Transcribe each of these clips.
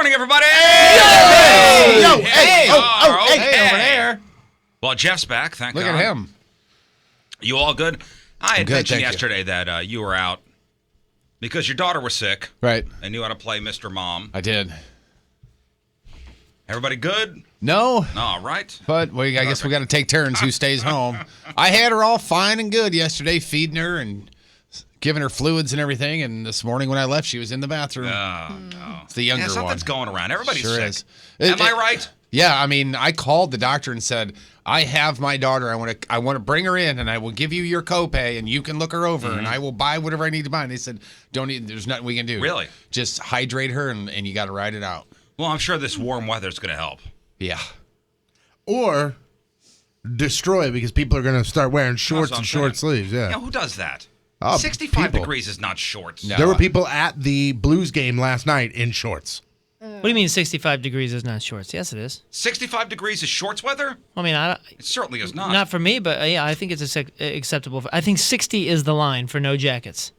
morning, everybody. Hey! Hey, over there. Well, Jeff's back. Thank God. Look at him. You all good? I had Good, mentioned thank you. yesterday that you were out because your daughter was sick. Right. And knew how to play Mr. Mom. I did. Everybody good? No. All right. But I guess we got to take turns who stays home. I had her all fine and good yesterday, feeding her and giving her fluids and everything. And this morning when I left, she was in the bathroom. Oh, no. It's the younger one. Something's going around. Everybody's Sure sick. is. Am I right? Yeah, I mean, I called the doctor and said, I have my daughter. I want to bring her in, and I will give you your copay, and you can look her over, and I will buy whatever I need to buy. And they said, there's nothing we can do. Really? Just hydrate her, and you got to ride it out. Well, I'm sure this warm weather's going to help. Yeah. Or destroy because people are going to start wearing shorts and short sleeves. Yeah. Yeah, who does that? Oh, 65 people. degrees is not shorts. No. There were people at the Blues game last night in shorts. What do you mean 65 degrees is not shorts? Yes, it is. 65 degrees is shorts weather? I mean, It certainly is not. not for me, but yeah, I think it's acceptable. I think 60 is the line for no jackets.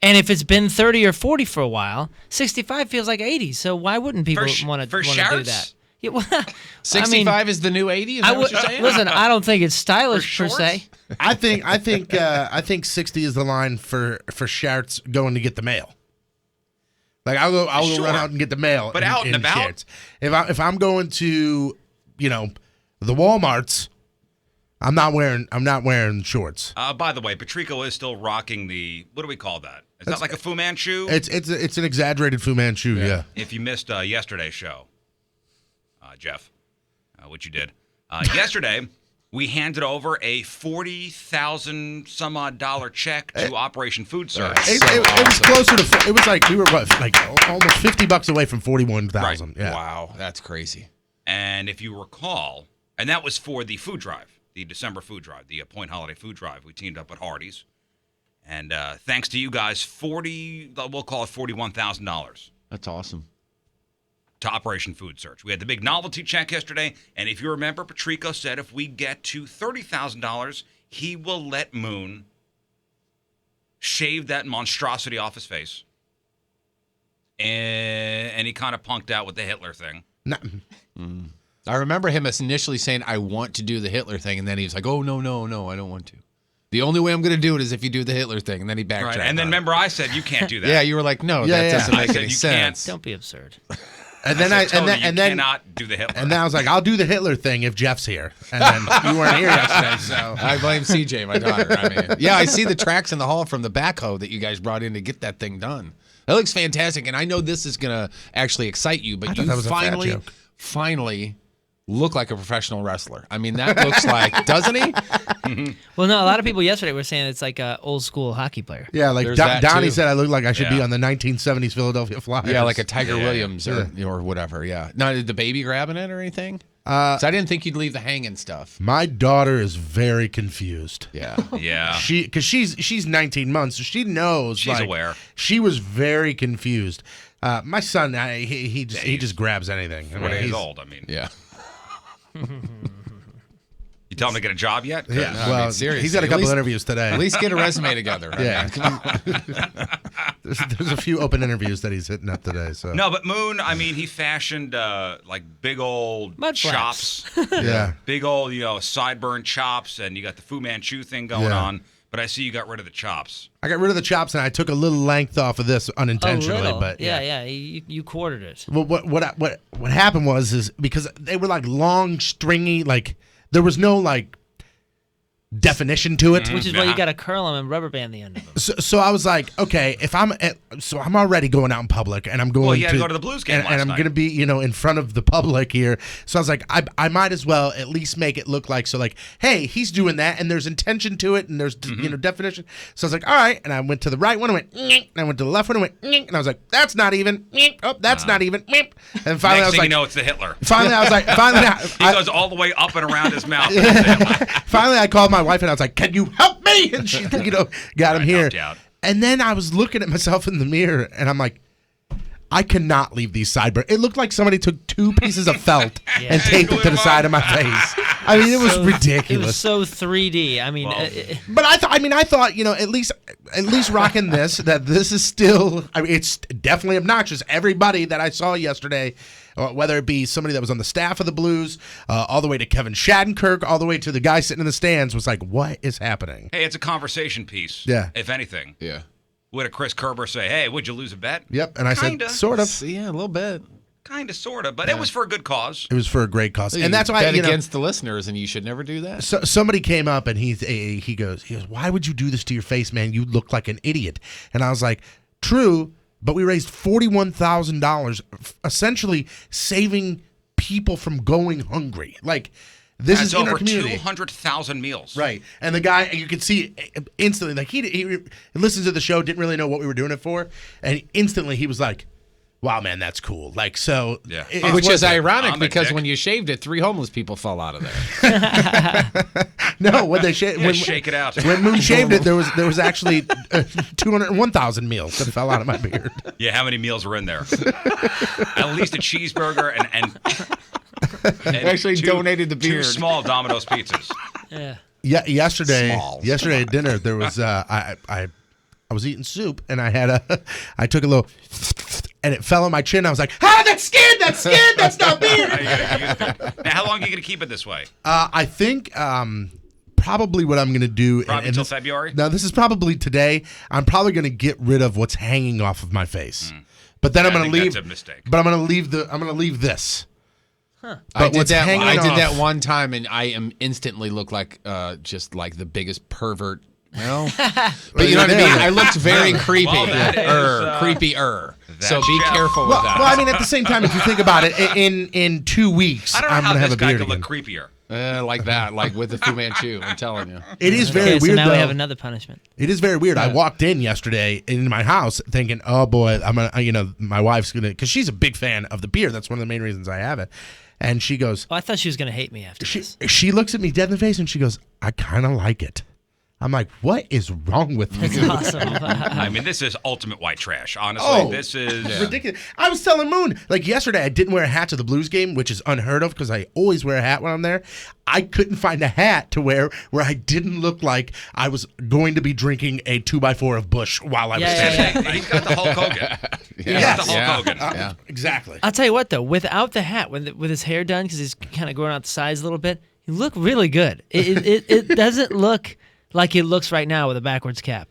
And if it's been 30 or 40 for a while, 65 feels like 80. So why wouldn't people want to do shirts? that? Yeah, well, 65 is the new 80? Is that what you're saying? Listen, I don't think it's stylish per shorts? se. I think 60 is the line for shirts going to get the mail. Like I'll go Sure. run out and get the mail. But out and about? Shirts. If I'm going to, the Walmarts, I'm not wearing shorts. By the way, Patrico is still rocking the, what do we call that? Is that like a Fu Manchu? It's an exaggerated Fu Manchu, yeah. If you missed yesterday's show, Jeff, which you did, yesterday we handed over a $40,000 some odd check to Operation Food Service. It was closer to. It was like we were almost $50 away from 41,000. Right. Yeah. Wow, that's crazy. And if you recall, and that was for the food drive, the December food drive, the Point Holiday food drive. We teamed up with Hardee's. And thanks to you guys, we'll call it $41,000 That's awesome. to Operation Food Search. We had the big novelty check yesterday, and if you remember, Patrico said if we get to $30,000, he will let Moon shave that monstrosity off his face. And he kind of punked out with the Hitler thing. I remember him initially saying, I want to do the Hitler thing, and then he was like, oh, no, I don't want to. The only way I'm going to do it is if you do the Hitler thing, and then he backtracked. Right. And then remember I said, you can't do that. Yeah, you were like, no, that doesn't I make said any you sense. Don't be absurd. And then I said, Tony, and you then cannot do the Hitler. and then I was like, I'll do the Hitler thing if Jeff's here. And then you weren't here yesterday, so I blame CJ, my daughter. I mean, yeah, I see the tracks in the hall from the backhoe that you guys brought in to get that thing done. That looks fantastic, and I know this is going to actually excite you, but you that was a fat joke. finally look like a professional wrestler. I mean, that looks like, doesn't he? Well, no, a lot of people yesterday were saying it's like an old school hockey player. yeah, like There's that, Donnie too. said, I look like I should be Yeah. on the 1970s Philadelphia Flyers. Yeah, like a Tiger Yeah. Williams or whatever, yeah. Now, did the baby grabbing it or anything? So I didn't think you'd leave the hanging stuff. My daughter is very confused. Yeah. yeah. Because she's 19 months, so she knows. She's like, aware. She was very confused. My son, he just grabs anything. I mean, 20 years he's- old, I mean. Yeah. You tell him to get a job yet? Yeah, No, I well, mean, seriously, he's got a at couple least- interviews today. At least get a resume together. I Yeah. mean, come on. There's a few open interviews that he's hitting up today. So No, but Moon, I mean, he fashioned like big old Mud chops. flaps. yeah. Big old, sideburn chops, and you got the Fu Manchu thing going Yeah. on. But I see you got rid of the chops. I got rid of the chops and I took a little length off of this unintentionally. A little. But yeah. You quartered it. Well, what happened was because they were like long, stringy, like there was no like definition to it. Which is why you got to curl them and rubber band the end of them. So I was like, okay, if I'm already going out in public and I'm going Well, you had to go to the Blues game and last I'm night. going to be in front of the public here. So I was like, I might as well at least make it look like hey, he's doing that and there's intention to it and there's definition. So I was like, all right, and I went to the right one and went, and I went to the left one and went, and I was like, that's not even. Oh, that's not even. And finally I Next was thing like, you know, it's the Hitler. finally I was like, He goes all the way up and around his mouth. Finally, I called my wife and I was like, "Can you help me?" And she, got him I here. helped you out. And then I was looking at myself in the mirror and I'm like, I cannot leave these sideburns. It looked like somebody took two pieces of felt and taped it to the side of my face. I mean, it was It ridiculous. was so 3D. I mean, Well, But I thought, at least rocking this, that this is still, I mean, it's definitely obnoxious. Everybody that I saw yesterday, whether it be somebody that was on the staff of the Blues, all the way to Kevin Shattenkirk, all the way to the guy sitting in the stands, was like, what is happening? hey, it's a conversation piece. Yeah. If anything. Yeah. Would a Chris Kerber say, hey, would you lose a bet? Yep, and I Kinda. said, sort of. Yeah, a little bit. Kind of, sort of. But it was for a good cause. It was for a great cause. And that's why, bet against the listeners, and you should never do that. So somebody came up and he goes, why would you do this to your face, man? You look like an idiot. And I was like, true, but we raised $41,000, essentially saving people from going hungry. Like, this That's is in over our community. 200,000 meals. Right. And the guy, you could see instantly, like he listened to the show, didn't really know what we were doing it for. And instantly he was like, wow, man, that's cool. Like, so. Yeah. Which is ironic I'm a because dick. when you shaved it, 3 homeless people fell out of there. No, when they shaved, Yeah, shake it out. when Moon shaved it, there was actually 201,000 meals that fell out of my beard. Yeah, how many meals were in there? At least a cheeseburger and Actually donated the two beard. small Domino's pizzas. yeah. Yeah, yesterday Small. at dinner there was I was eating soup and I took a little and it fell on my chin. I was like, that's skin, that's not beard. Now, you gotta use it. Now, how long are you going to keep it this way? I think probably what I'm going to do. Probably until February? No, this is probably today. I'm probably going to get rid of what's hanging off of my face. But then Yeah, I'm I going to think leave. that's a mistake. But I'm going to leave this. I But did what's that. hanging I did off- that one time, and I am instantly look like just like the biggest pervert. Well, but you know what I mean. I looked very creepy, Well, that is, creepy-er. So be Jeff. careful with that. Well, I mean, at the same time, if you think about it, in 2 weeks, I don't know I'm how going to have this a guy beard could again. look creepier. Like that, like with the Fu Manchu. I'm telling you. It is very Okay, so weird, now though. we have another punishment. It is very weird. I walked in yesterday in my house thinking, oh boy, I'm gonna, my wife's gonna, because she's a big fan of the beer. That's one of the main reasons I have it. And she goes, Oh, I thought she was going to hate me after this. she looks at me dead in the face and she goes, I kind of like it. I'm like, what is wrong with That's you? awesome. I mean, this is ultimate white trash. Honestly, Oh, this is Ridiculous. I was telling Moon, like yesterday, I didn't wear a hat to the Blues game, which is unheard of because I always wear a hat when I'm there. I couldn't find a hat to wear where I didn't look like I was going to be drinking a 2x4 of Busch while I was Yeah, standing. yeah, He's got the Hulk Hogan. Yes. He's got the Hulk Hogan. Yeah. Exactly. I'll tell you what, though, without the hat, with his hair done, because he's kind of growing out the sides a little bit, he looked really good. It doesn't look like he looks right now with a backwards cap.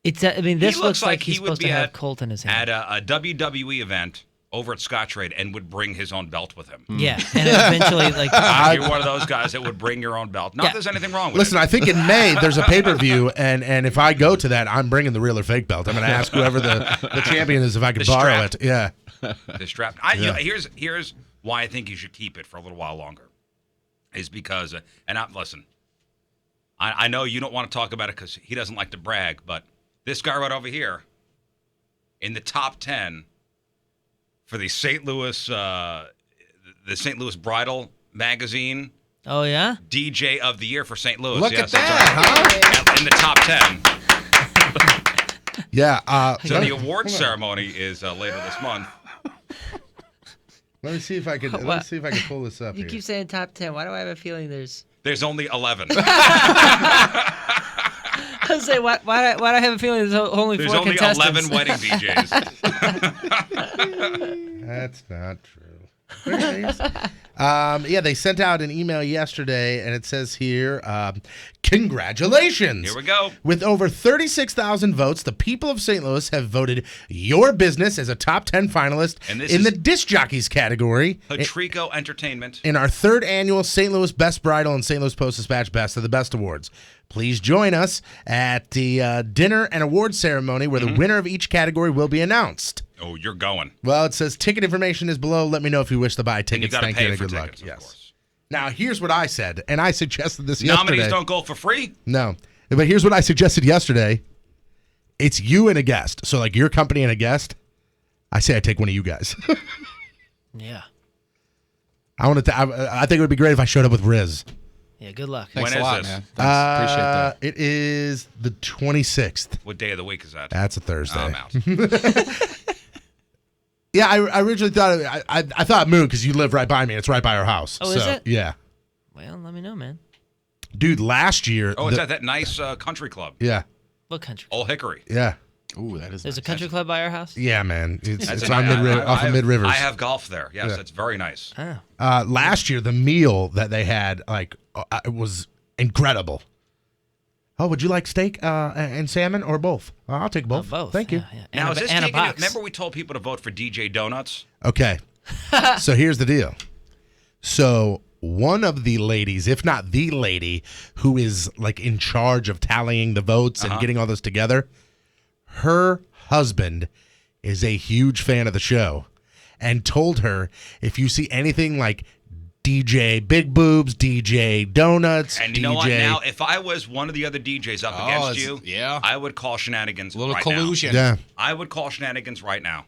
It's. I mean, this He looks like he he's would supposed be to have at, Colt in his hand. at a WWE event over at Scottrade and would bring his own belt with him. Yeah, and eventually, like, You're one of those guys that would bring your own belt. Not Yeah. that there's anything wrong with Listen, it. I think in May there's a pay-per-view, and if I go to that, I'm bringing the real or fake belt. I'm going to ask whoever the champion is if I could The borrow strap. it. Yeah. The strap. You know, here's why I think you should keep it for a little while longer. Is because, listen, I know you don't want to talk about it because he doesn't like to brag, but this guy right over here in the top 10 for the St. Louis Bridal Magazine oh yeah, DJ of the Year for St. Louis. Look Yes, at that, that's right. In the top 10. Yeah. So the award ceremony is later this month. Let me see if I can. What? Let me see if I can pull this up you here. keep saying top 10. Why do I have a feeling there's? There's only 11. I was say why do I have a feeling there's only There's four only contestants? 11 wedding DJs. That's not true. Yeah, they sent out an email yesterday, and it says here, congratulations. Here we go. With over 36,000 votes, the people of St. Louis have voted your business as a top 10 finalist And this in is- the disc jockeys category Patrico Entertainment. in our third annual St. Louis Best Bridal and St. Louis Post-Dispatch Best of the Best Awards. Please join us at the dinner and award ceremony where the winner of each category will be announced. Oh, you're going. Well, it says ticket information is below. Let me know if you wish to buy And you tickets. got to Thank pay you and for good tickets, luck. of Yes. course. Now, here's what I said, and I suggested this Nominees yesterday. don't go for free? No, but here's what I suggested yesterday. It's you and a guest. So, like your company and a guest. I say I take one of you guys. Yeah, I wanted to. I think it would be great if I showed up with Riz. yeah. Good luck. Thanks When a is lot, this? man. Thanks. Appreciate that. It is the 26th. What day of the week is that? That's a Thursday. I'm out. Yeah, I originally thought I thought Moon because you live right by me. It's right by our house. Oh, so, is it? Yeah. Well, let me know, man. Dude, last year. Oh, it's at that nice country club. Yeah. What country? Old Hickory. Yeah. Ooh, that is. There's a nice. country club by our house. Yeah, man. It's That's on off of Mid Rivers. I have golf there. Yes, Yeah. it's very nice. Oh. Last year, the meal that they had, it was incredible. Oh, would you like steak and salmon or both? I'll take both. Both. Thank you. Yeah. Now, is this and a taking it? box. Remember we told people to vote for DJ Donuts? Okay. So here's the deal. So one of the ladies, if not the lady, who is like in charge of tallying the votes and getting all this together, her husband is a huge fan of the show and told her if you see anything like DJ Big Boobs, DJ Donuts, And you know what? Now, if I was one of the other DJs up against you, yeah. I would call shenanigans A little right collusion. Yeah. now. I would call shenanigans right now.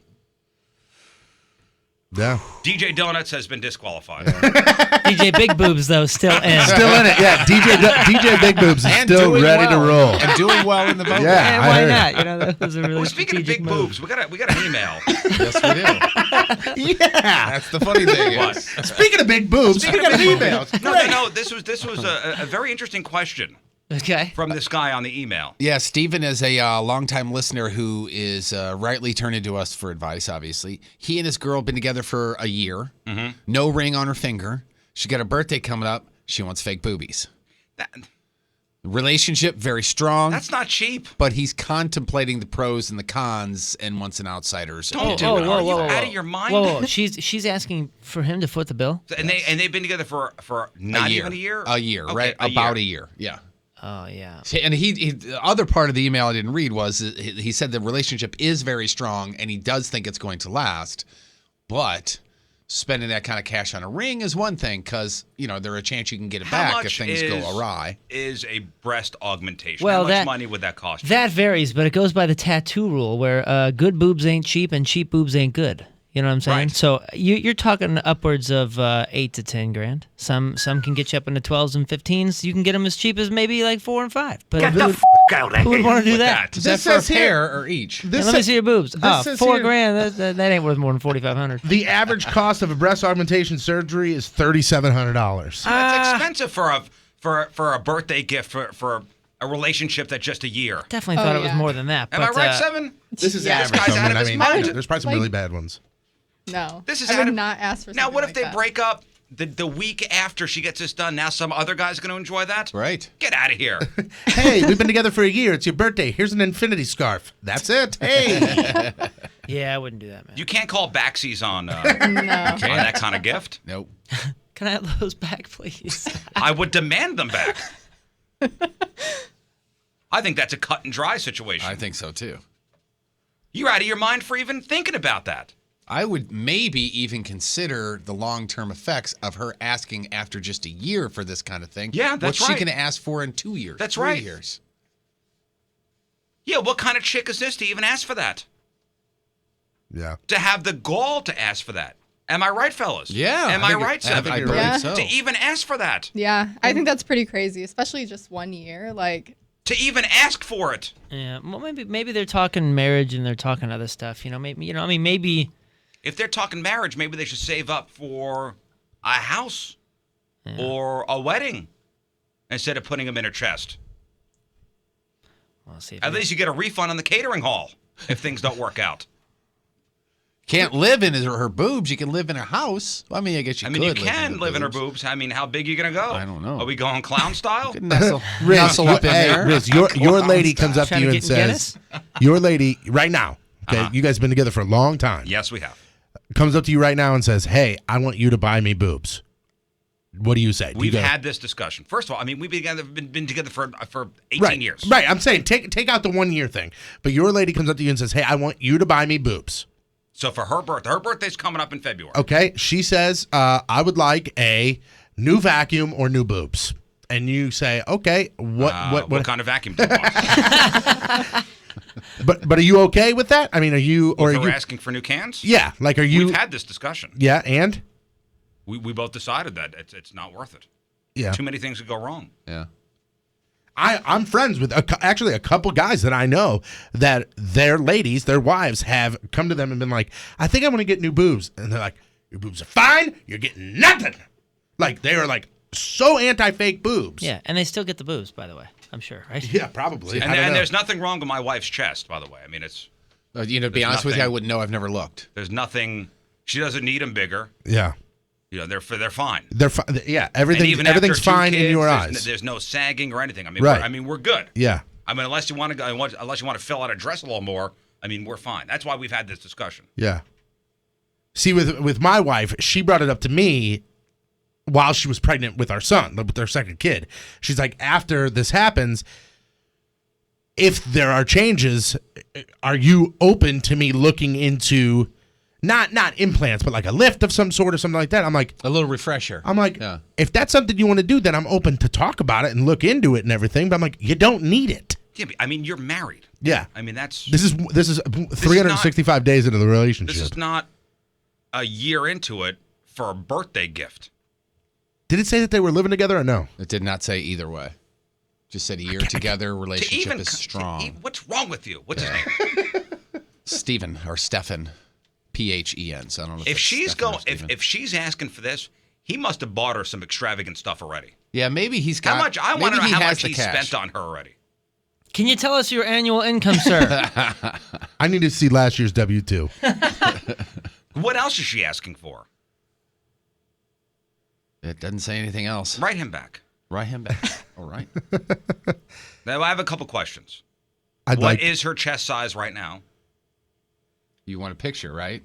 Yeah. DJ Donuts has been disqualified. DJ Big Boobs though still in. Still in it. Yeah. DJ Big Boobs is And still doing ready to well. roll. And doing well in the vote. Yeah. I why heard. not? You know, that was a really Well, speaking of strategic big move. boobs, we got an email. Yes, we do. Yeah. That's the funny thing. What? Speaking of big boobs, we got an email. No. This was a very interesting question Okay. from this guy on the email. Yeah, Stephen is a longtime listener who is rightly turning to us for advice, obviously. He and his girl have been together for a year. Mm-hmm. No ring on her finger. She got a birthday coming up. She wants fake boobies. Relationship very strong. That's not cheap. But he's contemplating the pros and the cons and wants an outsider. Don't do it. Are you out of your mind? Whoa. She's asking for him to foot the bill. And they've been together for not even a year. A year, Okay, right? About a year. Yeah. Oh yeah. And the other part of the email I didn't read was he said the relationship is very strong and he does think it's going to last, but spending that kind of cash on a ring is one thing because there's a chance you can get it How back much if things go awry. Is a breast augmentation? Well, How much money would that cost you? That varies, but it goes by the tattoo rule, where good boobs ain't cheap and cheap boobs ain't good. You know what I'm saying? Right. So you're talking upwards of 8 to 10 grand. Some can get you up into 12s and 15s. You can get them as cheap as maybe like 4 and 5. But who would want to do that? Is This that for a says here- pair or each? Hey, let me see your boobs. says $4 here- grand. That ain't worth more than 4,500. The average cost of a breast augmentation surgery is $3,700. That's expensive for a birthday gift for a relationship that's just a year. Definitely thought it was yeah. more than that. Am I but, right, Seven? This is Yeah. average. This guy's though, out of man. his I mean, mind. there's probably some really bad ones. No. This is I out would of- not ask for something Now, what if like they that. break up the week after she gets this done? Now some other guy's going to enjoy that? Right. Get out of here. Hey, we've been together for a year. It's your birthday. Here's an infinity scarf. That's it. Hey. Yeah, I wouldn't do that, man. You can't call backsies on No. that kind of gift. Nope. Can I have those back, please? I would demand them back. I think that's a cut and dry situation. I think so too. You're out of your mind for even thinking about that. I would maybe even consider the long-term effects of her asking after just a year for this kind of thing. Yeah, that's What's right. she going to ask for in 2 years? That's 3 right. years? Yeah, what kind of chick is this to even ask for that? Yeah. To have the gall to ask for that. Am I right, fellas? Yeah. Am I think- right, I Seven? believe Yeah. so. To even ask for that. Yeah, I think that's pretty crazy, especially just 1 year. Like, To even ask for it. Yeah, well, maybe they're talking marriage and they're talking other stuff. Maybe. If they're talking marriage, maybe they should save up for a house or a wedding instead of putting them in her chest. We'll see. If At least you get a refund on the catering hall if things don't work out. Can't live in her boobs. You can live in her house. I mean, I guess you I could. mean, you can live in her boobs. I mean, how big are you going to go? I don't know. Are we going clown style? Could nestle, Riz, nestle up in hey, there. Riz, your lady comes up to Trying you to and get in says, your lady, right now, okay, you guys have been together for a long time, Yes, we have. comes up to you right now and says, hey, I want you to buy me boobs. What do you say? Do you We've go, had this discussion. First of all, I mean, we've been together for 18 right, years. Right, I'm saying take out the 1 year thing. But your lady comes up to you and says, hey, I want you to buy me boobs. So for her birthday's coming up in February. Okay, she says, I would like a new vacuum or new boobs. And you say, okay, what kind of vacuum do you want? But are you okay with that? I mean, are you or If are we're you? asking for new cans? Yeah, like are you? We've had this discussion. Yeah, and We both decided that it's not worth it. yeah, Too many things could go wrong. Yeah. I'm friends with actually a couple guys that I know that their ladies, their wives, have come to them and been like, I think I want to get new boobs, and they're like, your boobs are fine, you're getting nothing. Like they are like so anti-fake boobs. Yeah, and they still get the boobs, by the way. I'm sure, right? Yeah, probably. And there's nothing wrong with my wife's chest, by the way. I mean, it's to be honest with you, I wouldn't know. I've never looked. there's nothing. She doesn't need them bigger. Yeah. They're fine. They're fine. Yeah, everything's after fine kids, in your there's eyes. There's no sagging or anything. I mean, Right. we're good. Yeah. I mean, unless you want to fill out a dress a little more. I mean, we're fine. That's why we've had this discussion. Yeah. See, with my wife, she brought it up to me while she was pregnant with our son, with their second kid. She's like, after this happens, if there are changes, are you open to me looking into not implants, but like a lift of some sort or something like that? I'm like, A little refresher. yeah. If that's something you want to do, then I'm open to talk about it and look into it and everything. But I'm like, you don't need it. Yeah, I mean, you're married. Yeah. I mean, this This is 365 days into the relationship. This is not a year into it for a birthday gift. Did it say that they were living together or no? It did not say either way. Just said a year together, relationship is strong. What's wrong with you? What's his name? Stephen or Stefan, P-H-E-N. So I don't know If she's asking for this, he must have bought her some extravagant stuff already. Yeah, maybe he's got. How much? I want to know maybe he how has much the he cash. spent on her already. Can you tell us your annual income, sir? I need to see last year's W-2. What else is she asking for? It doesn't say anything else. Write him back. Write him back. All right. Now, I have a couple questions. I'd What like is her chest size right now? You want a picture, right?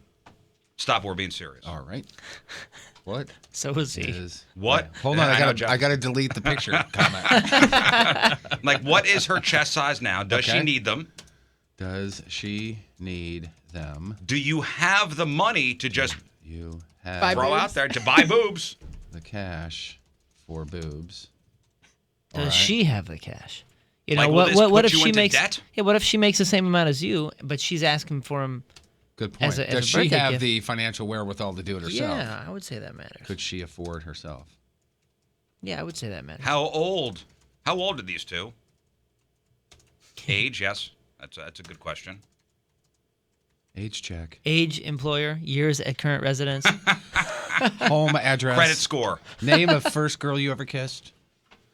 Stop, we're being serious. All right. What So is he. is What? Yeah. Hold on, I know, I Jeff. gotta delete the picture comment. Like, what is her chest size now? Does she Okay. need them? Does she need them? Do you have the money to just You have Buy throw boobs? out there to buy boobs? the cash for boobs. All Does right. she have the cash? You Like, know will this what put if you she into makes debt? Yeah, what if she makes the same amount as you, but she's asking for him? Good point. as a Does she birthday have gift? the financial wherewithal to do it herself? Yeah, I would say that matters. Could she afford herself? Yeah, I would say that matters. How old? How old are these two? Age? Yes, that's a good question. Age check. Age, employer, years at current residence. Home address. Credit score. Name of first girl you ever kissed.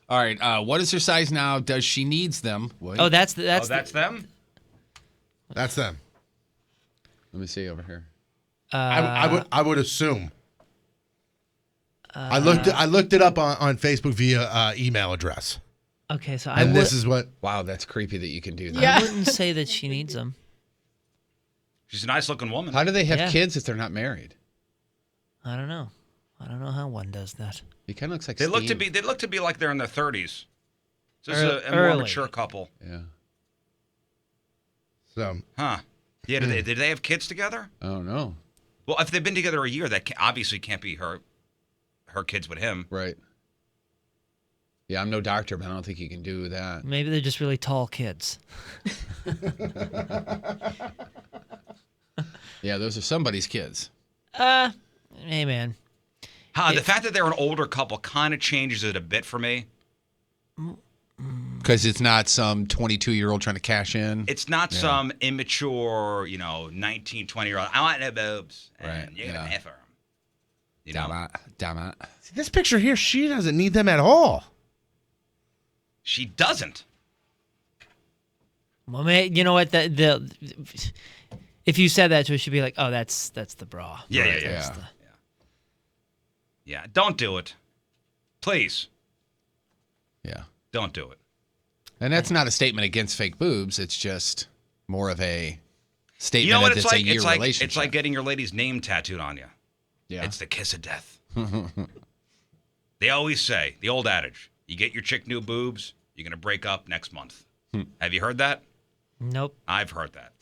All right. What is her size now? Does she needs them? Wait, Oh, that's them. that's them. let me see over here. I would assume. I looked it up on Facebook via email address, okay. So and this is what. Wow, that's creepy that you can do that. Yeah. I wouldn't say that she needs them. She's a nice looking woman. How do they have Yeah. kids if they're not married? I don't know. I don't know how one does that. He kind of looks like They look Steve. to be like they're in their 30s. So this Early- is a more early. mature couple. Yeah. So Huh. Yeah, did they have kids together? Oh no. Well, if they've been together a year, that obviously can't be her kids with him. Right. Yeah, I'm no doctor, but I don't think you can do that. Maybe they're just really tall kids. Yeah, those are somebody's kids. Hey, man. The fact that they're an older couple kind of changes it a bit for me. Because it's not some 22-year-old trying to cash in. It's not some immature, 19, 20-year-old. I want no boobs. And Right, you're going yeah. to F her. You know? Damn it. see, this picture here, she doesn't need them at all. She doesn't. Well, you know what? If you said that to her, she'd be like, "Oh, that's the bra." Yeah, Right, yeah. that's Yeah, don't do it. Please, Yeah. don't do it. And that's not a statement against fake boobs. It's just more of a statement You know what that it's it's like? a year relationship. It's like getting your lady's name tattooed on you. yeah. It's the kiss of death. They always say, the old adage, you get your chick new boobs, you're going to break up next month. Have you heard that? Nope. I've heard that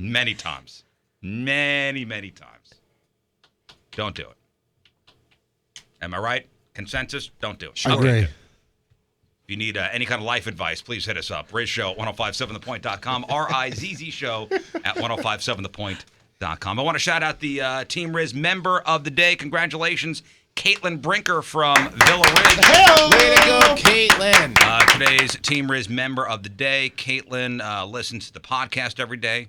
many times. Many, many times. Don't do it. Am I right? Consensus? Don't do it. I agree. If you need any kind of life advice, please hit us up. Riz Show at 1057thepoint.com. RIZZ Show at 1057thepoint.com. I want to shout out the Team Riz member of the day. Congratulations, Caitlin Brinker from Villa Ridge. Way to go, Caitlin. Today's Team Riz member of the day. Caitlin listens to the podcast every day.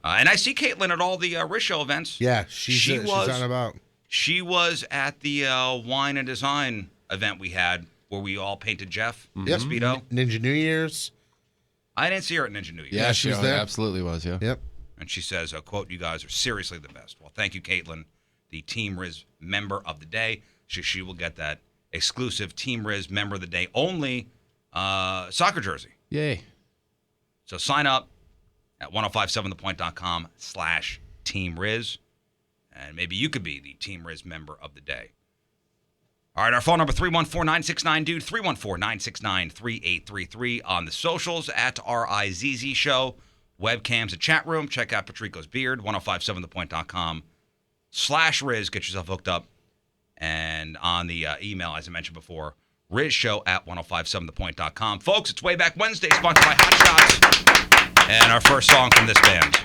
And I see Caitlin at all the Riz Show events. Yeah, she's on about. She was at the Wine and Design event we had where we all painted Jeff in Yep. Speedo. Ninja New Year's. I didn't see her at Ninja New Year. Yeah, she was there. Absolutely was. Yeah. Yep. And she says, quote, "You guys are seriously the best." Well, thank you, Caitlin, the Team Riz member of the day. She will get that exclusive Team Riz member of the day only soccer jersey. Yay. So sign up at 1057thepoint.com/Team Riz. And maybe you could be the Team Riz member of the day. All right, our phone number, 314-969-DUDE, 314-969-3833 on the socials, at RIZZ Show. Webcams and chat room. Check out Patrico's Beard, 1057thepoint.com/Riz. Get yourself hooked up. And on the email, as I mentioned before, RizShow at 1057thepoint.com. Folks, it's Way Back Wednesday, sponsored by Hot Shots. And our first song from this band.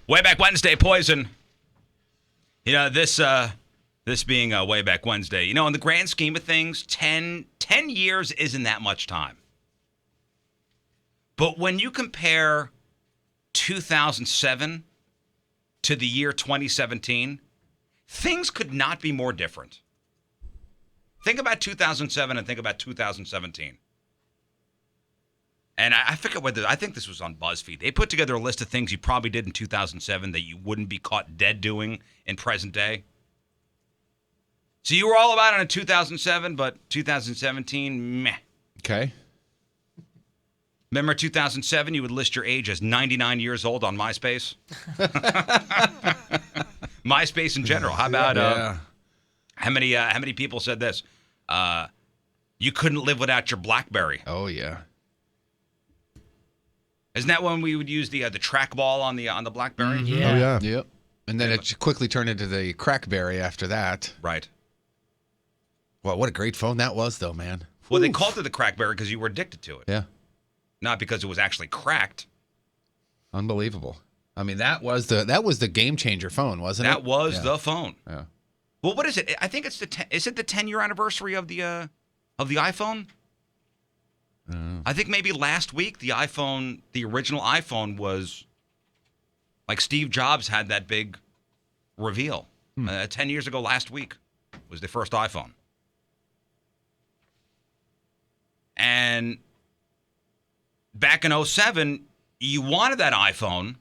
Way Back Wednesday, Poison. You know, this being Way Back Wednesday, you know, in the grand scheme of things, 10 years isn't that much time. But when you compare 2007 to the year 2017, things could not be more different. Think about 2007 and think about 2017. And I forget whether, I think this was on BuzzFeed. They put together a list of things you probably did in 2007 that you wouldn't be caught dead doing in present day. So you were all about it in 2007, but 2017, meh. Okay. Remember 2007, you would list your age as 99 years old on MySpace? MySpace in general. How about, how many people said this? You couldn't live without your BlackBerry. Oh, yeah. Isn't that when we would use the trackball on the BlackBerry? Yeah. Oh yeah. Yep. And then it quickly turned into the Crackberry after that. Right. Well, what a great phone that was, though, man. Well, they called it the Crackberry because you were addicted to it. Yeah. Not because it was actually cracked. Unbelievable. I mean, that was the game changer phone, wasn't it? That was the phone. Yeah. Well, what is it? I think it's is it the 10-year anniversary of the iPhone? I think maybe last week the original iPhone was like Steve Jobs had that big reveal. 10 years ago last week was the first iPhone. And back in 2007, you wanted that iPhone,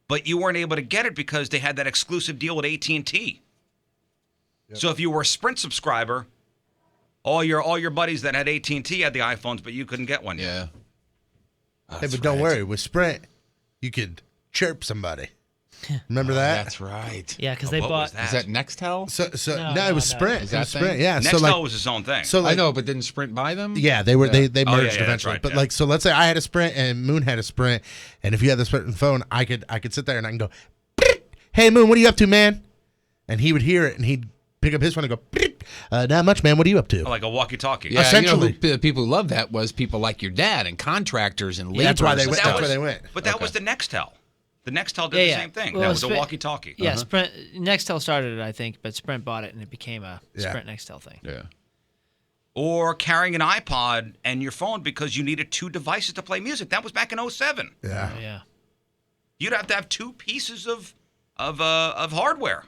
but you weren't able to get it because they had that exclusive deal with AT&T. Yep. So if you were a Sprint subscriber, all your buddies that had AT&T had the iPhones, but you couldn't get one yet. Yeah. Hey, but don't worry. With Sprint, you could chirp somebody. Remember that? That's right. Yeah, because they what bought. was that? Is that Nextel? No, it was Sprint. Is It was that Sprint. thing? Yeah. Nextel was its own thing. So I like, know, but didn't Sprint buy them? yeah, they were they merged that's eventually. right, but yeah. like, so let's say I had a Sprint and Moon had a Sprint, and if you had the Sprint phone, I could sit there and I can go, "Hey Moon, what are you up to, man?" And he would hear it and he'd pick up his phone and go, "Not much, man. What are you up to?" Like a walkie-talkie. Yeah, Essentially. the people who loved that was people like your dad and contractors and laborers. That's why they and went. stuff. That's where they went. But that was the Nextel. The Nextel did the same thing. Well, that was a Sprint- walkie-talkie. Yeah, Sprint. Nextel started it, I think, but Sprint bought it and it became a Yeah. Sprint Nextel thing. Yeah. Or carrying an iPod and your phone because you needed two devices to play music. That was back in 2007. Yeah. Oh, yeah. You'd have to have two pieces of hardware.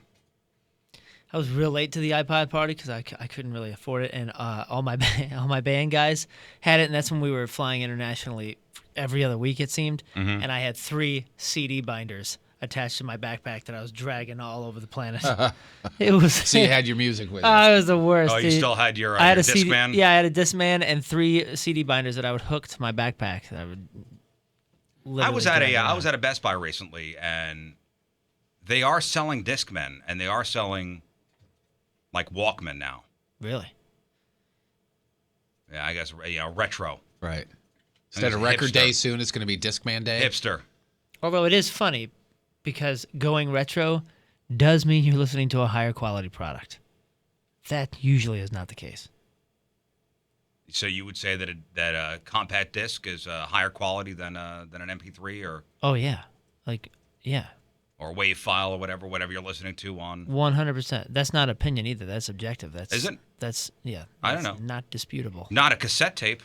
I was real late to the iPod party because I couldn't really afford it, and all my band guys had it, and that's when we were flying internationally every other week, it seemed, and I had 3 CD binders attached to my backpack that I was dragging all over the planet. It was So you had your music with you. it was the worst. Oh, you dude. still had your I had a Discman? CD, yeah, I had a Discman and 3 CD binders that I would hook to my backpack. That I would. I was at literally drag I around. was at a Best Buy recently, and they are selling Discmen, and they are selling like Walkman now. Really. Yeah, I guess retro Right. Instead it's of a record hipster. day soon, it's going to be Discman day. hipster. Although it is funny because going retro does mean you're listening to a higher quality product. That usually is not the case. So you would say that a compact disc is higher quality than an MP3 Oh yeah, yeah, or WAV file or whatever you're listening to on. 100%. That's not opinion either. That's objective. That's Is it? That's yeah. I don't that's know. Not disputable. Not a cassette tape.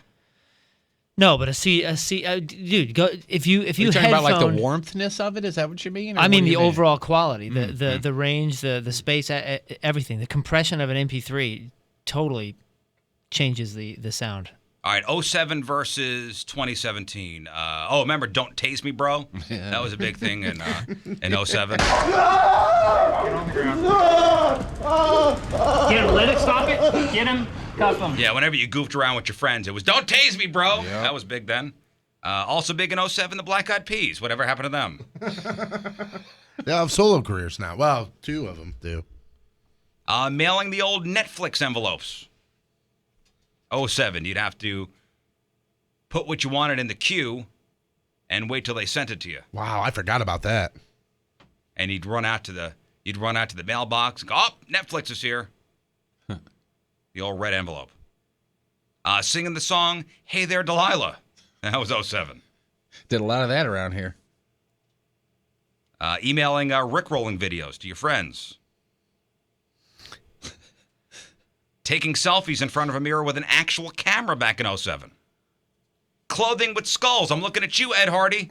No, but dude, go if you You're talking about like the headphoned- warmthness of it? Is that what you mean? Or I what mean do the you mean? overall quality, the range, the space, everything. The compression of an MP3 totally changes the sound. All right, 07 versus 2017. Remember, Don't Tase Me, Bro? Yeah. That was a big thing in 07. Get him, let it, stop it. Get him, cuff him. Yeah, whenever you goofed around with your friends, it was Don't Tase Me, Bro. Yep. That was big then. Also big in 07, the Black Eyed Peas. Whatever happened to them? They all have solo careers now. Well, 2 of them do. Mailing the old Netflix envelopes. 07, you'd have to put what you wanted in the queue and wait till they sent it to you. Wow, I forgot about that. And you'd run out to the mailbox and go, "Oh, Netflix is here." The old red envelope. Singing the song "Hey There, Delilah." That was 07. Did a lot of that around here. Emailing Rickrolling videos to your friends. Taking selfies in front of a mirror with an actual camera back in 07. Clothing with skulls. I'm looking at you, Ed Hardy.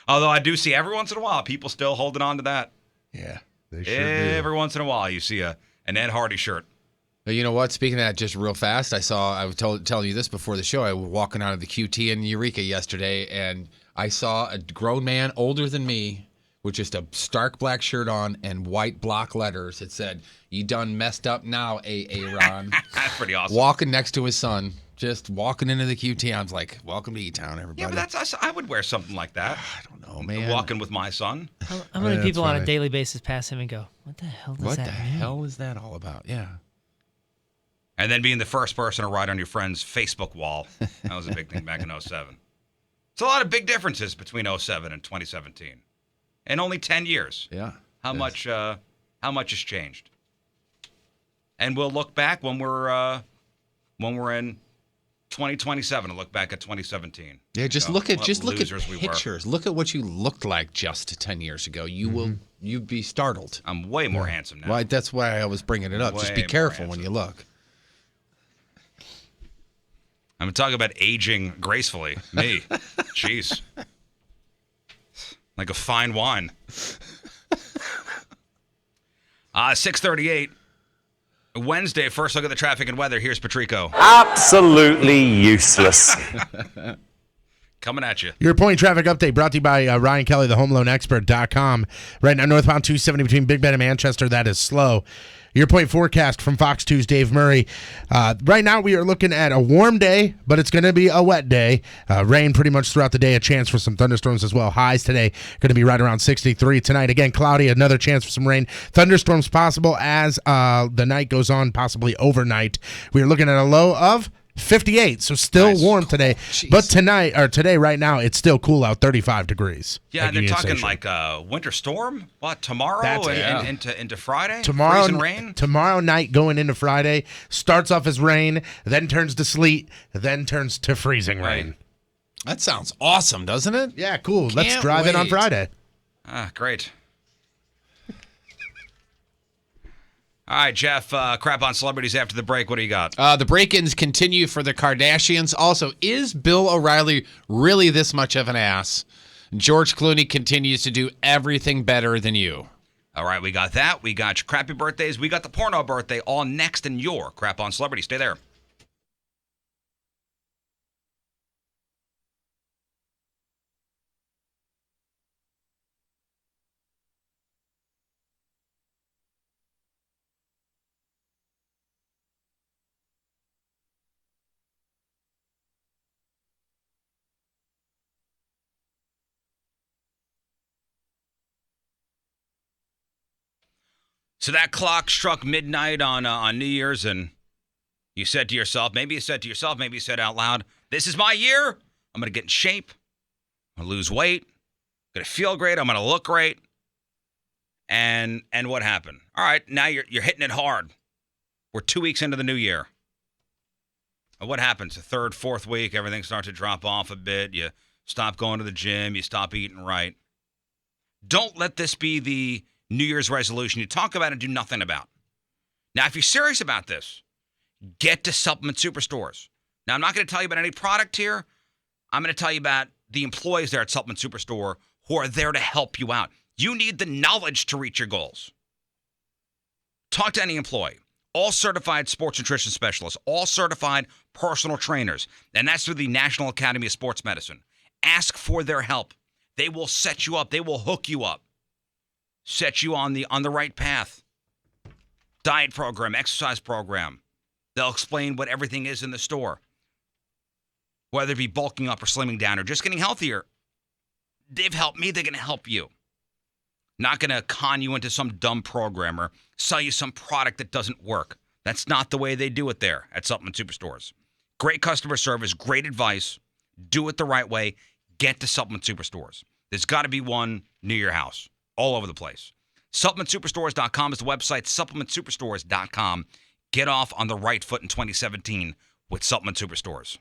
Although I do see every once in a while people still holding on to that. Yeah, they sure Every once in a while you see an Ed Hardy shirt. You know what? Speaking of that, just real fast, I was telling you this before the show. I was walking out of the QT in Eureka yesterday, and I saw a grown man older than me with just a stark black shirt on and white block letters. It said, "You done messed up now, Ron." That's pretty awesome. Walking next to his son, just walking into the QT. I was like, "Welcome to E-Town, everybody." Yeah, but that's us. I would wear something like that. I don't know, man. Walking with my son. How many that's people on a funny. daily basis pass him and go, "What the hell does What that the mean?" hell is that all about? Yeah. And then being the first person to write on your friend's Facebook wall. That was a big thing back in 07. It's a lot of big differences between 07 and 2017. In only 10 years. Yeah. How much has changed? And we'll look back when we're in 2027 and look back at 2017. Yeah, just So, look at what losers we were. pictures. Look at what you looked like just 10 years ago. You'd be startled. I'm way more handsome now. Why? That's why I was bringing it up. Just Way be more careful when handsome. you look. I'm talking about aging gracefully. Me. Jeez. Like a fine wine. 6:38. Wednesday, first look at the traffic and weather. Here's Patrico. Absolutely useless. Coming at you. Your point traffic update brought to you by Ryan Kelly, the homeloanexpert.com. Right now, northbound 270 between Big Bend and Manchester, that is slow. Your point forecast from Fox 2's Dave Murray. Right now, we are looking at a warm day, but it's going to be a wet day. Rain pretty much throughout the day, a chance for some thunderstorms as well. Highs today going to be right around 63. Tonight, again, cloudy, another chance for some rain. Thunderstorms possible as the night goes on, possibly overnight. We are looking at a low of 58, so still Nice. warm today. jeez. But today, right now, it's still cool out, 35 degrees. Yeah, at they're Union talking Station. like a winter storm. What, tomorrow That's and, it. and Yeah. into Friday? Tomorrow, Freezing rain? tomorrow night going into Friday starts off as rain, then turns to sleet, then turns to freezing rain. Right. That sounds awesome, doesn't it? Yeah, cool. Let's Can't drive in on wait. Friday. Great. All right, Jeff, crap on celebrities after the break. What do you got? The break-ins continue for the Kardashians. Also, is Bill O'Reilly really this much of an ass? George Clooney continues to do everything better than you. All right, we got that. We got your crappy birthdays. We got the porno birthday all next in your crap on celebrity. Stay there. So that clock struck midnight on New Year's, and you said to yourself, maybe you said out loud, this is my year. I'm going to get in shape. I'm going to lose weight. I'm going to feel great. I'm going to look great. And what happened? All right, now you're hitting it hard. We're 2 weeks into the new year. And what happens? The third, fourth week, everything starts to drop off a bit. You stop going to the gym. You stop eating right. Don't let this be the New Year's resolution you talk about and do nothing about. Now, if you're serious about this, get to Supplement Superstores. Now, I'm not going to tell you about any product here. I'm going to tell you about the employees there at Supplement Superstore who are there to help you out. You need the knowledge to reach your goals. Talk to any employee. All certified sports nutrition specialists, all certified personal trainers, and that's through the National Academy of Sports Medicine. Ask for their help. They will set you up. They will hook you up. Set you on the right path. Diet program, exercise program. They'll explain what everything is in the store. Whether it be bulking up or slimming down or just getting healthier. They've helped me, they're going to help you. Not going to con you into some dumb programmer, sell you some product that doesn't work. That's not the way they do it there at Supplement Superstores. Great customer service, great advice. Do it the right way. Get to Supplement Superstores. There's got to be one near your house. All over the place. SupplementSuperstores.com is the website. SupplementSuperstores.com. Get off on the right foot in 2017 with Supplement Superstores.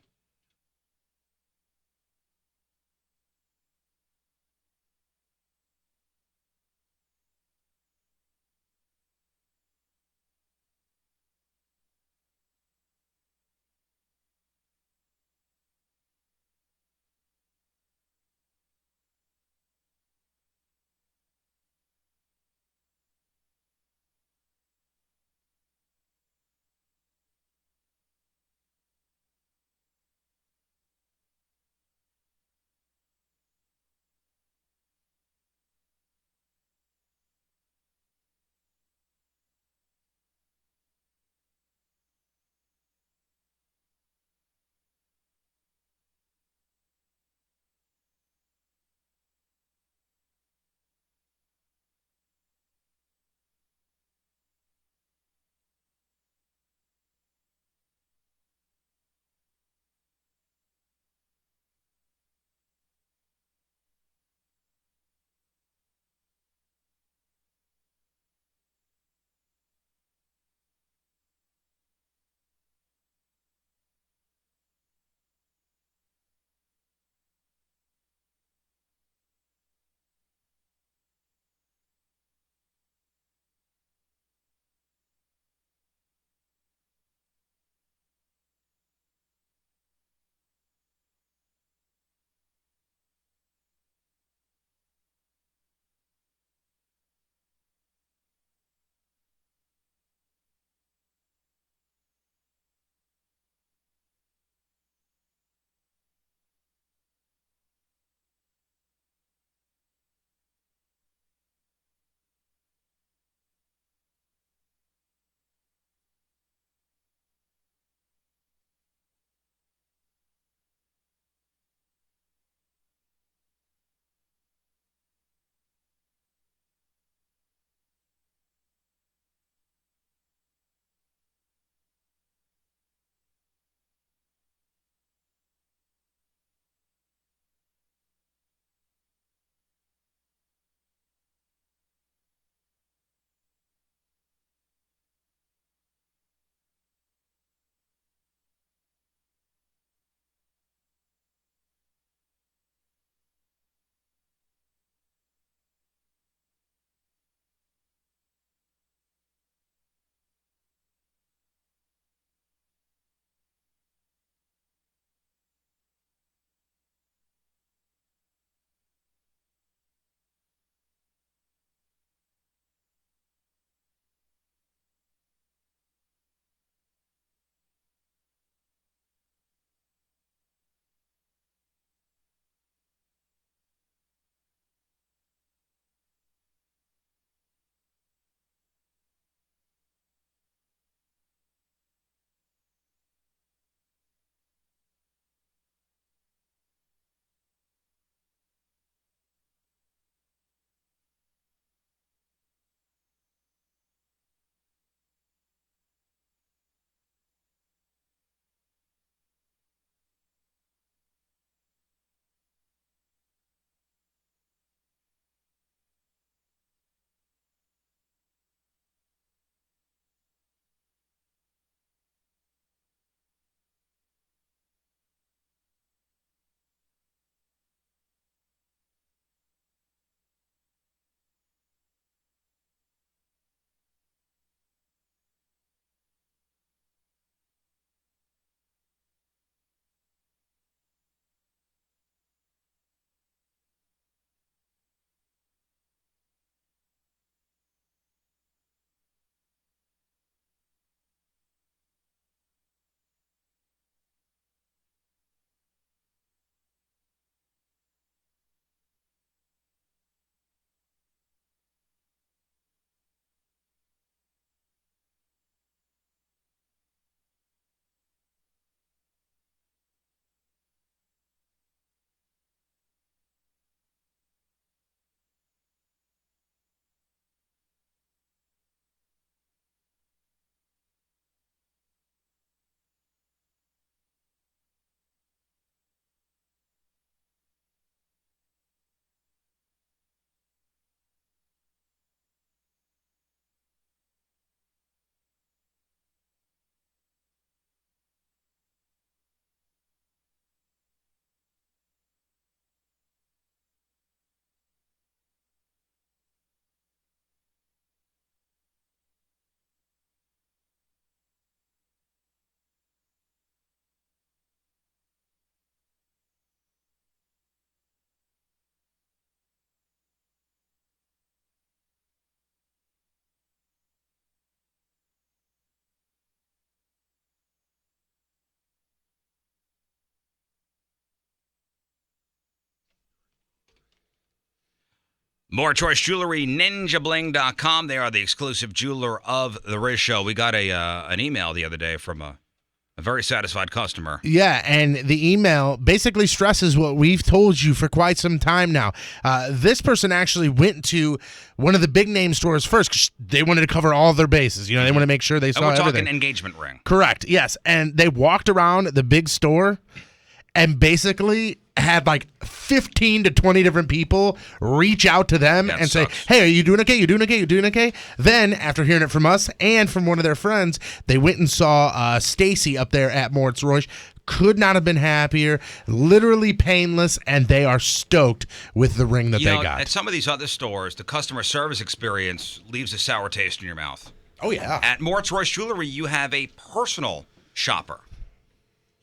More Choice Jewelry, ninjabling.com. They are the exclusive jeweler of the Riz Show. We got an email the other day from a very satisfied customer. Yeah, and the email basically stresses what we've told you for quite some time now. This person actually went to one of the big name stores first 'cause they wanted to cover all their bases. You know, they want to make sure they saw And we're everything. talking engagement ring. Correct, yes. And they walked around the big store and basically had like 15 to 20 different people reach out to them and say, hey, are you doing okay? You doing okay? You doing okay? Then, after hearing it from us and from one of their friends, they went and saw Stacy up there at Moritz Royce. Could not have been happier, literally painless, and they are stoked with the ring that they got. At some of these other stores, the customer service experience leaves a sour taste in your mouth. Oh, yeah. At Moritz Royce Jewelry, you have a personal shopper.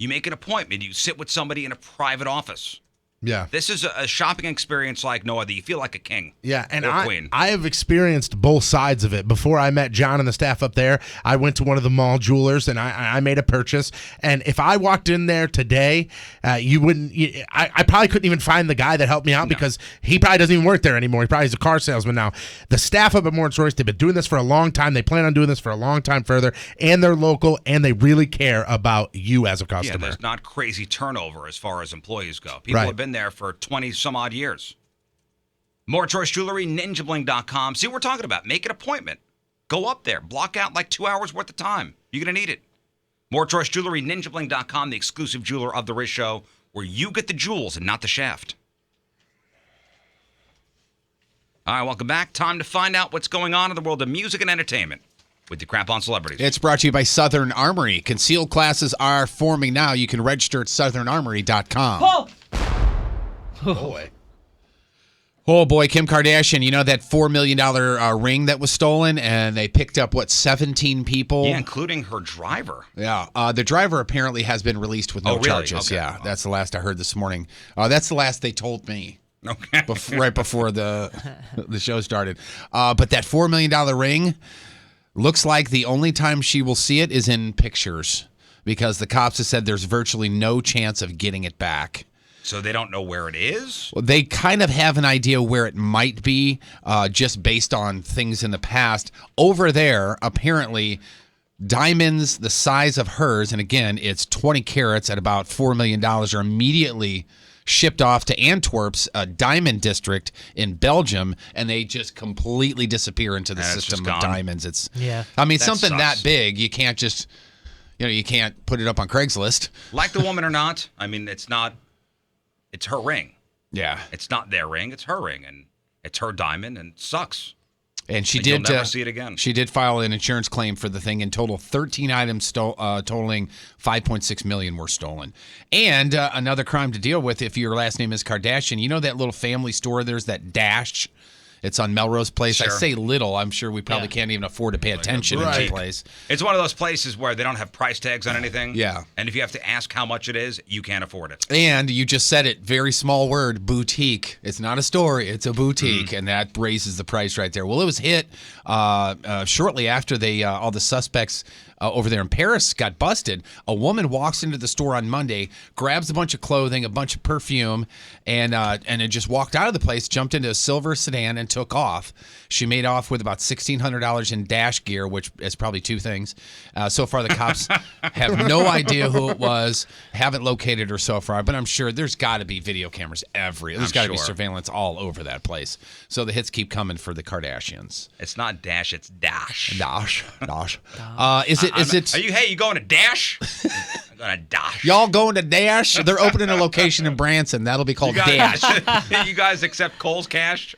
You make an appointment. You sit with somebody in a private office. Yeah. This is a shopping experience like no other. You feel like a king. Yeah, and or queen. I have experienced both sides of it. Before I met John and the staff up there, I went to one of the mall jewelers and I made a purchase. And if I walked in there today, you wouldn't. I probably couldn't even find the guy that helped me out because he probably doesn't even work there anymore. He probably is a car salesman now. The staff up at Moritz Royce, they've been doing this for a long time. They plan on doing this for a long time further, and they're local, and they really care about you as a customer. Yeah, there's not crazy turnover as far as employees go. People have been there for 20 some odd years. More Choice Jewelry, ninjabling.com. See what we're talking about. Make an appointment. Go up there. Block out like 2 hours worth of time. You're going to need it. More Choice Jewelry, ninjabling.com, the exclusive jeweler of the Riz Show, where you get the jewels and not the shaft. All right, welcome back. Time to find out what's going on in the world of music and entertainment with the Crap on Celebrities. It's brought to you by Southern Armory. Concealed classes are forming now. You can register at southernarmory.com. Oh! Boy. Oh, boy, Kim Kardashian, you know that $4 million ring that was stolen, and they picked up, 17 people? Yeah, including her driver. Yeah, the driver apparently has been released with no really? charges. Okay. Yeah, that's the last I heard this morning. That's the last they told me. Okay. Right before the show started. But that $4 million ring looks like the only time she will see it is in pictures because the cops have said there's virtually no chance of getting it back. So they don't know where it is? Well, they kind of have an idea where it might be just based on things in the past. Over there, apparently, diamonds the size of hers, and again, it's 20 carats at about $4 million, are immediately shipped off to Antwerp's diamond district in Belgium, and they just completely disappear into the system of diamonds. I mean, something that big, you can't just, you can't put it up on Craigslist. Like the woman or not, I mean, it's her ring. Yeah. It's not their ring, it's her ring, and it's her diamond, and it sucks. And she You'll never see it again. She did file an insurance claim for the thing. In total, 13 items totaling $5.6 million were stolen. And another crime to deal with if your last name is Kardashian. You know that little family store? There's that Dash. It's on Melrose Place. Sure. I say little. I'm sure we probably can't even afford to pay attention in that place. It's one of those places where they don't have price tags on anything. Yeah. And if you have to ask how much it is, you can't afford it. And you just said it, very small word, boutique. It's not a store, it's a boutique, and that raises the price right there. Well, it was hit shortly after all the suspects over there in Paris got busted. A woman walks into the store on Monday, grabs a bunch of clothing, a bunch of perfume, and it just walked out of the place, jumped into a silver sedan, and took off. She made off with about $1,600 in Dash gear, which is probably two things. So far, the cops have no idea who it was, haven't located her so far, but I'm sure there's got to be video cameers everywhere. There's got to be surveillance all over that place. So the hits keep coming for the Kardashians. It's not Dash, it's Dash. Dash. You going to Dash? I'm going to Dash. Y'all going to Dash? They're opening a location in Branson. That'll be called Dash. You guys accept Kohl's Cash?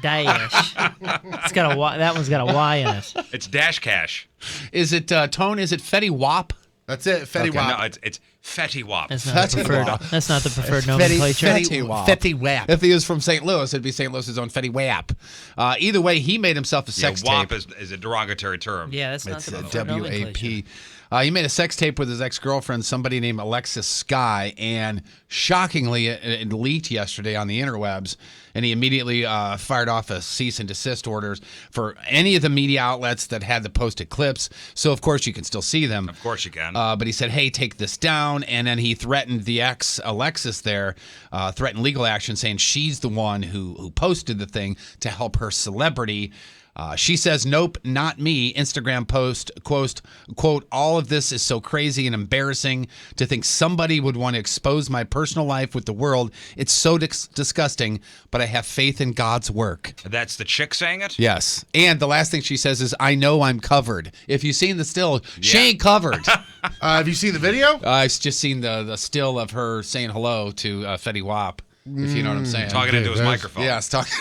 Dash. It's got a Y. That one's got a Y in it. It's Dash Cash. Is it Tone? Is it Fetty Wap? That's it, Fetty Wap. No, it's Fetty Wap. That's not the preferred nomenclature. Fetty Wap. If he was from St. Louis, it'd be St. Louis's own Fetty Wap. Either way, he made himself a sex WAP tape. is a derogatory term. Yeah, that's not It's the preferred nomenclature. WAP. He made a sex tape with his ex-girlfriend, somebody named Alexis Sky, and shockingly, it leaked yesterday on the interwebs, and he immediately fired off a cease and desist orders for any of the media outlets that had the posted clips. So, of course, you can still see them. Of course you can. But he said, hey, take this down, and then he threatened the ex, Alexis there, threatened legal action, saying she's the one who posted the thing to help her celebrity. She says, nope, not me. Instagram post, quote, all of this is so crazy and embarrassing to think somebody would want to expose my personal life with the world. It's so disgusting, but I have faith in God's work. That's the chick saying it? Yes. And the last thing she says is, I know I'm covered. If you've seen the still, she ain't covered. Have you seen the video? I've just seen the still of her saying hello to Fetty Wap. If you know what I'm saying. Talking into his microphone. Yeah, it's talking.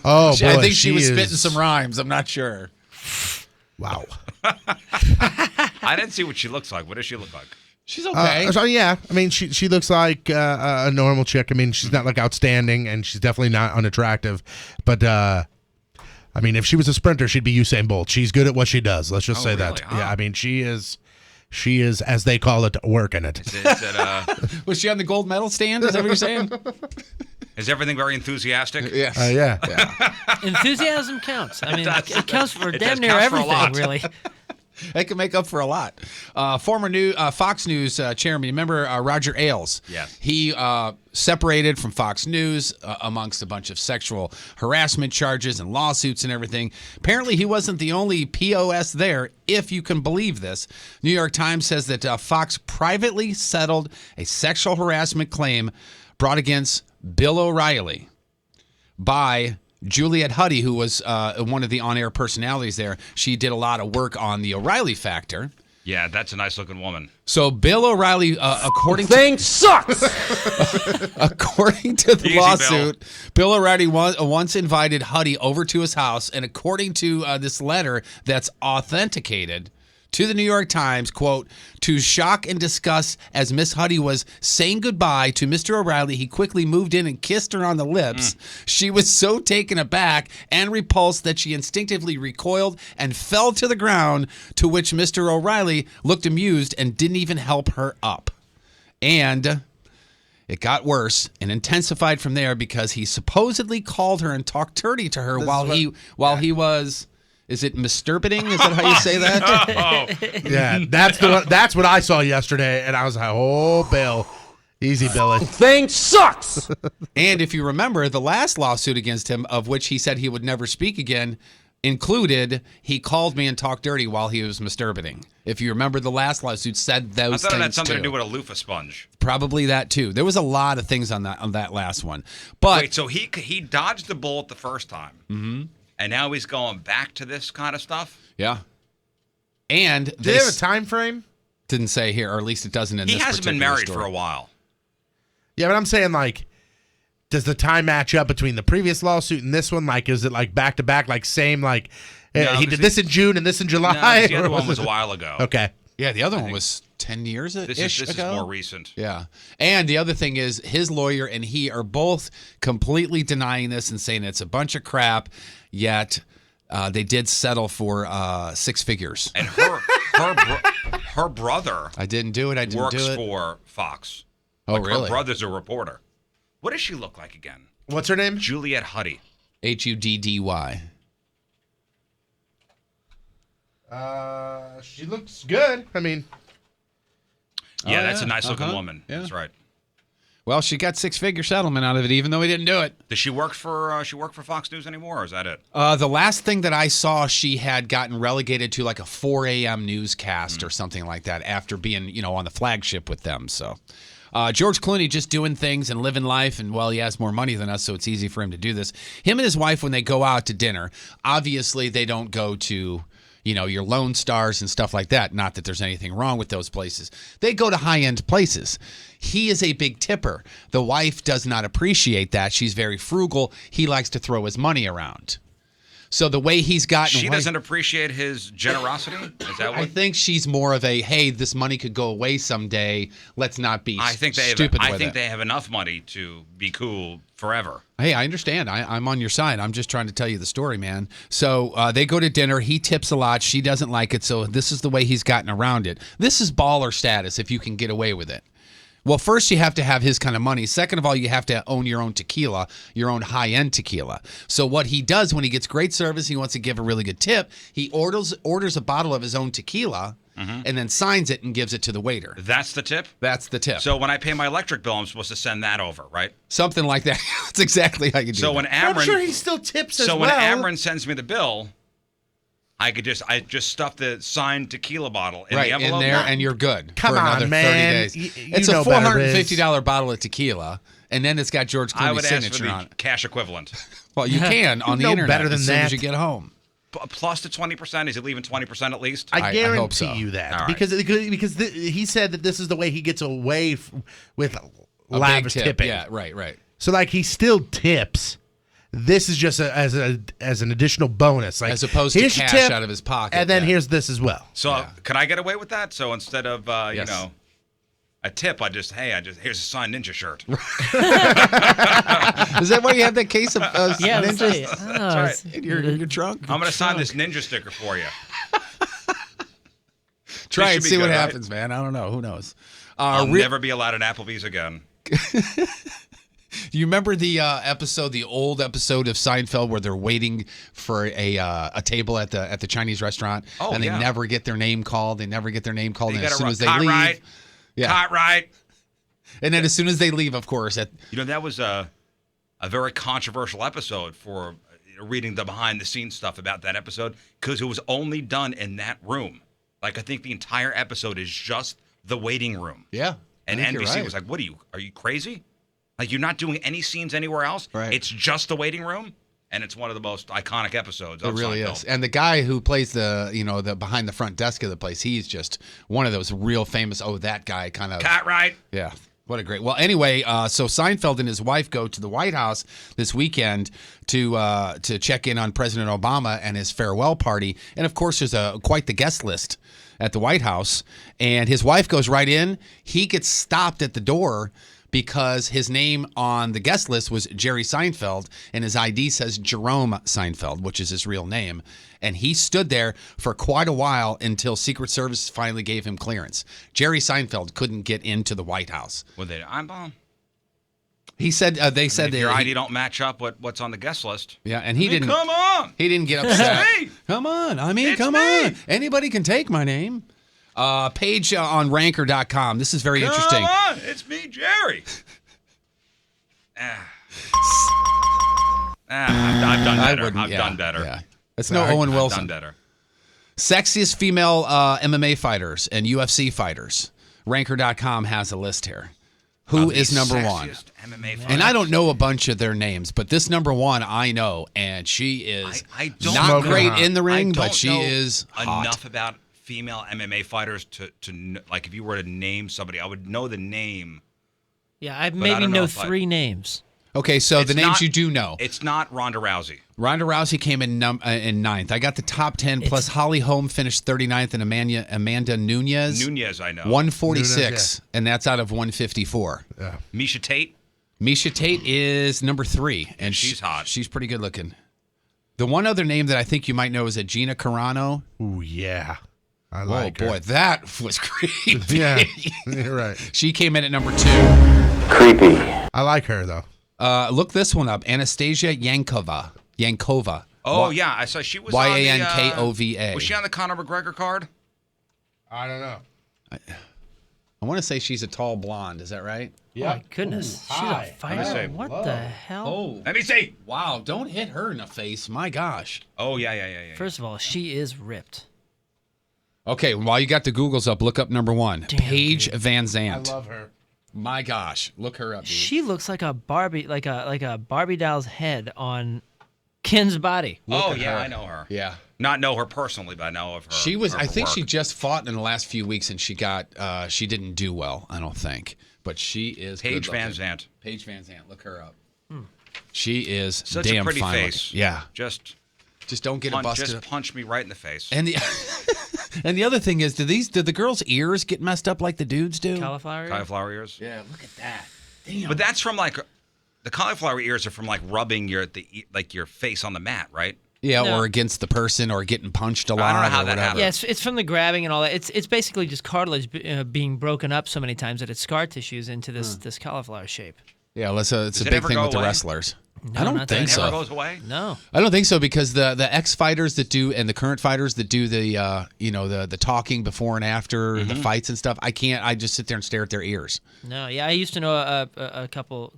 Oh, boy. I think she was spitting some rhymes. I'm not sure. Wow. I didn't see what she looks like. What does she look like? She's okay. So yeah, I mean, she looks like a normal chick. I mean, she's not like outstanding, and she's definitely not unattractive. But I mean, if she was a sprinter, she'd be Usain Bolt. She's good at what she does. Let's just say really? that. Yeah, I mean, she is, as they call it, working it. Was she on the gold medal stand? Is that what you're saying? Is everything very enthusiastic? Yes. Yeah. Enthusiasm counts. I mean, it counts for It damn does near count for a everything, lot. really. They can make up for a lot. Former Fox News chairman, remember Roger Ailes? Yes. He separated from Fox News amongst a bunch of sexual harassment charges and lawsuits and everything. Apparently, he wasn't the only POS there, if you can believe this. New York Times says that Fox privately settled a sexual harassment claim brought against Bill O'Reilly by Juliet Huddy, who was one of the on-air personalities there. She did a lot of work on the O'Reilly Factor. Yeah, that's a nice-looking woman. So Bill O'Reilly, according to Thing sucks! according to the Easy, lawsuit, Bill O'Reilly once invited Huddy over to his house, and according to this letter that's authenticated to the New York Times, quote, to shock and disgust as Miss Huddy was saying goodbye to Mr. O'Reilly, he quickly moved in and kissed her on the lips. She was so taken aback and repulsed that she instinctively recoiled and fell to the ground, to which Mr. O'Reilly looked amused and didn't even help her up. And it got worse and intensified from there because he supposedly called her and talked dirty to her while he was... Is it masturbating? Is that how you say that? Yeah, that's what I saw yesterday, and I was like, oh, Bill. Easy, Billy. Thing sucks! And if you remember, the last lawsuit against him, of which he said he would never speak again, included he called me and talked dirty while he was masturbating. If you remember, the last lawsuit said those things I thought it had something too. to do with a loofah sponge. Probably that too. There was a lot of things on that last one. But Wait, so he dodged the bullet the first time. Mm-hmm. And now he's going back to this kind of stuff? yeah. And Do they have a time frame? didn't say here, or at least it doesn't in He this hasn't been particular married story. for a while. Yeah, but I'm saying, like, does the time match up between the previous lawsuit and this one? Like, is it like back to back, like same, like No, he did this in June and this in July? No, the other or one was it- a while ago. Okay. Yeah, the other one was 10 years This ish is ago. more recent. Yeah. And the other thing is his lawyer and he are both completely denying this and saying it's a bunch of crap, yet they did settle for 6 figures. And her brother I didn't do it. I didn't works do it. for Fox. Oh, Her really? brother's a reporter. What does she look like again? What's her name? Juliet Huddy. Huddy. She looks good. I mean, Yeah, that's yeah. a nice looking Uh-huh. woman. Yeah. That's right. Well, she got 6-figure settlement out of it, even though he didn't do it. Does she work for Fox News anymore, or is that it? The last thing that I saw, she had gotten relegated to like a 4 a.m. newscast or something like that after being, on the flagship with them. So George Clooney just doing things and living life, and well, he has more money than us, so it's easy for him to do this. Him and his wife, when they go out to dinner, obviously they don't go to your Lone Stars and stuff like that. Not that there's anything wrong with those places. They go to high-end places. He is a big tipper. The wife does not appreciate that. She's very frugal. He likes to throw his money around. So the way he's gotten, She doesn't appreciate his generosity. Is that what? I think she's more of a, hey, this money could go away someday. Let's not be stupid I with think it. they have enough money to be cool forever. Hey, I understand. I'm on your side. I'm just trying to tell you the story, man. So they go to dinner. He tips a lot. She doesn't like it. So this is the way he's gotten around it. This is baller status if you can get away with it. Well, first you have to have his kind of money. Second of all, you have to own your own tequila, your own high-end tequila. So what he does when he gets great service, he wants to give a really good tip, he orders a bottle of his own tequila and then signs it and gives it to the waiter. That's the tip? That's the tip. So when I pay my electric bill, I'm supposed to send that over, right? Something like that. That's exactly how you do it. So when I'm Amron, sure he still tips as so well. when Amron sends me the bill, I just stuff the signed tequila bottle in right the envelope. in there, and you're good Come for on, another man. 30 days. You It's a know better, $450 bottle of tequila, and then it's got George I Clooney's would ask for signature on the it. cash equivalent. Well, you can on the know internet better than as soon as that. you get home. Plus the 20%. Is it leaving 20% at least? I I guarantee hope so. you that All right. because he said that this is the way he gets away with A lavish big tip. tipping. Yeah, right. So like he still tips. This is just as an additional bonus, like As opposed to here's your cash tip, out of his pocket. and then yeah. here's this as well. So can I get away with that? So instead of Yes. a tip, here's a signed ninja shirt. Is that why you have that case of Yeah, let's say, ninjas oh, That's in your trunk? I'm gonna sign this ninja sticker for you. Try should and be see what good, right? happens, man. I don't know. Who knows? I'll never be allowed at Applebee's again. Do you remember the old episode of Seinfeld where they're waiting for a table at the Chinese restaurant, Oh, and they yeah. never get their name called. They never get their name called, You and as gotta soon run as they cot leave, right, yeah, cot right. and then as soon as they leave, of course, That was a very controversial episode for reading the behind the scenes stuff about that episode because it was only done in that room. Like I think the entire episode is just the waiting room. yeah, And I think you're NBC right. was like, are you crazy? Like you're not doing any scenes anywhere else? Right. It's just the waiting room? And it's one of the most iconic episodes It of really Seinfeld. is. And the guy who plays the behind the front desk of the place, he's just one of those real famous, that guy kind of. Cot right. Yeah. What a great. Well, anyway, so Seinfeld and his wife go to the White House this weekend to check in on President Obama and his farewell party. And of course, there's quite the guest list at the White House. And his wife goes right in. He gets stopped at the door because his name on the guest list was Jerry Seinfeld, and his ID says Jerome Seinfeld, which is his real name. And he stood there for quite a while until Secret Service finally gave him clearance. Jerry Seinfeld couldn't get into the White House. Well, I'm He said they said if that your ID don't match up what's on the guest list. Yeah, and he didn't. Come on. He didn't get upset. me. Come on, It's come me. on. Anybody can take my name. Page on ranker.com. This is very interesting. Come on. It's me, Jerry. I've done better. I've done better. Yeah. It's no Owen I've Wilson. done better. Sexiest female MMA fighters and UFC fighters. Ranker.com has a list here. Who is number one? Sexiest MMA And I don't fighters. know a bunch of their names, but this number one I know, and she is I don't not know. great in the I ring, don't but she know is hot. enough about female MMA fighters to like if you were to name somebody, I would know the name. Yeah, I I maybe don't know know if I- 3 names. Okay, so It's the names not- you do know. It's not Ronda Rousey. Ronda Rousey came in ninth. I got the top 10, plus Holly Holm finished 39th, and Amanda Nunez, Nunez, I know. 146, Nunez, and that's out of 154. Misha Tate. Misha Tate is number 3, and She's hot. She's pretty good looking. The one other name that I think you might know is Gina Carano. Ooh, yeah. I Oh, like her. boy, that was creepy. Yeah, you're right. She came in at number 2. Creepy. I like her, though. Look this one up. Anastasia Yankova. Oh yeah, I saw she was on the, Yankova. Was she on the Conor McGregor card? I don't know. I want to say she's a tall blonde. Is that right? Oh my goodness. She's hi. a fighter. see. What the hell? Oh, Let me see. wow. Don't hit her in the face. My gosh. Oh yeah. First of all, she is ripped. Okay, while you got the Googles up, look up number 1. Damn, Paige Van Zant. I love her. My gosh. Look her up, dude. She looks like a Barbie, like a Barbie doll's head on Ken's body. Oh at yeah, her. I know her. Yeah. Not know her personally, but I know of her. She was, her I think work. she just fought in the last few weeks and she didn't do well, I don't think. But she is Paige good Van looking. Zant. Paige Van Zant. Look her up. She is Such damn a pretty fine face. looking. Yeah. Just Just don't get it busted. Just punch me right in the face. And the and the other thing is, do the girls' ears get messed up like the dudes do? Cauliflower ears. Yeah, look at that. Damn. But that's from like the cauliflower ears are from like rubbing your face on the mat, right? Yeah, No. or against the person, or getting punched a lot. I don't know how or that whatever. happens. Yeah, it's from the grabbing and all that. It's basically just cartilage being broken up so many times that it scar tissues into this cauliflower shape. Yeah, it's a Does it big ever thing go with the away? wrestlers. No, I don't not think that. It never so. goes away. No. I don't think so because the ex-fighters that do and the current fighters that do the the talking before and after the fights and stuff, I just sit there and stare at their ears. No, yeah, I used to know a couple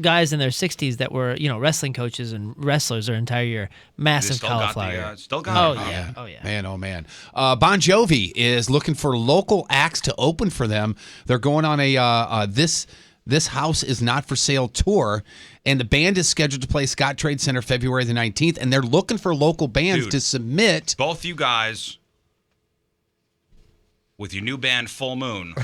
guys in their 60s that were, wrestling coaches and wrestlers their entire year. Massive cauliflower. Still got Oh it. yeah. Oh yeah. Man, oh man. Bon Jovi is looking for local acts to open for them. They're going on a This House Is Not For Sale tour, and the band is scheduled to play Scott Trade Center February the 19th, and they're looking for local bands Dude. to submit. Both you guys with your new band Full Moon.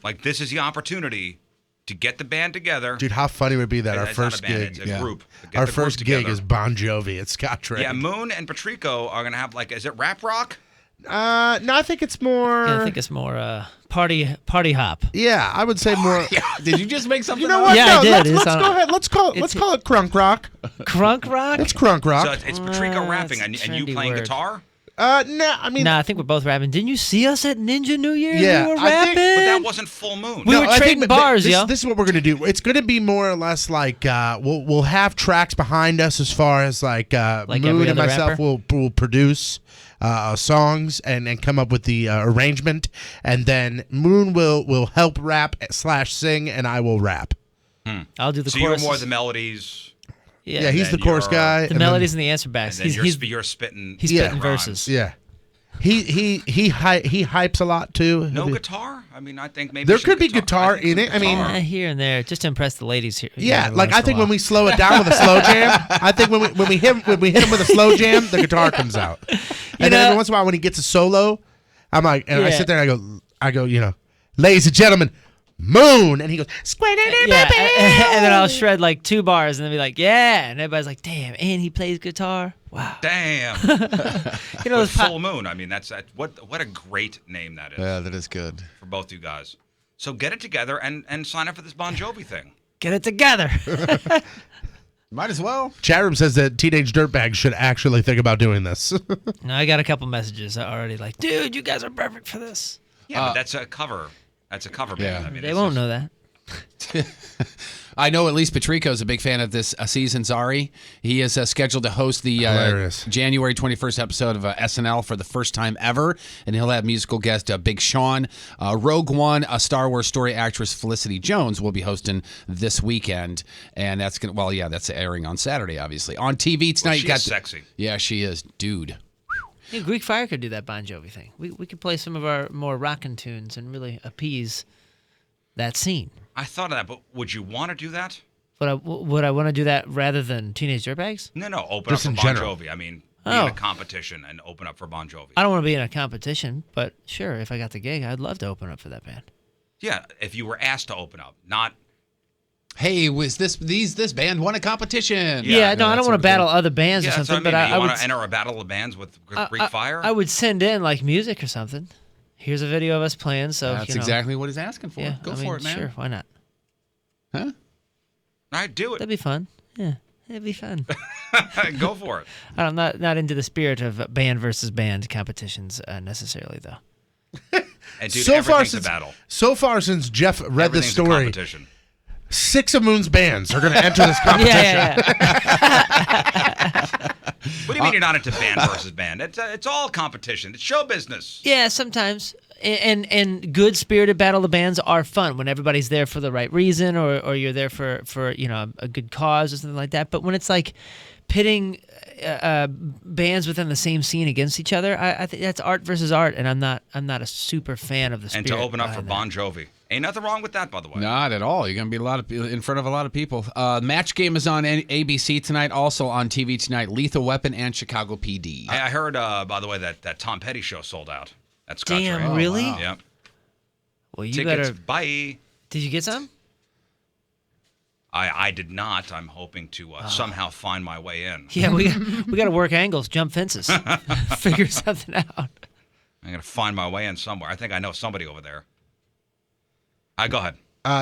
Like, this is the opportunity to get the band together. Dude, how funny would it be that our It's not first a band, gig, it's a group. Get our the group first gig together. is Bon Jovi at Scott Trade. Yeah, Moon and Patrico are going to have, like, is it rap rock? No, I think it's more. Yeah, I think it's more party hop. Yeah, I would say more. Did you just make something You know up? what? Yeah, no, I did. Let's It's go on- ahead. Let's call it crunk rock. Crunk rock? It's crunk rock. So it's Patrico Well, rapping that's and a you trendy playing word. guitar? No, I mean, Nah, I think we're both rapping. Didn't you see us at Ninja New Year? Yeah, We were I think- rapping. But that wasn't Full Moon. We were I think trading that bars, this, yo. This is what we're gonna do. It's gonna be more or less like we'll have tracks behind us as far as like Like Moon every and other myself rapper? will produce songs and come up with the arrangement, and then Moon will help rap / sing, and I will rap. I'll do the So you're chorus. more the melodies. Yeah, he's then the chorus you're- guy. the and melodies and the answer backs. And then He's you're spitting. he's Yeah. spitting verses. Then, yeah. He hypes a lot too. No He'll be- guitar? I mean, I think maybe There some could be guitar I think in some it. I mean, guitar. Here and there, just to impress the ladies here. Yeah, every like once I in a think when while. we slow it down with a slow jam, I think when we hit him with a slow jam, the guitar comes out. And then know- every once in a while when he gets a solo, I'm like, and I Yeah. sit there and I go, ladies and gentlemen, Moon, and he goes, Yeah, and then I'll shred like 2 bars and then be like, yeah, and everybody's like, damn, and he plays guitar. Wow. Damn. You know, But those Full Moon. I mean, that's what a great name that is Yeah, that is good. for both you guys. So get it together and sign up for this Bon Jovi thing. get it together. Might as well. Chat room says that Teenage Dirtbags should actually think about doing this. No, I got a couple messages already like, dude, you guys are perfect for this. Yeah, but that's a cover. That's a cover band. Yeah. I mean, They it's won't just- know that. I know at least Patrico's a big fan of this season, Zari. He is scheduled to host the Hilarious. January 21st episode of SNL for the first time ever, and he'll have musical guest Big Sean. Rogue One, a Star Wars story actress Felicity Jones will be hosting this weekend, and that's going to, that's airing on Saturday, obviously. On TV tonight, Well, you she got is sexy. Yeah, she is. Dude. Yeah, Greek Fire could do that Bon Jovi thing. We could play some of our more rockin' tunes and really appease that scene. I thought of that, but would you want to do that? Would I want to do that rather than Teenage Dirtbags? No. Open Just up in for Bon general. Jovi. I mean, be Oh. in a competition and open up for Bon Jovi. I don't want to be in a competition, but sure, if I got the gig, I'd love to open up for that band. Yeah, if you were asked to open up, not. Hey, was this band won a competition? Yeah, no, I that don't sort want of to battle thing. other bands Yeah, or that's what something, I mean. but I You would. want to enter a battle of bands with Greek Fire? I would send in like music or something. Here's a video of us playing. So That's exactly what he's asking for. Yeah, Go I for mean, it, man. Sure, why not? Huh? I'd do That'd it. be fun. Yeah, it'd be fun. Go for it. I'm not into the spirit of band versus band competitions necessarily, though. And dude, so far everything's since a battle. Jeff read the Everything's a story, competition. 6 of Moon's bands are going to enter this competition. What do you mean you're not into band versus band? It's all competition. It's show business. Yeah, sometimes. And good spirited battle of bands are fun when everybody's there for the right reason or you're there for a good cause or something like that. But when it's like pitting bands within the same scene against each other, I think that's art versus art, and I'm not a super fan of the And spirit. to open up for behind Bon Jovi. Ain't nothing wrong with that, by the way. Not at all. You're going to be in front of a lot of people. Match Game is on ABC tonight. Also on TV tonight, Lethal Weapon and Chicago PD. I heard, by the way, that Tom Petty show sold out. That's Scotch Damn, Ray. really? wow. Yep. Well, you Tickets, better. bye. Did you get some? I did not. I'm hoping to somehow find my way in. Yeah, we got to work angles, jump fences, figure something out. I'm going to find my way in somewhere. I think I know somebody over there. Go ahead.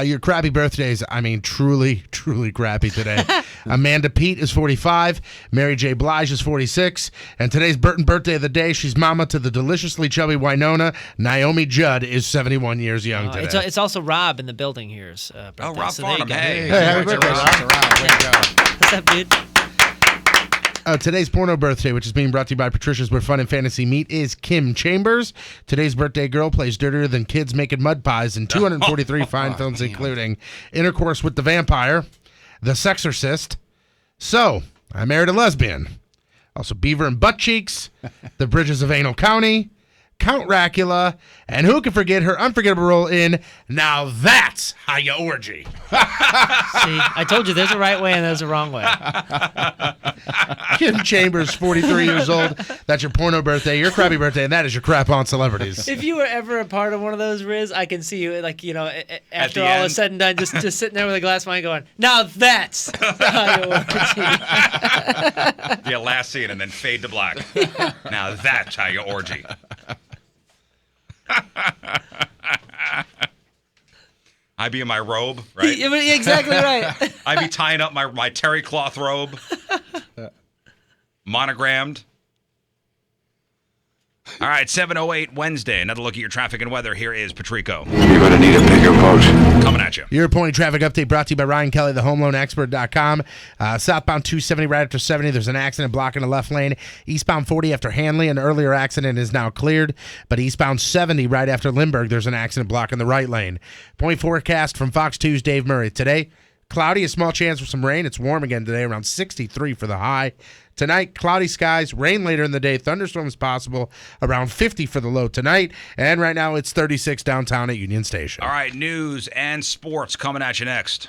Your crappy birthdays, I mean, truly, truly crappy today. Amanda Pete is 45. Mary J. Blige is 46. And today's Burton birthday of the day, she's mama to the deliciously chubby Winona. Naomi Judd is 71 years young today. It's also Rob in the building here's birthday. Rob so there you Farnham. go. Hey, happy birthday, Rob. Way to go. What's up, dude? Today's porno birthday, which is being brought to you by Patricia's Where Fun and Fantasy Meet, is Kim Chambers. Today's birthday girl plays dirtier than kids making mud pies in 243 fine films, including Intercourse with the Vampire, The Sexorcist, So, I Married a Lesbian, also Beaver and Butt Cheeks, The Bridges of Anal County, Count Dracula, and who can forget her unforgettable role in Now That's How You Orgy. See, I told you there's a right way and there's a wrong way. Kim Chambers, 43 years old. That's your porno birthday, your crappy birthday, and that is your crap on celebrities. If you were ever a part of one of those, Riz, I can see you, like, after the all end. is said and done, just sitting there with a glass of wine going, now that's how you orgy. Yeah, last scene and then fade to black. Now that's how you orgy. I'd be in my robe, right? Yeah, exactly right. I'd be tying up my terry cloth robe, monogrammed. All right, 7:08 Wednesday. Another look at your traffic and weather. Here is Patrico. You're going to need a bigger boat. Coming at you. Your Pony traffic update brought to you by Ryan Kelly, the homeloanexpert.com. Southbound 270 right after 70. There's an accident blocking the left lane. Eastbound 40 after Hanley. An earlier accident is now cleared. But eastbound 70 right after Lindbergh, there's an accident blocking the right lane. Point forecast from Fox 2's Dave Murray. Today, cloudy, a small chance for some rain. It's warm again today, around 63 for the high. Tonight, cloudy skies, rain later in the day, thunderstorms possible, around 50 for the low tonight. And right now, it's 36 downtown at Union Station. All right, news and sports coming at you next.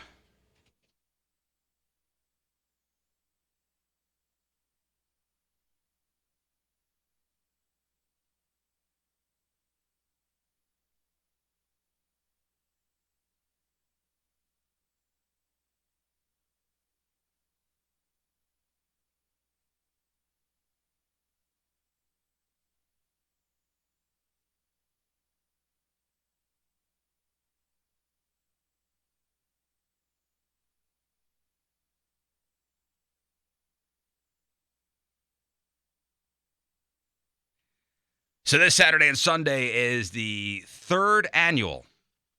So this Saturday and Sunday is the third annual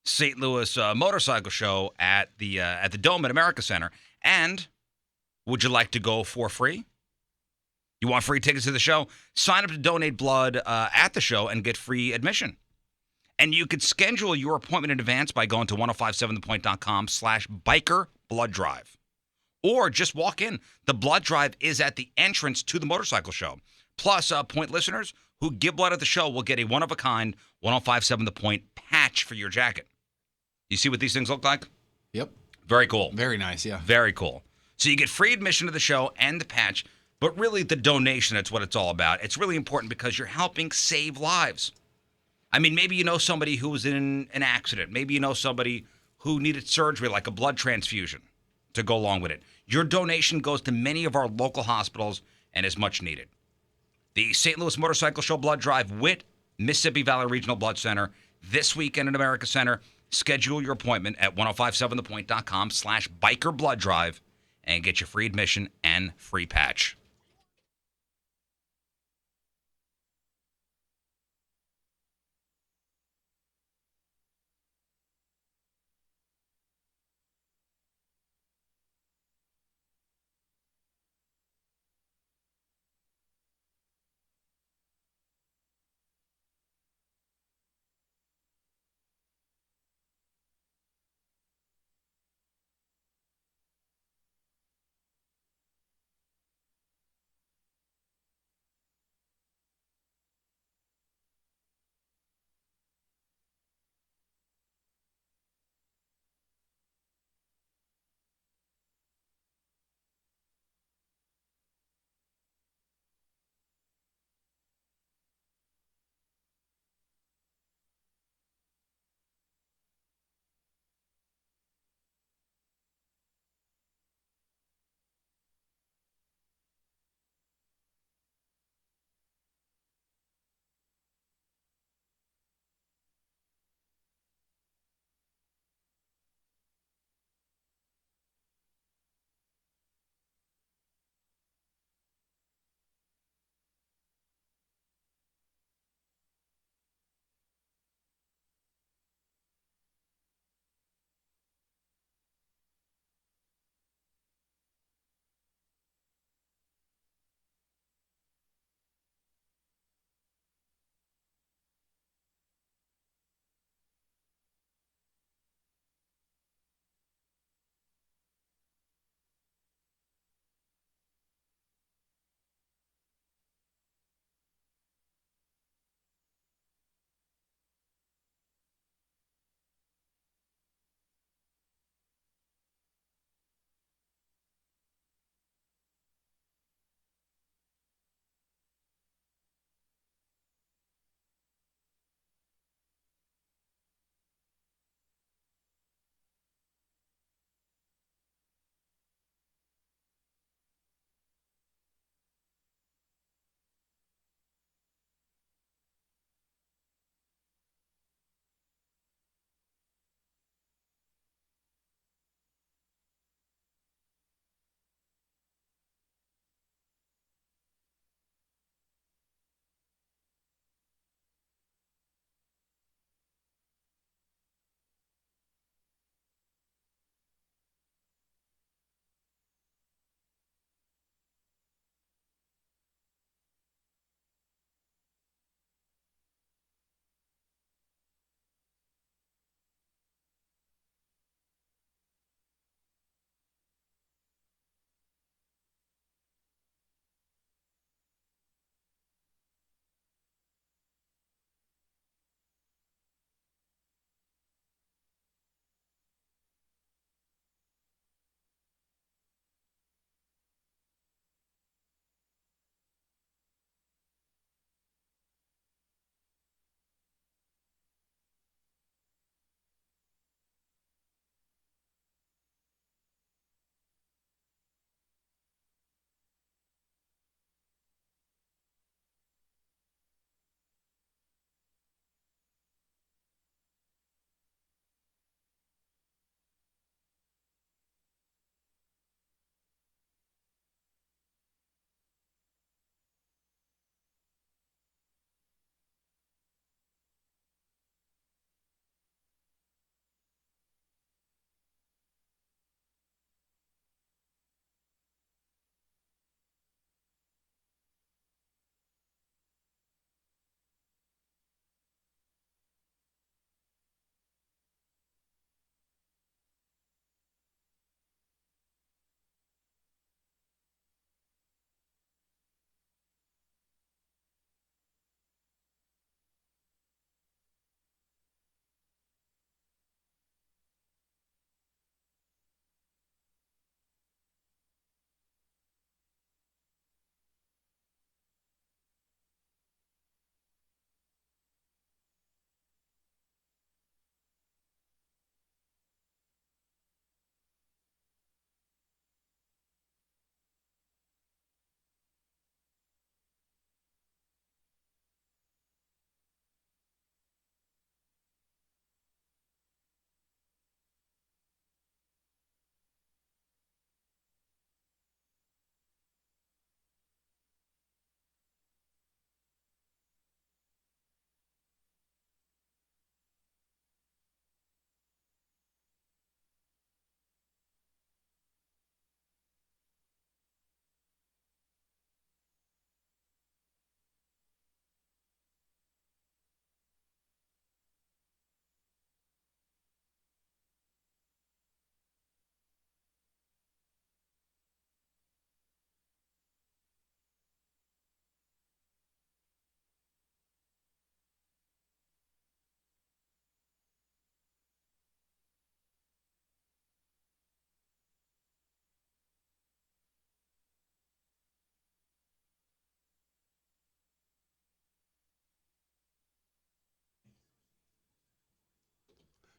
St. Louis Motorcycle Show at the Dome at America Center. And would you like to go for free? You want free tickets to the show? Sign up to donate blood at the show and get free admission. And you could schedule your appointment in advance by going to 1057thepoint.com/biker blood drive. Or just walk in. The blood drive is at the entrance to the motorcycle show. Plus, Point listeners who give blood at the show will get a one-of-a-kind 1057 The Point patch for your jacket. You see what these things look like? Yep. Very cool. Very nice, yeah. Very cool. So you get free admission to the show and the patch, but really the donation, that's what it's all about. It's really important because you're helping save lives. I mean, maybe you know somebody who was in an accident. Maybe you know somebody who needed surgery, like a blood transfusion, to go along with it. Your donation goes to many of our local hospitals and is much needed. The St. Louis Motorcycle Show Blood Drive with Mississippi Valley Regional Blood Center this weekend at America Center. Schedule your appointment at 1057thepoint.com/biker blood drive and get your free admission and free patch.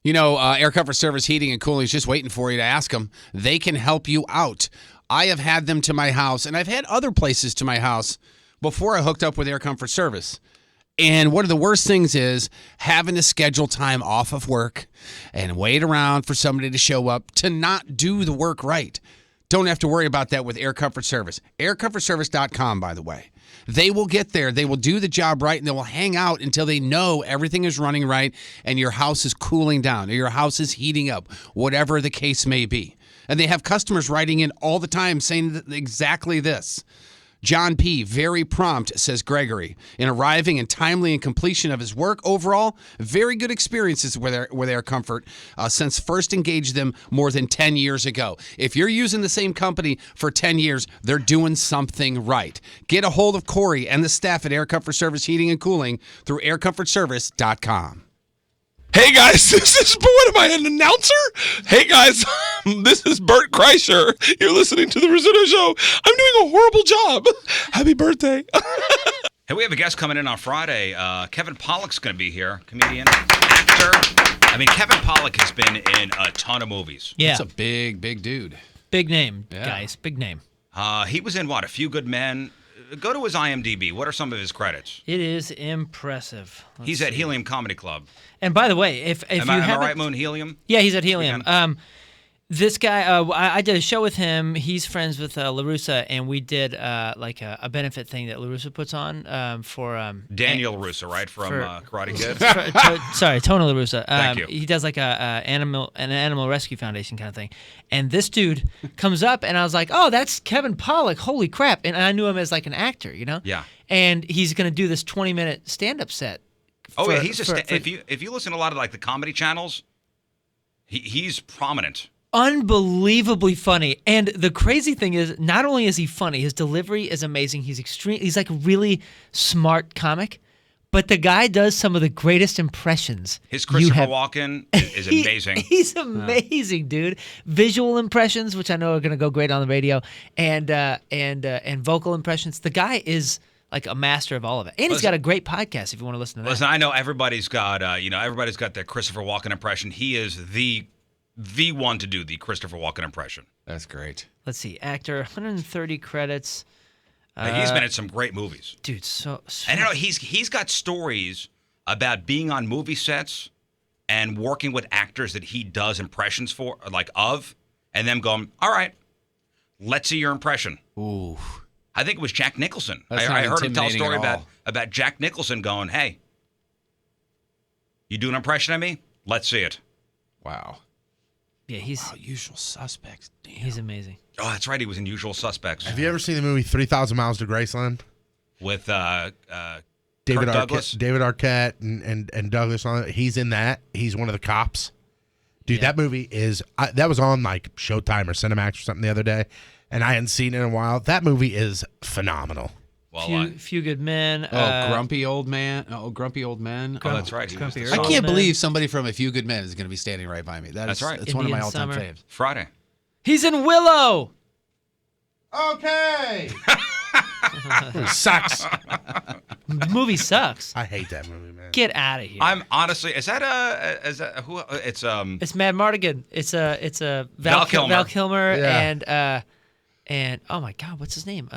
You know, Air Comfort Service Heating and Cooling is just waiting for you to ask them. They can help you out. I have had them to my house, and I've had other places to my house before I hooked up with Air Comfort Service. And one of the worst things is having to schedule time off of work and wait around for somebody to show up to not do the work right. Don't have to worry about that with Air Comfort Service. AirComfortService.com, by the way. They will get there. They will do the job right, and they will hang out until they know everything is running right and your house is cooling down or your house is heating up, whatever the case may be. And they have customers writing in all the time saying exactly this. John P., very prompt, says Gregory, in arriving and timely in completion of his work. Overall, very good experiences with Air Comfort since first engaged them more than 10 years ago. If you're using the same company for 10 years, they're doing something right. Get a hold of Corey and the staff at Air Comfort Service Heating and Cooling through aircomfortservice.com. Hey guys, what am I, an announcer? Hey guys, this is Bert Kreischer. You're listening to the Rizzuto Show. I'm doing a horrible job. Happy birthday. Hey, we have a guest coming in on Friday. Kevin Pollak's going to be here, comedian, actor. I mean, Kevin Pollak has been in a ton of movies. Yeah. That's a big dude. Big name, guys. Big name. He was in, A Few Good Men. Go to his IMDb. What are some of his credits? It is impressive. He's at Helium Comedy Club. And by the way, if am you I haven't, right, Moon? Helium? yeah, he's at Helium. Yeah. This guy, I did a show with him. He's friends with LaRussa, and we did like a benefit thing that LaRussa puts on for Daniel Russo, right, from Karate Kid? Sorry, Tony LaRussa. Thank you. He does like an animal rescue foundation kind of thing. And this dude comes up, and I was like, "Oh, that's Kevin Pollak! Holy crap!" And I knew him as like an actor, you know. Yeah. And he's going to do this 20-minute stand-up set. Oh yeah, he's if you listen to a lot of like the comedy channels, he's prominent. Unbelievably funny. And the crazy thing is, not only is he funny, his delivery is amazing. He's like a really smart comic, but the guy does some of the greatest impressions. His Christopher Walken is amazing. He's amazing, dude. Visual impressions, which I know are going to go great on the radio, and vocal impressions. The guy is like a master of all of it. And he's got a great podcast if you want to listen to that. Listen, I know everybody's got everybody's got their Christopher Walken impression. He is the one to do the Christopher Walken impression. That's great. Let's see, actor, 130 credits. He's been in some great movies, dude. So and he's got stories about being on movie sets and working with actors that he does impressions for, and them going, "All right, let's see your impression." Ooh, I think it was Jack Nicholson. I heard him tell a story at all. about Jack Nicholson going, "Hey, you do an impression of me? Let's see it." wow. Yeah, Usual Suspects. Damn. he's amazing. Oh, that's right. He was in Usual Suspects. Have you ever seen the movie 3,000 Miles to Graceland? With David Kirk Douglas? David Arquette and Douglas on it. He's in that. He's one of the cops. Dude, that movie is that was on like Showtime or Cinemax or something the other day, and I hadn't seen it in a while. That movie is phenomenal. Well, Few Good Men. Grumpy Old Man. Oh, Grumpy Old Men. Oh, that's right. He was Grumpy the Earl. I son. can't believe somebody from A Few Good Men is going to be standing right by me. That's right. It's one of my Indian all-time Summer. faves. Friday. He's in Willow. Okay. Sucks. The movie sucks. I hate that movie, man. Get out of here. I'm honestly, is that who? It's It's Mad Mardigan. It's a Val Kilmer. Val Kilmer Yeah. and oh my God, what's his name?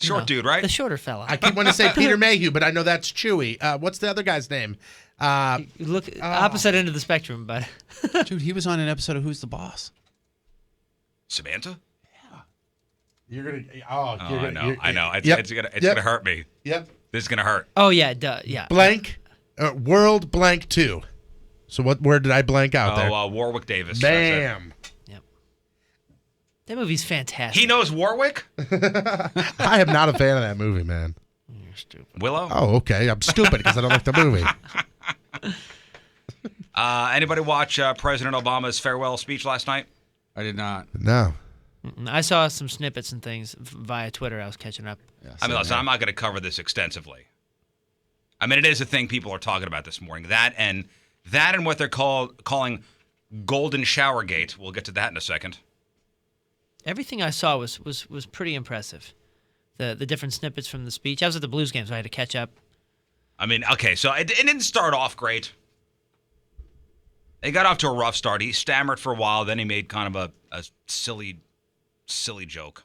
short dude, right? The shorter fella. I keep wanting to say Peter Mayhew, but I know that's Chewie. What's the other guy's name? You look opposite end of the spectrum, but Dude, he was on an episode of Who's the Boss? Samantha. You're gonna. I know. Yep. It's Yep. gonna hurt me. Yep. This is gonna hurt. oh yeah, duh, yeah. Blank. World blank 2. So where did I blank out there? Warwick Davis. That's it. Bam. Yep. That movie's fantastic. He knows Warwick. I am not a fan of that movie, man. You're stupid. Willow. Oh, okay. I'm stupid because I don't like the movie. Anybody watch President Obama's farewell speech last night? I did not. No. I saw some snippets and things via Twitter. I was catching up. Yeah, I mean, listen, I'm not going to cover this extensively. I mean, it is a thing people are talking about this morning. That and what they're calling Golden Showergate. We'll get to that in a second. Everything I saw was pretty impressive. The different snippets from the speech. I was at the Blues game, so I had to catch up. I mean, okay, so it didn't start off great. They got off to a rough start. He stammered for a while, then he made kind of a silly joke.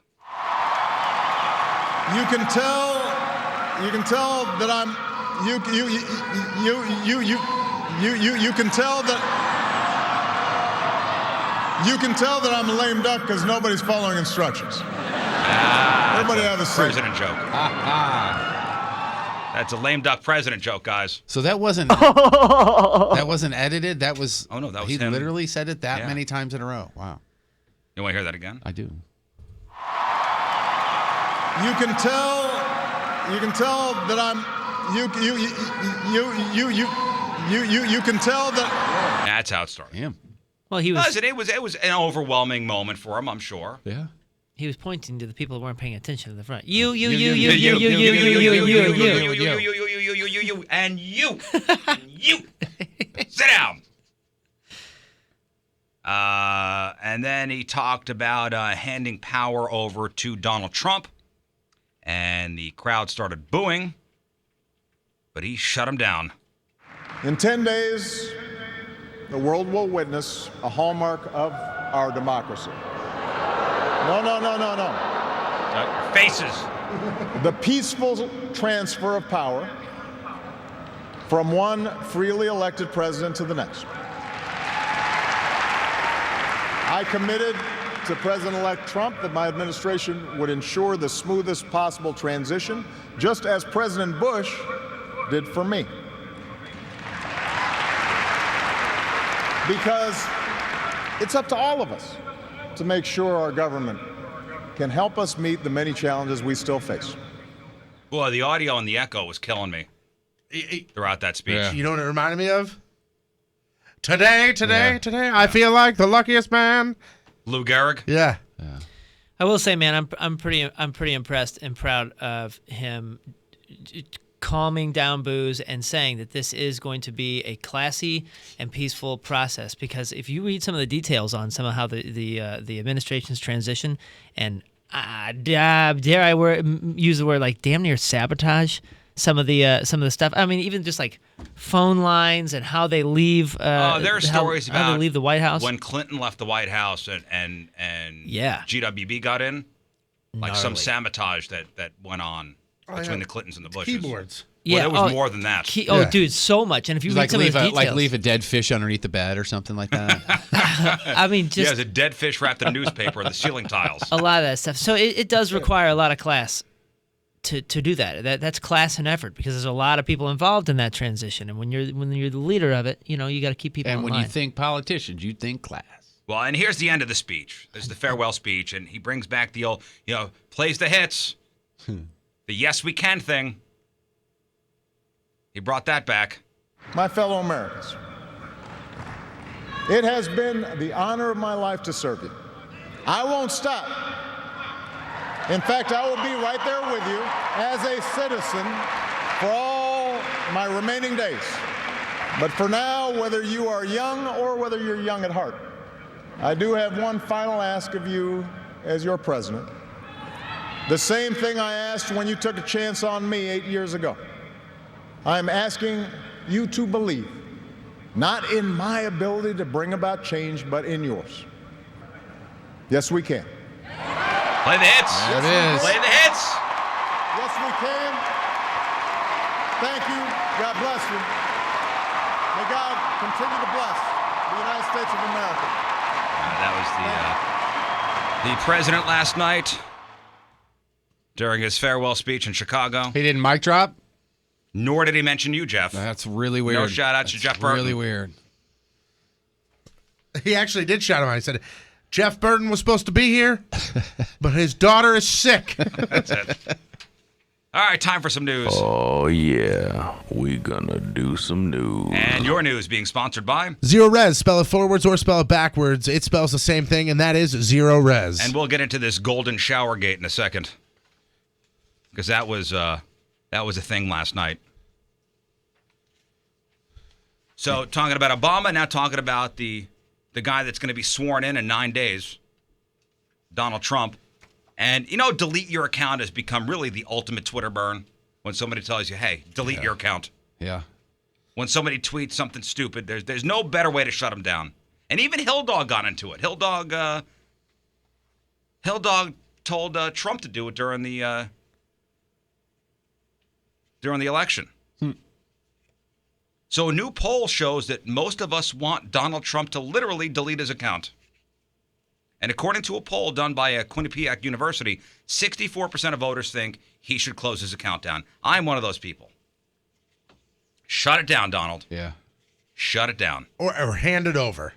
You can tell that I'm you can tell that I'm a lame duck because nobody's following instructions. Everybody have a seat. President joke. That's a lame duck president joke, guys. So that wasn't edited. That was. Oh no, that was he him. literally said it that many times in a row. Wow. You want to hear that again? I do. You can tell that I'm you can tell that. That's how it started. Damn. Well, he was. Listen, it was an overwhelming moment for him, I'm sure. Yeah. He was pointing to the people who weren't paying attention in the front. And you. Sit down. And then he talked about handing power over to Donald Trump, and the crowd started booing, but he shut him down. In 10 days, the world will witness a hallmark of our democracy. No. Faces. The peaceful transfer of power from one freely elected president to the next. I committed to President-elect Trump that my administration would ensure the smoothest possible transition, just as President Bush did for me. Because it's up to all of us to make sure our government can help us meet the many challenges we still face. Boy, the audio and the echo was killing me throughout that speech. Yeah. You know what it reminded me of? Today, I feel like the luckiest man. Lou Gehrig? Yeah. I will say, man, I'm pretty impressed and proud of him calming down boos and saying that this is going to be a classy and peaceful process. Because if you read some of the details on some of how the administration's transition, and dare I use the word like damn near sabotage some of the stuff. I mean, even just like phone lines and how they leave. There are stories about how they leave the White House when Clinton left the White House and GWB got in, like some sabotage that went on between the Clintons and the Bushes. Keyboards. Well, it was more than that. Dude, so much. And if you read Like some of the details, leave a dead fish underneath the bed or something like that. I mean, just there's a dead fish wrapped in newspaper on the ceiling tiles. a lot of that stuff. So it does require a lot of class to do that. That's class and effort because there's a lot of people involved in that transition. And when you're the leader of it, you got to keep people And in when line. you think politicians, you think class. Well, and here's the end of the speech. There's the farewell speech, and he brings back the old, plays the hits, the yes we can thing. He brought that back. My fellow Americans, it has been the honor of my life to serve you. I won't stop. In fact, I will be right there with you as a citizen for all my remaining days. But for now, whether you are young or whether you're young at heart, I do have one final ask of you as your president. The same thing I asked when you took a chance on me 8 years ago. I'm asking you to believe, not in my ability to bring about change, but in yours. Yes, we can. Play the hits. There it is. Play the hits. Yes, we can. Thank you. God bless you. May God continue to bless the United States of America. That was the president last night during his farewell speech in Chicago. He didn't mic drop? Nor did he mention you, Jeff. That's really weird. No shout out to Jeff Burton. Really weird. He actually did shout him out. He said, Jeff Burton was supposed to be here, but his daughter is sick. That's it. All right, time for some news. Oh, yeah. We gonna do some news. And your news being sponsored by. Zero Res. Spell it forwards or spell it backwards. It spells the same thing, and that is Zero Res. And we'll get into this golden shower gate in a second. Because that was a thing last night. So talking about Obama, now talking about the guy that's going to be sworn in 9 days, Donald Trump. And, delete your account has become really the ultimate Twitter burn when somebody tells you, hey, delete your account. Yeah. when somebody tweets something stupid. There's no better way to shut them down. And even Hill Dog got into it. Hill Dog told Trump to do it during the election. So a new poll shows that most of us want Donald Trump to literally delete his account. And according to a poll done by Quinnipiac University, 64% of voters think he should close his account down. I'm one of those people. Shut it down, Donald. Yeah. Shut it down. Or hand it over.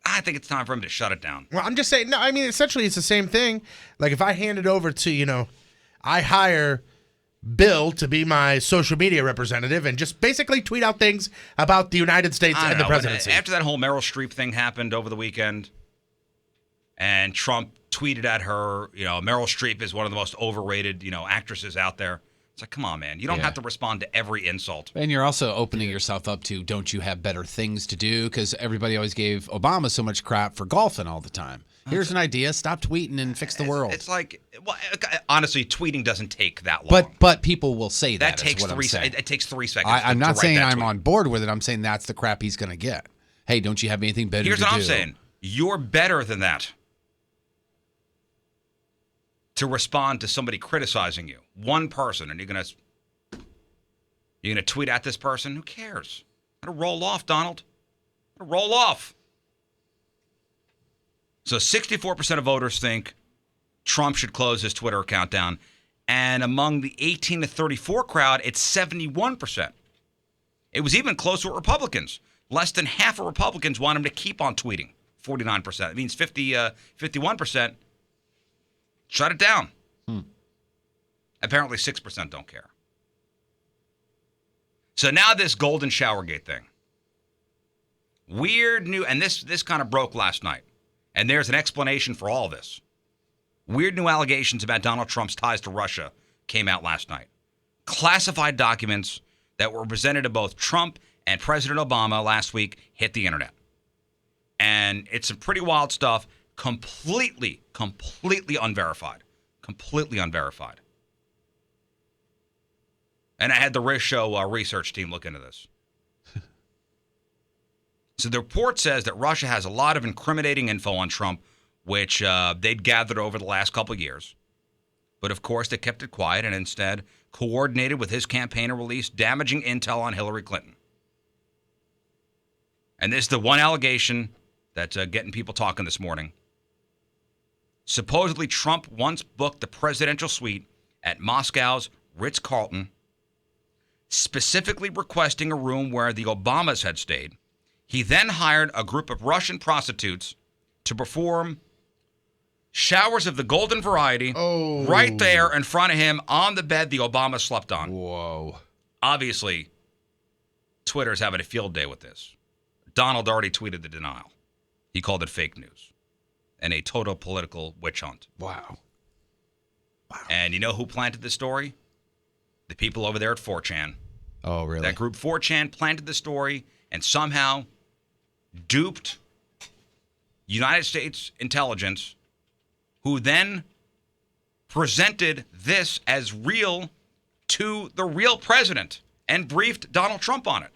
I think it's time for him to shut it down. Well, I'm just saying, no, I mean, essentially it's the same thing. Like if I hand it over to, I hire Bill to be my social media representative and just basically tweet out things about the United States and the presidency. After that whole Meryl Streep thing happened over the weekend, and Trump tweeted at her, Meryl Streep is one of the most overrated, actresses out there. It's like, come on, man. You don't have to respond to every insult. And you're also opening yourself up to, don't you have better things to do? Because everybody always gave Obama so much crap for golfing all the time. Here's an idea. Stop tweeting and fix the world. It's like, well, honestly, tweeting doesn't take that long. But people will say that. That takes 3 seconds. It takes 3 seconds. I'm not saying I'm tweet. on board with it. I'm saying that's the crap he's going to get. Hey, don't you have anything better to do? Here's what I'm saying. You're better than that. To respond to somebody criticizing you. One person, and you're gonna tweet at this person? Who cares? Let it roll off, Donald. Let it roll off. So 64% of voters think Trump should close his Twitter account down. And among the 18 to 34 crowd, it's 71%. It was even closer with Republicans. Less than half of Republicans want him to keep on tweeting. 49%. It means 51%. Shut it down. Apparently 6% don't care. So now this golden showergate thing. Weird new, and this kind of broke last night. And there's an explanation for all this. Weird new allegations about Donald Trump's ties to Russia came out last night. Classified documents that were presented to both Trump and President Obama last week hit the internet. And it's some pretty wild stuff. Completely unverified. Completely unverified. And I had the Riz Show research team look into this. So the report says that Russia has a lot of incriminating info on Trump, which they'd gathered over the last couple of years. But of course, they kept it quiet and instead coordinated with his campaign to release damaging intel on Hillary Clinton. And this is the one allegation that's getting people talking this morning. Supposedly, Trump once booked the presidential suite at Moscow's Ritz-Carlton, specifically requesting a room where the Obamas had stayed. He then hired a group of Russian prostitutes to perform showers of the golden variety right there in front of him on the bed the Obama slept on. Whoa. Obviously, Twitter's having a field day with this. Donald already tweeted the denial. He called it fake news and a total political witch hunt. Wow. And you know who planted the story? The people over there at 4chan. Oh, really? That group 4chan planted the story and somehow duped United States intelligence, who then presented this as real to the real president and briefed Donald Trump on it.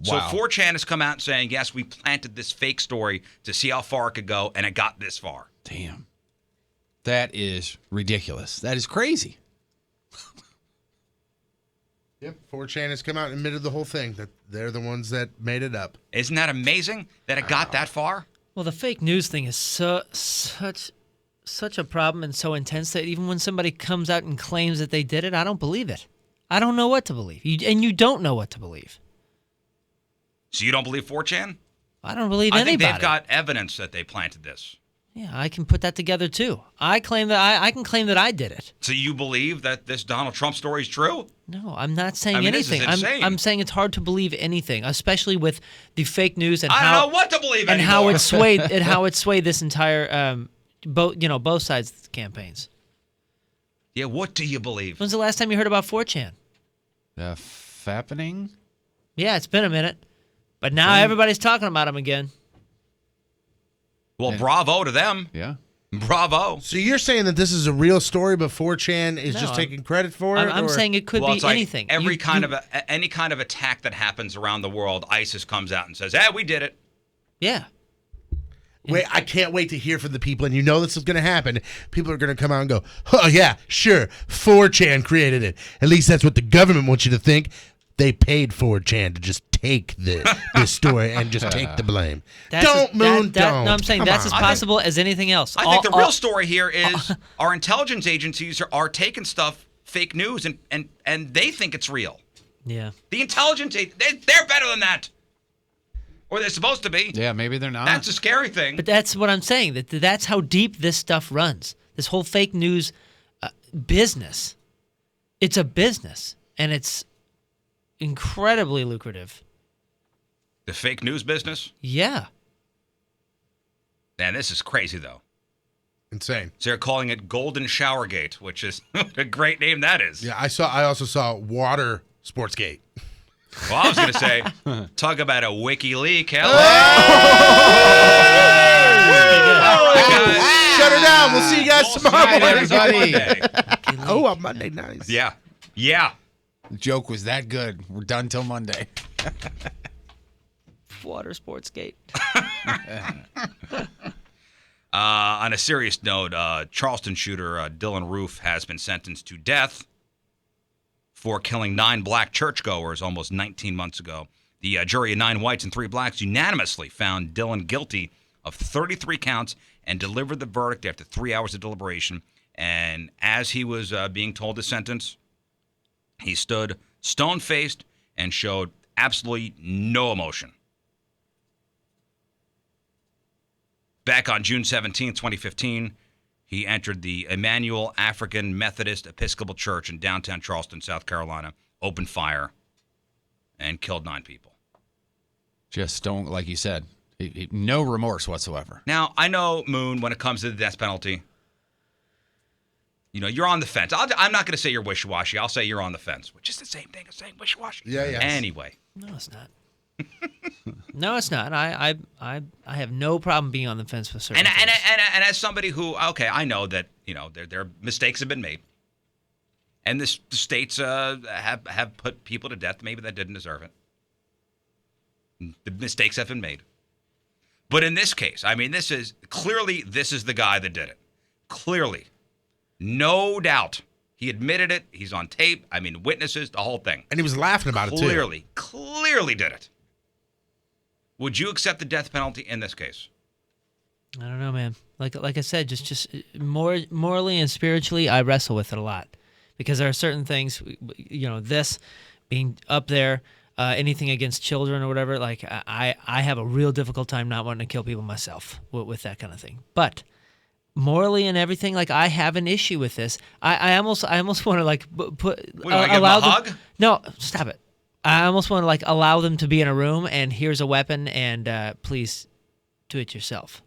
Wow. So 4chan has come out saying, yes, we planted this fake story to see how far it could go, and it got this far. Damn. That is ridiculous. That is crazy. Yep, 4chan has come out and admitted the whole thing, that they're the ones that made it up. Isn't that amazing that it got that far? Well, the fake news thing is such a problem and so intense that even when somebody comes out and claims that they did it, I don't believe it. I don't know what to believe. And you don't know what to believe. So you don't believe 4chan? I don't believe anybody. anybody. I think they've got evidence that they planted this. Yeah, I can put that together too. I claim that I can claim that I did it. So you believe that this Donald Trump story is true? No, I'm not saying This is anything. insane. I'm saying it's hard to believe anything, especially with the fake news and I how don't know what to believe and anymore. how it swayed this entire both sides of the campaigns. Yeah, what do you believe? When's the last time you heard about 4chan? Fappening? Yeah, it's been a minute, but now everybody's talking about him again. Well, bravo to them. Yeah. Bravo. So you're saying that this is a real story, but 4chan is just taking credit for it? I'm saying it could be it's like anything. Every kind of any kind of attack that happens around the world, ISIS comes out and says, we did it. Yeah. Wait, I can't wait to hear from the people, and you know this is going to happen. People are going to come out and go, oh, yeah, sure, 4chan created it. At least that's what the government wants you to think. They paid 4chan to just take this story and just take the blame. Don't. No, I'm saying that's as possible as anything else. I think the real story here is our intelligence agencies are taking stuff, fake news, and they think it's real. Yeah. The intelligence, they're better than that. Or they're supposed to be. Yeah, maybe they're not. That's a scary thing. But that's what I'm saying. That's how deep this stuff runs. This whole fake news business. It's a business, and it's incredibly lucrative. The fake news business? Yeah. Man, this is crazy, though. Insane. So they're calling it Golden Showergate, which is a great name that is. Yeah, I also saw Water Sportsgate. Well, I was going to say, talk about a wiki leak. Hell. Shut her down. We'll see you guys tomorrow morning. everybody. On Monday. Nice. Yeah. Yeah. The joke was that good. We're done till Monday. Water Sportsgate. On a serious note, Charleston shooter Dylan Roof has been sentenced to death for killing 9 black churchgoers almost 19 months ago. The jury of 9 whites and 3 blacks unanimously found Dylan guilty of 33 counts and delivered the verdict after 3 hours of deliberation. And as he was being told his sentence, he stood stone-faced and showed absolutely no emotion. Back on June 17, 2015, he entered the Emmanuel African Methodist Episcopal Church in downtown Charleston, South Carolina, opened fire, and killed 9 people. Just don't, like you said, no remorse whatsoever. Now, I know, Moon, when it comes to the death penalty, you're on the fence. I'm not going to say you're wishy-washy. I'll say you're on the fence, which is the same thing as saying wishy-washy. Yeah. Anyway. No, it's not. No, it's not. I have no problem being on the fence with certain things. And as somebody who, I know that their mistakes have been made, and the states have put people to death maybe that didn't deserve it. The mistakes have been made, but in this case, this is the guy that did it. Clearly, no doubt, he admitted it. He's on tape. Witnesses, the whole thing, And he was laughing about it, too. Clearly did it. Would you accept the death penalty in this case? I don't know, man. Like I said, just more morally and spiritually, I wrestle with it a lot because there are certain things, this being up there, anything against children or whatever. Like I have a real difficult time not wanting to kill people myself with that kind of thing. But morally and everything, like I have an issue with this. I almost want to allow them. Hug? No, stop it. I almost want to allow them to be in a room and here's a weapon and please do it yourself.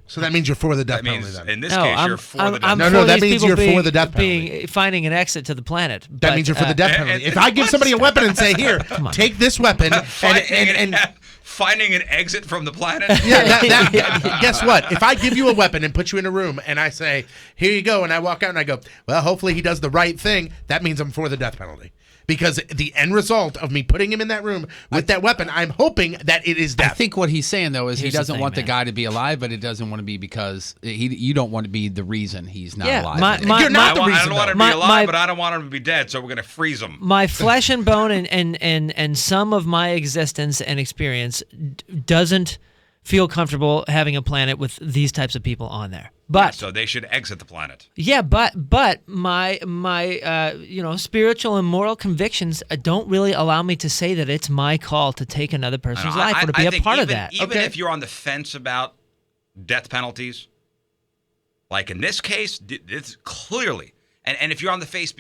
So that means you're for the death penalty, means, then? In this case, you're for the death No, penalty. that means you're for the death penalty. Finding an exit to the planet. That means you're for the death penalty. If I give somebody a weapon and say, here, take this weapon, and finding an exit from the planet? Guess what? If I give you a weapon and put you in a room and I say, here you go, and I walk out and I go, well, hopefully he does the right thing, that means I'm for the death penalty. Because the end result of me putting him in that room with that weapon, I'm hoping that it is death. I think what he's saying, though, is he doesn't want the man. guy to be alive, but it doesn't want to be because you don't want to be the reason he's not alive. You're not the reason. I don't want him to be alive, but I don't want him to be dead, so we're going to freeze him. My flesh and bone and some of my existence and experience doesn't feel comfortable having a planet with these types of people on there. But so they should exit the planet. Yeah, but my spiritual and moral convictions don't really allow me to say that it's my call to take another person's life or to be a part of that. Even if you're on the fence about death penalties, like in this case, it's clearly, and if you're on the fence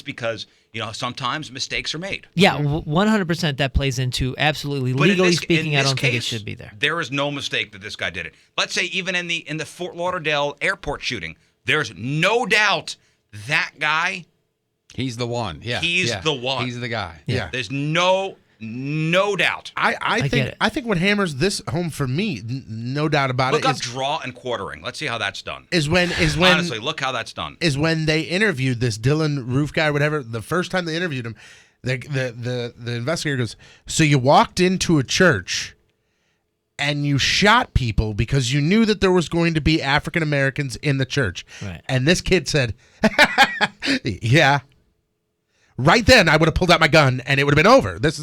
because sometimes mistakes are made. Yeah, 100% that plays into absolutely. But legally speaking, I don't case, think it should be there. There is no mistake that this guy did it. Let's say even in the Fort Lauderdale airport shooting, there's no doubt that guy. He's the one. Yeah, he's the one. He's the guy. Yeah. There's no No doubt. I get it. think what hammers this home for me, no doubt about Look it, up draw and quartering. Let's see how that's done. is when Honestly, look how that's done. is when they interviewed this Dylan Roof guy or whatever. The first time they interviewed him, the investigator goes, "So you walked into a church and you shot people because you knew that there was going to be African Americans in the church." Right. And this kid said, "Yeah." Right then, I would have pulled out my gun and it would have been over. This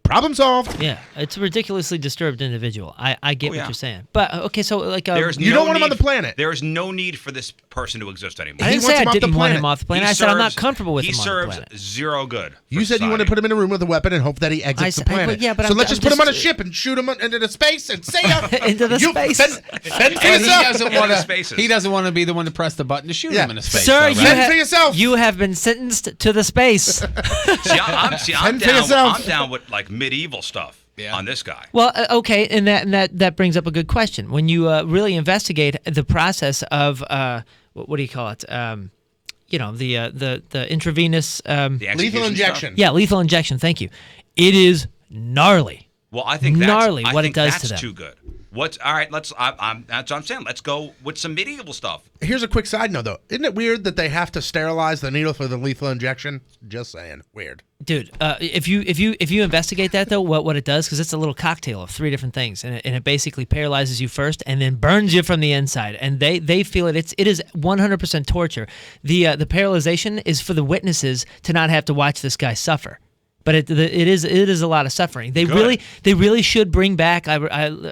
problem solved. Yeah, it's a ridiculously disturbed individual. I get Oh, what yeah. you're saying, but okay, so like You don't want him on the planet. There is no need for this person to exist anymore. I didn't He say wants him I off the didn't want planet. him off the planet. He I said I'm not serves- comfortable with he him on the serves planet. zero good. You for said you want to society. put him in a room with a weapon and hope that he exits the planet. yeah, but so I'm- let's I'm just put him on a just- ship and shoot him into the space and say Into the space. Fend for And he yourself. doesn't Into want the to. spaces. He doesn't want to be the one to press the button to shoot Yeah. him in his face. Sir, though, you, right? Fend for yourself. you have been sentenced to the space. I'm Fend for yourself. down with like medieval stuff Yeah. on this guy. Well, okay, and that brings up a good question. When you really investigate the process of what do you call it? The intravenous The Lethal execution injection. stuff. lethal injection. Thank you. It is gnarly. Well, I think that's Gnarly I what think it does that's to them. too good. What's all right? That's what I'm saying. Let's go with some medieval stuff. Here's a quick side note, though. Isn't it weird that they have to sterilize the needle for the lethal injection? Just saying. Weird. Dude, if you investigate that though, what it does, because it's a little cocktail of 3 different things, and it basically paralyzes you first, and then burns you from the inside, and they feel it. It is 100% torture. The paralyzation is for the witnesses to not have to watch this guy suffer, but it is a lot of suffering. They Good. really should bring back. I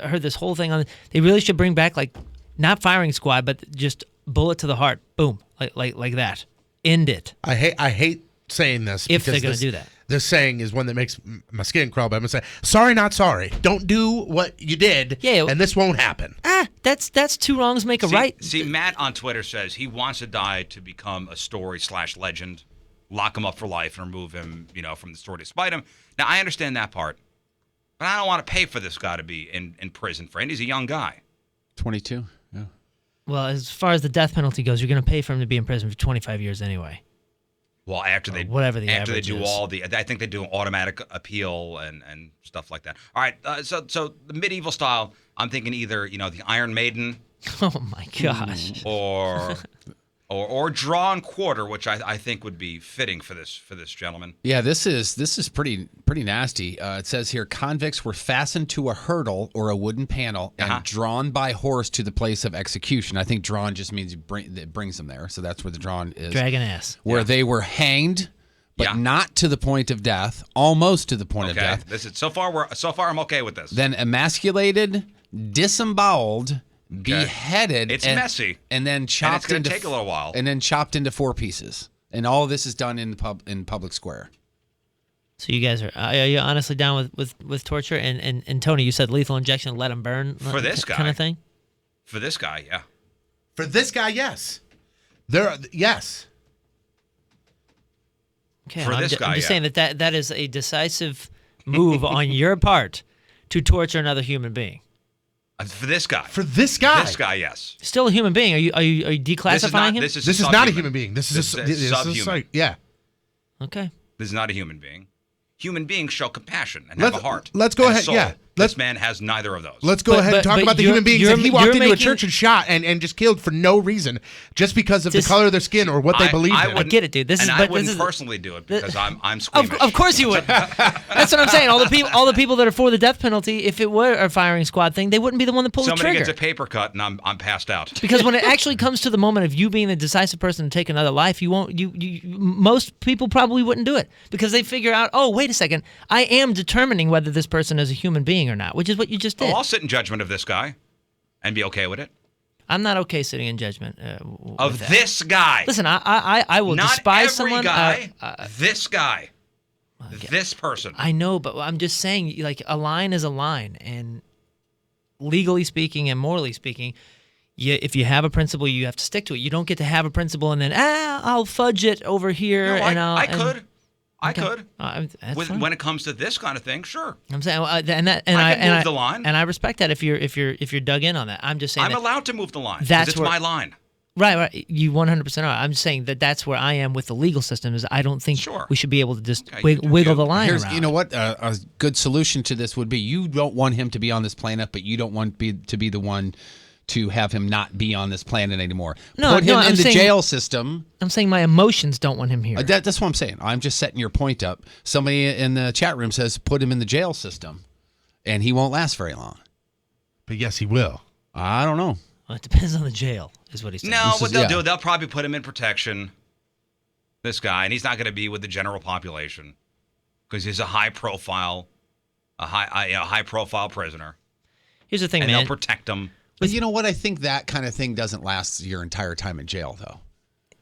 heard this whole thing on. They really should bring back like not firing squad, but just bullet to the heart, boom, like that, end it. I hate saying this If they're because gonna do that. This saying is one that makes my skin crawl. But I'm gonna say, sorry, not sorry. Don't do what you did, Yeah. and this won't happen. That's 2 wrongs make a right. See, Matt on Twitter says he wants to die to become a story/legend. Lock him up for life and remove him, from the story despite him. Now, I understand that part, but I don't want to pay for this guy to be in prison for it. He's a young guy. 22. Yeah. Well, as far as the death penalty goes, you're going to pay for him to be in prison for 25 years anyway. Well, after they whatever the after they average do is. I think they do an automatic appeal and stuff like that. All right, so the medieval style, I'm thinking either the Iron Maiden Oh my gosh. or draw and quarter, which I think would be fitting for this gentleman. Yeah, this is pretty nasty. It says here convicts were fastened to a hurdle or a wooden panel and drawn by horse to the place of execution. I think drawn just means it brings them there, so that's where the drawn is. Dragon ass. Where they were hanged, but Yeah. not to the point of death, almost to the point of Okay, death. this is so far I'm okay with this. Then emasculated, disemboweled, beheaded. It's and, messy. and then chopped it's gonna into take a little while. And then chopped into 4 pieces. And all of this is done in public square. So you guys are you honestly down with torture? And Tony, you said lethal injection, let him burn For this guy. kind of thing. For this guy, yeah. For this guy, yes. Yes. Okay, For I'm, this ju- guy, I'm just yeah. saying that is a decisive move on your part to torture another human being. For this guy. For this guy. This guy, yes. Still a human being. Are you declassifying him? This is This is not a subhuman. human being. This is This is subhuman. yeah. Okay. This is not a human being. Human beings show compassion and Let's- have a heart. let's go and a ahead, soul. yeah. This man has neither of those. Let's go But- ahead and but- talk but about the you're- human beings you're- that he walked you're into a making- church and shot and just killed for no reason, just because of the This- color of their skin or what they believe in. wouldn't- get it, dude. This and is- I but wouldn't this is- personally do it because I'm Of, squeamish. of course you would. That's what I'm saying. All the people that are for the death penalty, if it were a firing squad thing, they wouldn't be the one that pulled the Somebody trigger. gets a paper cut and I'm passed out. Because when it actually comes to the moment of you being the decisive person to take another life, you won't. Most people probably wouldn't do it because they figure out, oh, wait a second, I am determining whether this person is a human being or not, which is what you just did. I'll sit in judgment of this guy and be okay with it. I'm not okay sitting in judgment Of with that. this guy. Listen, I will Not despise every someone. guy. This guy. This person. I know, but I'm just saying, like, a line is a line, and legally speaking and morally speaking, if you have a principle, you have to stick to it. You don't get to have a principle and then I'll fudge it over here. No, and I and- could. I Okay. could. That's fine. When it comes to this kind of thing, sure. I'm saying, I can move the line. and I respect that if you're dug in on that. I'm just saying I'm that allowed to move the line. 'cause That's it's where- my line. Right. You 100% are. I'm just saying that's where I am with the legal system. Is I don't think Sure. we should be able to just Okay, you do wiggle you. the line Here's, around. you know what? A good solution to this would be you don't want him to be on this planet, but you don't want to be the one to have him not be on this planet anymore. No, Put him I'm in the saying- jail system. I'm saying my emotions don't want him here. That's what I'm saying. I'm just setting your point up. Somebody in the chat room says put him in the jail system, and he won't last very long. But yes, he will. I don't know. Well, it depends on the jail, is what he's saying. No, This what is- they'll yeah. do, they'll probably put him in protection, this guy, and he's not going to be with the general population because he's a high profile prisoner, Here's the thing, and man. they'll protect him. But you know what? I think that kind of thing doesn't last your entire time in jail, though.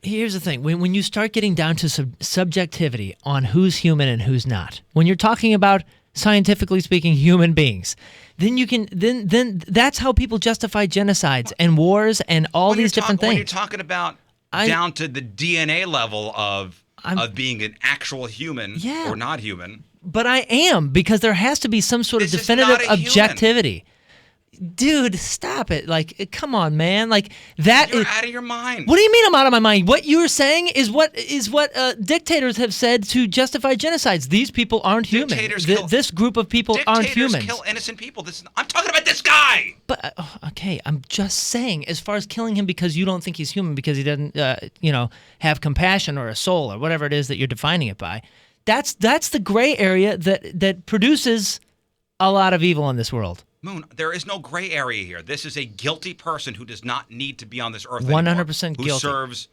Here's the thing. When you start getting down to subjectivity on who's human and who's not, when you're talking about scientifically speaking human beings, then you can then that's how people justify genocides and wars and all When these you're different When you're things. talking about I- down to the DNA level of being an actual human Yeah. or not human. But I am, because there has to be some sort of This is definitive not a human. objectivity. Dude, stop it. Like, come on, man. Like, that You're is. out of your mind. What do you mean I'm out of my mind? What you're saying is what dictators have said to justify genocides. These people aren't human. Dictators kill- This group of people aren't Dictators humans. kill innocent people. I'm talking about this guy. But okay, I'm just saying, as far as killing him because you don't think he's human, because he doesn't, have compassion or a soul or whatever it is that you're defining it by. That's the gray area that produces a lot of evil in this world. Moon, there is no gray area here. This is a guilty person who does not need to be on this earth 100% anymore. guilty. Who serves.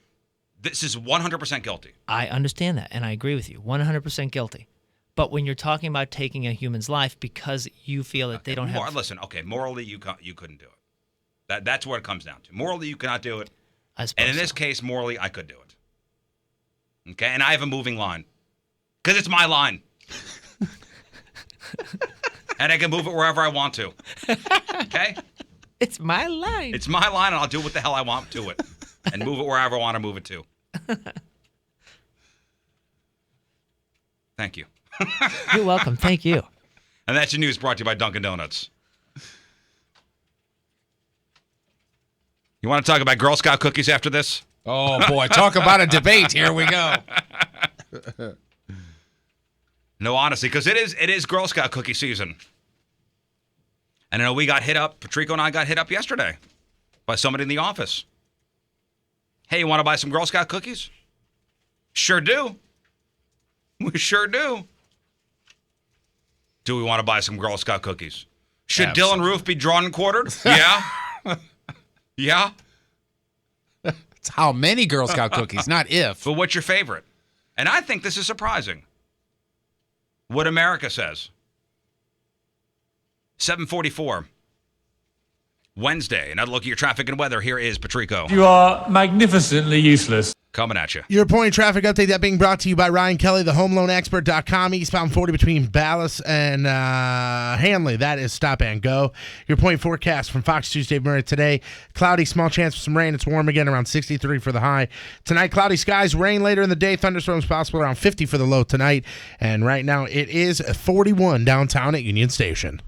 This is 100% guilty. I understand that, and I agree with you. 100% guilty. But when you're talking about taking a human's life because you feel that they don't have... Listen, okay, morally you couldn't do it. That's what it comes down to. Morally you cannot do it. I suppose And in this so. case, morally I could do it. Okay, and I have a moving line. Because it's my line. And I can move it wherever I want to. Okay? It's my line. It's my line, and I'll do what the hell I want to it. And move it wherever I want to move it to. Thank you. You're welcome. Thank you. And that's your news brought to you by Dunkin' Donuts. You want to talk about Girl Scout cookies after this? Oh, boy. Talk about a debate. Here we go. No, honestly, because it is Girl Scout cookie season. And I know we got hit up, Patrico and I got hit up yesterday by somebody in the office. Hey, you want to buy some Girl Scout cookies? Sure do. We sure do. Do we want to buy some Girl Scout cookies? Should Dylan Roof be drawn and quartered? Yeah. Yeah. It's how many Girl Scout cookies, not if. But what's your favorite? And I think this is surprising. What America says. 7:44. Wednesday. Another look at your traffic and weather. Here is Patrico. You are magnificently useless. Coming at you. Your point traffic update that being brought to you by Ryan Kelly, the homeloanexpert.com. Eastbound 40 between Ballas and Hanley. That is stop and go. Your point forecast from Fox Tuesday Murray today. Cloudy, small chance for some rain. It's warm again, around 63 for the high. Tonight, cloudy skies, rain later in the day. Thunderstorms possible around 50 for the low tonight. And right now, it is 41 downtown at Union Station.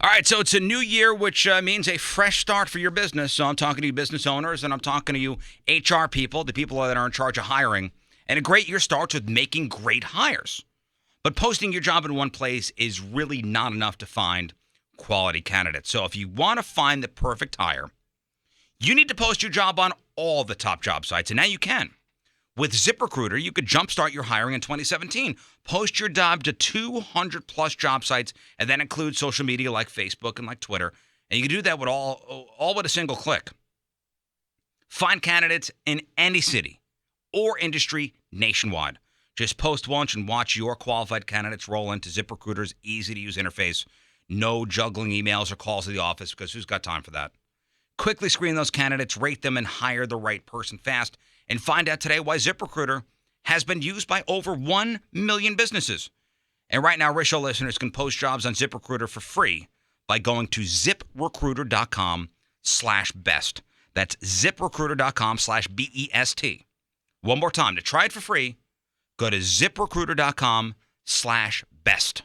All right, so it's a new year, which means a fresh start for your business. So I'm talking to you business owners, and I'm talking to you HR people, the people that are in charge of hiring. And a great year starts with making great hires. But posting your job in one place is really not enough to find quality candidates. So if you want to find the perfect hire, you need to post your job on all the top job sites. And now you can. With ZipRecruiter, you could jumpstart your hiring in 2017. Post your job to 200 plus job sites, and that includes social media like Facebook and like Twitter. And you can do that with all with a single click. Find candidates in any city or industry nationwide. Just post once and watch your qualified candidates roll into ZipRecruiter's easy-to-use interface. No juggling emails or calls to the office, because who's got time for that? Quickly screen those candidates, rate them, and hire the right person fast. And find out today why ZipRecruiter has been used by over 1 million businesses. And right now, Rich Show listeners can post jobs on ZipRecruiter for free by going to ziprecruiter.com/best. That's ziprecruiter.com/BEST. One more time, to try it for free, go to ziprecruiter.com/best.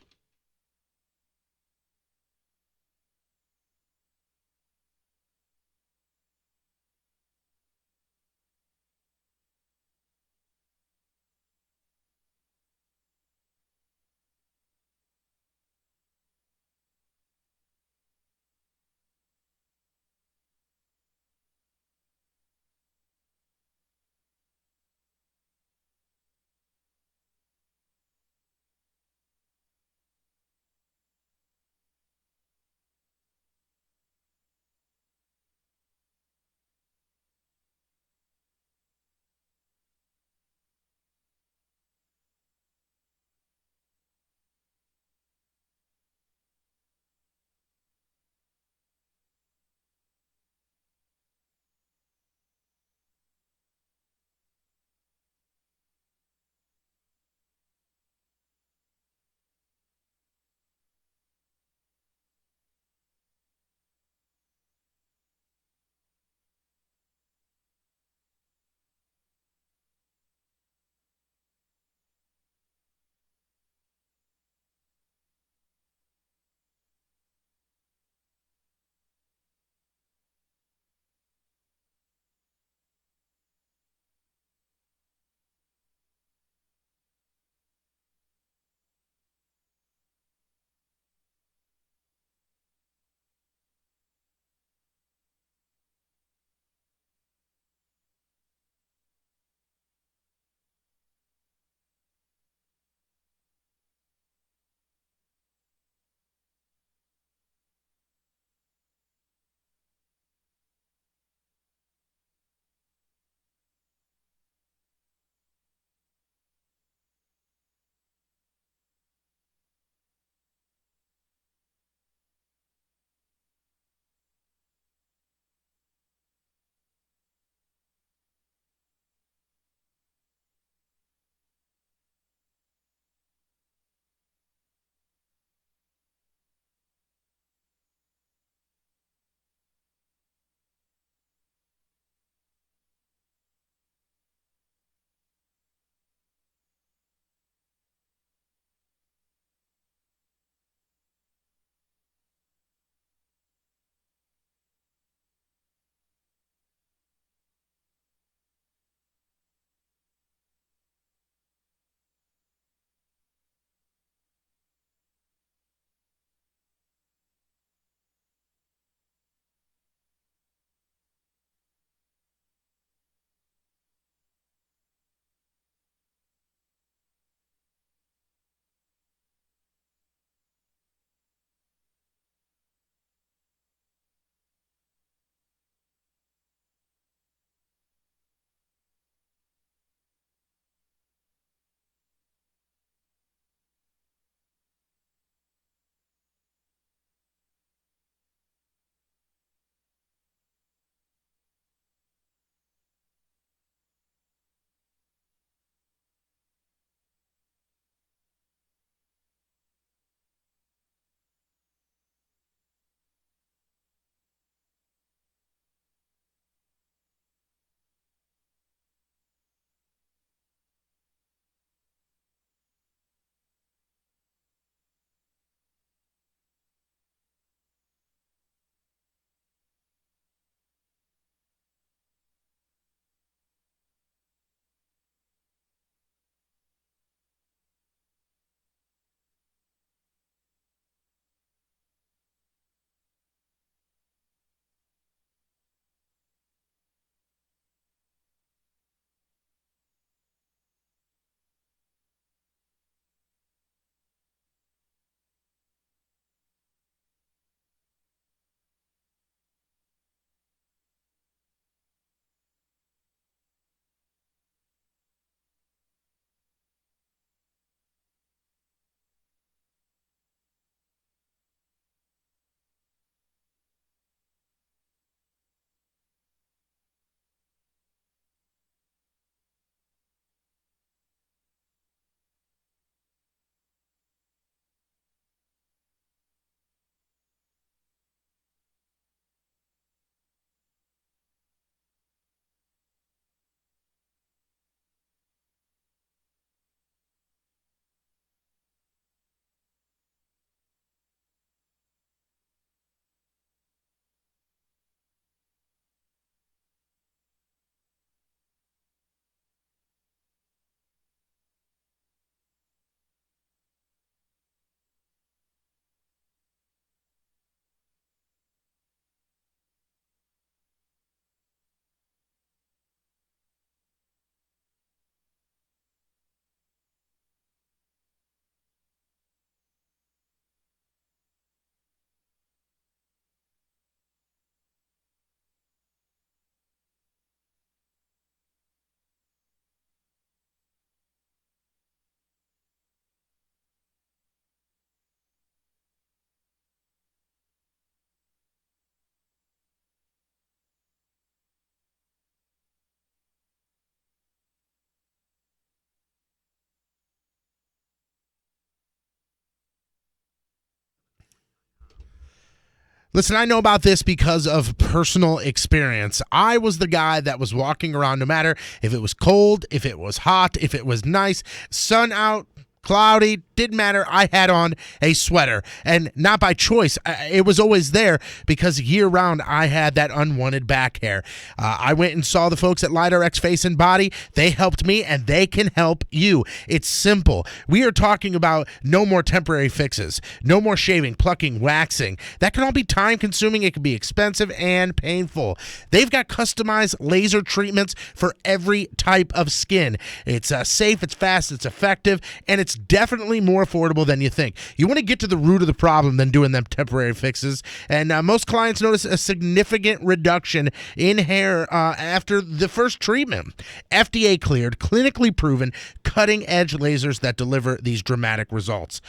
Listen, I know about this because of personal experience. I was the guy that was walking around no matter if it was cold, if it was hot, if it was nice, sun out, cloudy, didn't matter. I had on a sweater, and not by choice. It was always there because year-round I had that unwanted back hair. I went and saw the folks at LidarX Face and Body. They helped me, and they can help you. It's simple. We are talking about no more temporary fixes, no more shaving, plucking, waxing. That can all be time-consuming. It can be expensive and painful. They've got customized laser treatments for every type of skin. It's safe, it's fast, it's effective, and it's definitely more affordable than you think. You want to get to the root of the problem than doing them temporary fixes, and most clients notice a significant reduction in hair after the first treatment. FDA cleared, clinically proven, cutting-edge lasers that deliver these dramatic results.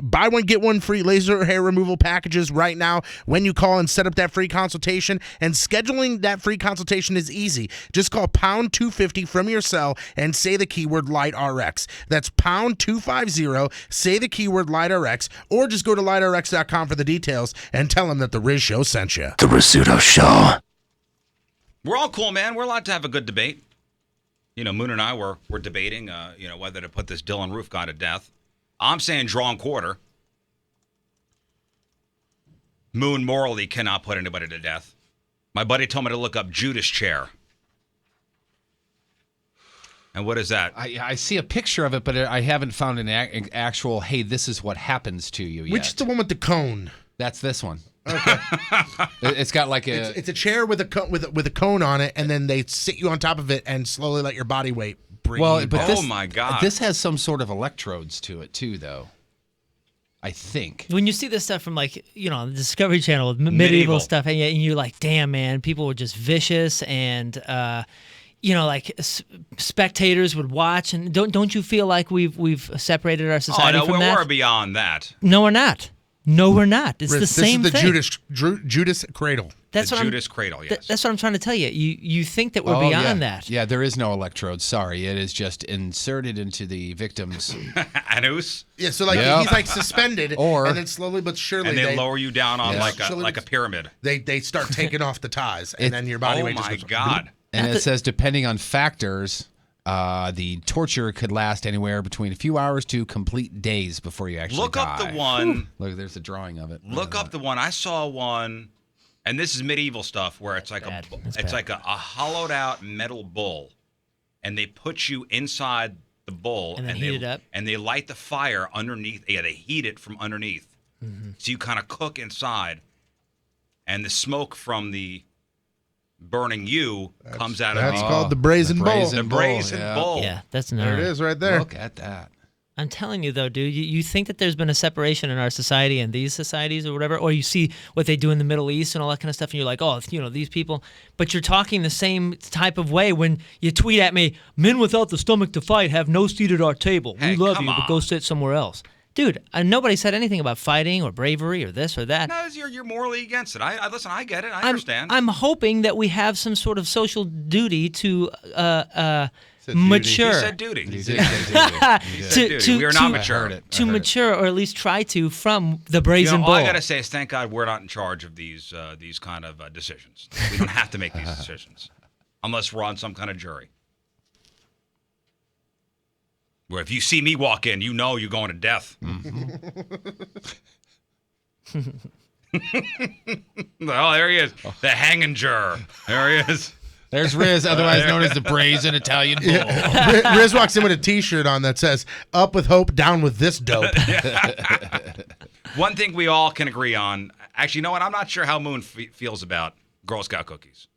Buy one, get one free laser hair removal packages right now when you call and set up that free consultation, and scheduling that free consultation is easy. Just call pound 250 from your cell and say the keyword LightRx. That's pound 250, say the keyword LightRx, or just go to lightrx.com for the details and tell them that the Riz Show sent you. The Rizzuto Show. We're all cool, man. We're allowed to have a good debate. You know, Moon and I were debating, whether to put this Dylan Roof guy to death. I'm saying drawn quarter. Moon morally cannot put anybody to death. My buddy told me to look up Judas chair. And what is that? I see a picture of it, but I haven't found an actual, hey, this is what happens to you yet. Which is the one with the cone? That's this one. Okay. It's got like a... It's a chair with a cone on it, and then they sit you on top of it and slowly let your body weight bring you but down. Oh, my God. This has some sort of electrodes to it, too, though. I think. When you see this stuff from, like, on the Discovery Channel with medieval stuff, and you're like, damn, man, people were just vicious, and... spectators would watch, and don't you feel like we've separated our society from that? We're beyond that. No, we're not. No, we're not. It's the same thing. thing. This is the Judas cradle. That's the what Judas cradle, yes. That's what I'm trying to tell you. You think that we're beyond that. Yeah, there is no electrode. Sorry, it is just inserted into the victim's anus. Yeah, so he's like suspended, and then slowly but surely and they lower you down on like a pyramid. They start taking off the ties, and then your body weight just goes. Oh my God. And it says, depending on factors, the torture could last anywhere between a few hours to complete days before you actually Look die. up the one. Look, there's a drawing of it. Look up the one. I saw one, and this is medieval stuff where it's like like a hollowed out metal bull, and they put you inside the bull and then heat it up, and they light the fire underneath. Yeah, they heat it from underneath, so you kind of cook inside, and the smoke from the burning comes out of That's called the brazen bull. The brazen bull. Yeah, that's there. It is right there. Look at that. I'm telling you, though, dude, you think that there's been a separation in our society and these societies or whatever, or you see what they do in the Middle East and all that kind of stuff, and you're like, oh, these people. But you're talking the same type of way when you tweet at me, men without the stomach to fight have no seat at our table. Hey, we love come you, but go on. sit somewhere else. Dude, nobody said anything about fighting or bravery or this or that. No, you're morally against it. Listen, I get it. I understand. I'm hoping that we have some sort of social duty to mature. He said duty. He did say duty. We are not mature. To mature, or at least try to, from the brazen bull. All I gotta say is, thank God we're not in charge of these kind of decisions. We don't have to make these decisions unless we're on some kind of jury. Where if you see me walk in, you know you're going to death. Oh, there he is, the hanging juror. There he is. There's Riz, otherwise known as the brazen Italian bull. Yeah. Riz walks in with a T-shirt on that says, "Up with hope, down with this dope." One thing we all can agree on. Actually, you know what? I'm not sure how Moon feels about Girl Scout cookies.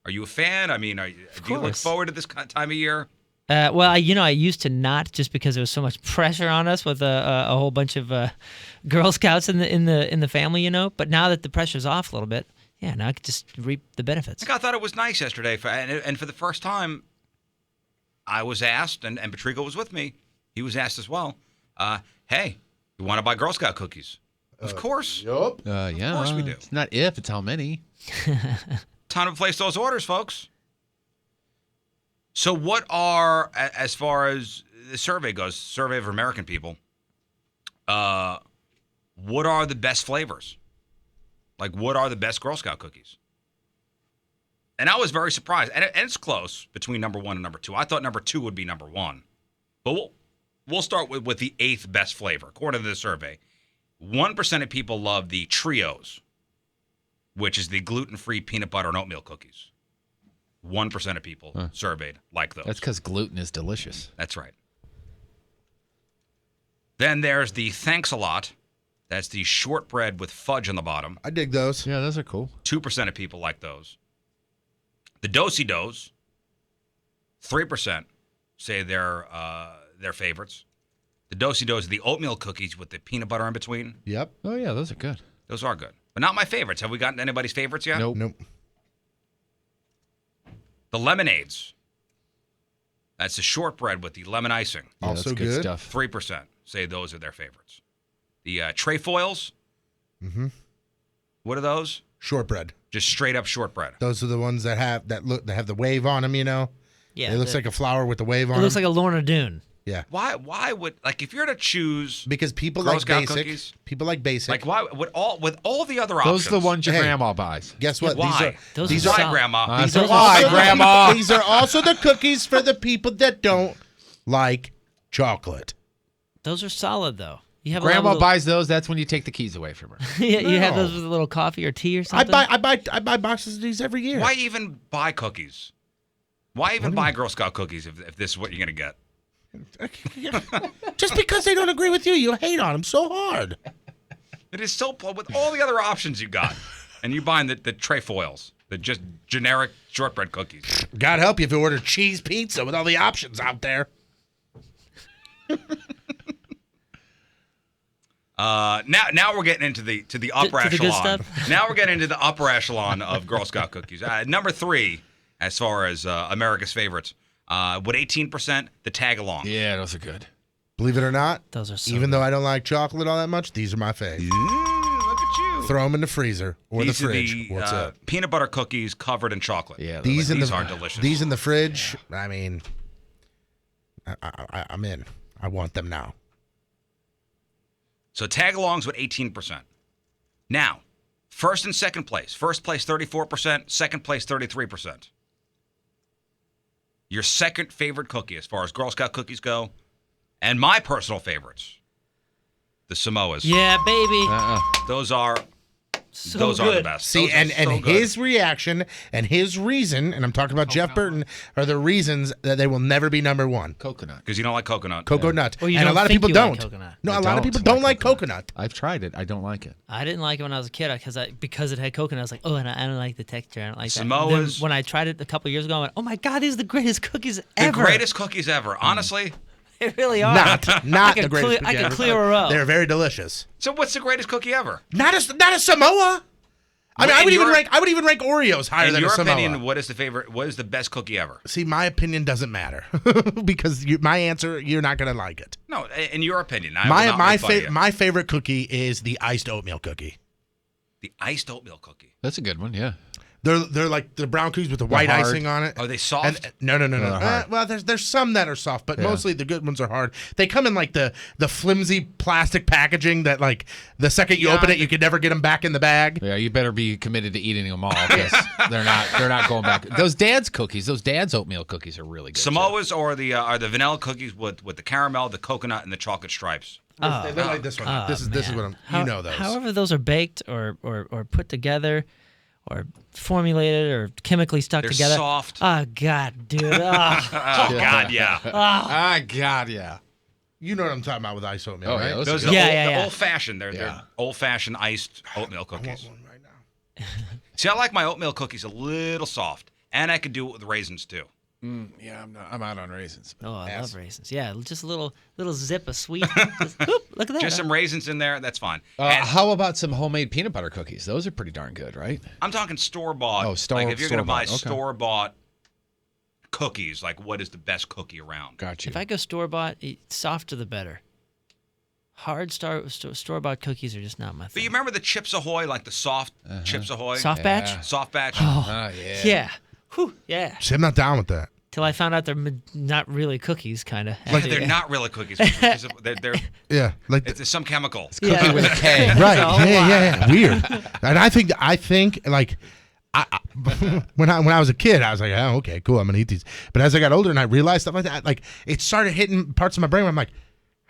Are you a fan? I mean, do you look forward to this time of year? Well, I used to not, just because there was so much pressure on us with a whole bunch of Girl Scouts in the family, But now that the pressure's off a little bit, yeah, now I can just reap the benefits. I thought it was nice yesterday, and for the first time, I was asked, and Patrico was with me. He was asked as well. Hey, you want to buy Girl Scout cookies? Of course. Yup. Yeah. Of course we do. It's not if, it's how many. Time to place those orders, folks. So what are, as far as the survey goes, survey of American people, what are the best flavors? Like, what are the best Girl Scout cookies? And I was very surprised. And it's close between number 1 and number 2. I thought number 2 would be number 1. But we'll start with the 8th best flavor, according to the survey. 1% of people love the Trios, which is the gluten-free peanut butter and oatmeal cookies. 1% of people surveyed like those. That's because gluten is delicious. That's right. Then there's the Thanks a Lot. That's the shortbread with fudge on the bottom. I dig those. Yeah, those are cool. 2% of people like those. The Do-si-dos, 3% say they're their favorites. The Do-si-dos are the oatmeal cookies with the peanut butter in between. Yep. Oh, yeah, those are good. Those are good. But not my favorites. Have we gotten anybody's favorites yet? Nope. The lemonades. That's the shortbread with the lemon icing. Yeah, Also that's good good. stuff. 3% say those are their favorites. The trefoils. Mm-hmm. What are those? Shortbread. Just straight up shortbread. Those are the ones that have the wave on them. You know. Yeah, It looks like a flower with the wave on it looks them. like a Lorna Doone. Yeah. Why would, like, if you're to choose, Because people Girl like Scout basic. cookies? People like basic. like, why would with all the other options? Those are the ones your Hey. grandma buys. Guess what? Why? Those These are are Why, solid. Grandma? these are Those are also solid. Grandma. These are also the cookies for the people that don't like chocolate. Those are solid though. You have Grandma a little, buys those. That's when you take the keys away from her. yeah, you have No. those with a little coffee or tea or I something. buy boxes of these every year. Why even buy cookies? Why even buy Girl Scout cookies if this is what you're gonna get? Just because they don't agree with you, you hate on them so hard. It is so with all the other options you got, and you buying the trefoils, the just generic shortbread cookies. God help you if you order cheese pizza with all the options out there. Now we're getting into the upper to the good echelon. stuff? Now we're getting into the upper echelon of Girl Scout cookies. Number 3, as far as America's favorites, with 18%, the tag along. Yeah, those are good. Believe it or not, Those are so even good. though I don't like chocolate all that much, these are my fave. Look at you. Throw them in the freezer or These the fridge. are the What's up? peanut butter cookies covered in chocolate. Yeah, These in these the are delicious. These in the fridge. I mean, I'm in. I want them now. So tag-alongs with 18%. Now, first and second place. First place 34%, second place 33%. Your second favorite cookie as far as Girl Scout cookies go, and my personal favorites, the Samoas. Yeah, baby. Those are So those are good. the best. See, Those are and so good. his reaction and his reason, and I'm talking about Jeff Burton, are the reasons that they will never be number one. Coconut. because you don't like coconut. Coconut. Or you and a don't lot of think people you don't. like coconut. No, I a lot of don't people don't like coconut. coconut. I've tried it. I don't like it. I didn't like it when I was a kid because it had coconut. I was like, oh, and I don't like the texture. I don't like that. Samoas- Then when I tried it a couple years ago, I went, oh my god, these are the greatest cookies The ever. greatest cookies ever. Honestly. They really are. Not I the could greatest. I cookie could ever. clear her up. They're very delicious. So what's the greatest cookie ever? Not a Samoa. I mean, In I would your- even rank Oreos higher In than your a Samoa. opinion, what is the best cookie ever? See, my opinion doesn't matter because my answer, you're not gonna like it. No, in your opinion. I will not make fun of you. My favorite cookie is the iced oatmeal cookie. The iced oatmeal cookie. That's a good one. Yeah. They're like the brown cookies with the white hard. icing on it. Are they soft? And, no. they're hard. Well, there's some that are soft, but Yeah. mostly the good ones are hard. They come in like the flimsy plastic packaging that like the second you Yeah, open it, you can never get them back in the bag. Yeah, you better be committed to eating them all because they're not going back. Those Dad's cookies, those Dad's oatmeal cookies are really good. too. Samoas are the vanilla cookies with the caramel, the coconut, and the chocolate stripes. They look like this one. This is what I'm. You know those. However, those are baked or put together, or formulated or chemically stuck They're together. soft. Oh God, dude. Oh. Oh God, yeah. Ah, God, yeah. You know what I'm talking about with iced oatmeal, Oh, right? yeah, those Those are are good. Yeah. old fashioned. They're Yeah. old fashioned iced oatmeal I want cookies. one right now. See, I like my oatmeal cookies a little soft, and I could do it with raisins too. Yeah, I'm out on raisins. Oh, I love raisins. Yeah, just a little zip of sweet. Just, whoop, look at that. Just some raisins in there. That's fine. Uh, And how about some homemade peanut butter cookies? Those are pretty darn good, right? I'm talking store bought. Oh, like if you're going to buy store-bought, okay. store bought cookies, like what is the best cookie around? Got you. If I go store bought, softer the better. Hard store bought cookies are just not my But thing. you remember the Chips Ahoy, like the soft Chips Ahoy? Soft batch? Soft batch? Ah, yeah. Yeah. Whew, yeah. See, I'm not down with that. till I found out they're not really cookies, kind of. Yeah, they're not really cookies. They're Yeah, like it's some chemical. Cookie with a K. right. It's a whole Yeah. Weird. And I think like when I was a kid, I was like, oh, okay, cool, I'm gonna eat these. But as I got older and I realized stuff like that, like it started hitting parts of my brain where I'm like,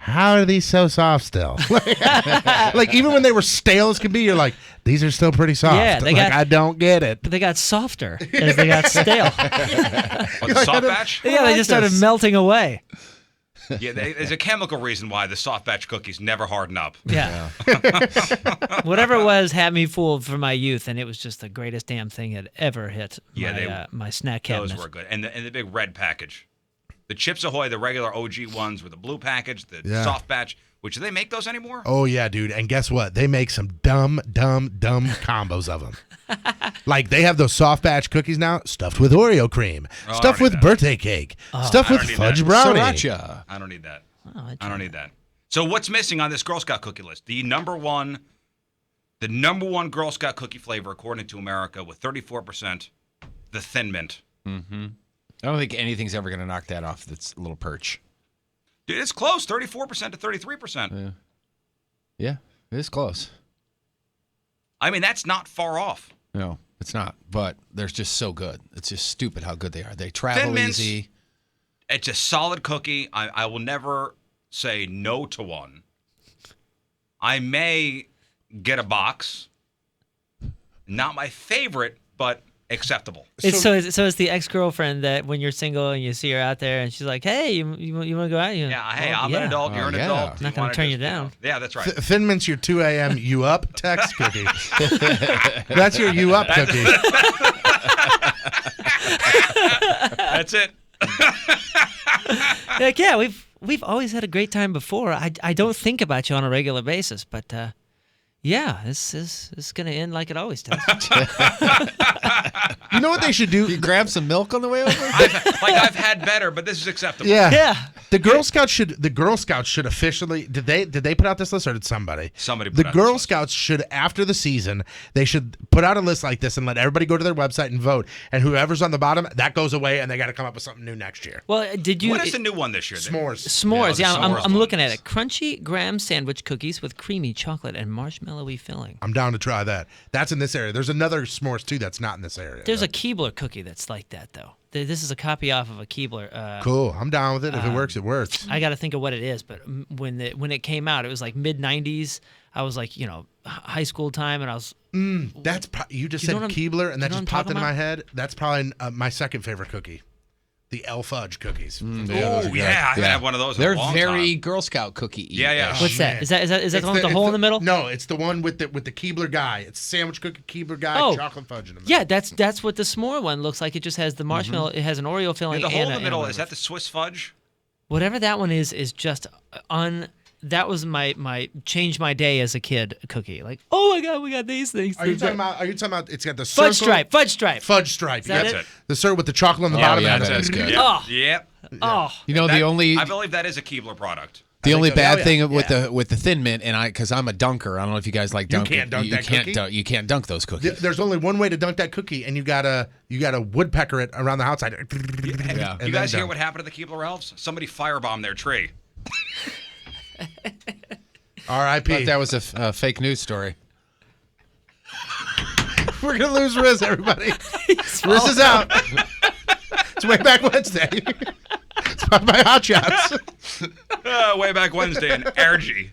how are these so soft still? Like even when they were stale as can be, you're like, these are still pretty soft. Yeah, I don't get it. But they got softer as they got stale. What, the soft batch? Yeah, they just started melting away. Yeah, there's a chemical reason why the soft batch cookies never harden up. Yeah. Whatever it was had me fooled for my youth, and it was just the greatest damn thing that ever hit my snack cabinet. Those were good. And the big red package. The Chips Ahoy, the regular OG ones with the blue package, the soft batch. Which, do they make those anymore? Oh, yeah, dude. And guess what? They make some dumb combos of them. Like, they have those soft batch cookies now, stuffed with Oreo cream, stuffed with birthday cake, stuffed with fudge brownie. Sriracha. I don't need that. Oh, I don't need that. So what's missing on this Girl Scout cookie list? The number one Girl Scout cookie flavor, according to America, with 34%, the Thin Mint. Mm-hmm. I don't think anything's ever going to knock that off. That's a little perch. Dude, it's close, 34% to 33%. Yeah, it is close. I mean, that's not far off. No, it's not. But they're just so good. It's just stupid how good they are. They travel Thin Mints, easy. It's a solid cookie. I will never say no to one. I may get a box. Not my favorite, but acceptable. It's the ex-girlfriend that when you're single and you see her out there and she's like, hey, you want to go out? Yeah, hey, I'm an adult, you're an adult. I'm not going to turn you down. Yeah, that's right. Thin Mint's your 2 a.m. you up text cookie. That's your you up cookie. That's it. Like, yeah, we've always had a great time before. I don't think about you on a regular basis, but yeah, this is going to end like it always does. You know what they should do? You grab some milk on the way over? I've had better, but this is acceptable. Yeah. Yeah. The Girl Scouts should officially did they put out this list or did somebody? Somebody put the out Girl this list. Scouts should, after the season, they should put out a list like this and let everybody go to their website and vote. And whoever's on the bottom, that goes away and they gotta come up with something new next year. Well, did you What is the new one this year? S'mores. S'mores, Yeah, yeah, the s'mores I'm one looking at is- it. Crunchy graham sandwich cookies with creamy chocolate and marshmallowy filling. I'm down to try that. That's in this area. There's another s'mores too that's not in this area. There's a Keebler cookie that's like that, though. This is a copy off of a Keebler. Cool. I'm down with it. If it works, it works. I got to think of what it is, but when it came out, it was like mid '90s. I was like, high school time, and I was. You just You said know what I'm- Keebler, and that you know just what I'm popped into talking my head. That's probably my second favorite cookie, the El Fudge cookies. Oh, yeah, I haven't had one of those in They're a long very time. Girl Scout cookie. Yeah. What's that? Is that It's the one with the hole in the middle? No, it's the one with the Keebler guy. It's sandwich cookie Keebler guy, Oh. chocolate fudge in the middle. Yeah, that's what the s'more one looks like. It just has the marshmallow. It has an Oreo filling. The hole in and the middle, and is that the Swiss fudge? whatever that one is just That was my change my day as a kid cookie. Like, oh my god, we got these things. Are you talking about? It's got the fudge circle- stripe? Fudge stripe. Fudge stripe. that You got it? The syrup with the chocolate on the bottom. yeah, and that it. is good. Yep. Oh. Yep. Oh, You know, That- the only I believe that is a Keebler product. the only so. bad Oh, yeah. thing with the Thin Mint, and because I'm a dunker, I don't know if you guys like dunking. can't dunk that can't cookie? you can't dunk those cookies. There's only one way to dunk that cookie, and you gotta woodpecker it around the outside. Yeah. You guys hear what happened to the Keebler elves? Somebody firebombed their tree. R.I.P. Thought that was a fake news story. We're gonna lose Riz, everybody. Riz is out. It's way back Wednesday. It's powered by Hot Shots. Way back Wednesday in Ergy.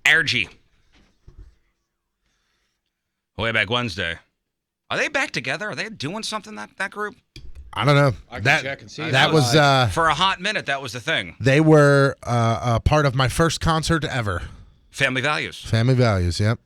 Ergy. Way back Wednesday. Are they back together? Are they doing something, that group? I don't know. I can check and see. That was For a hot minute, that was the thing. they were a part of my first concert ever. Family Values. Family Values, yep.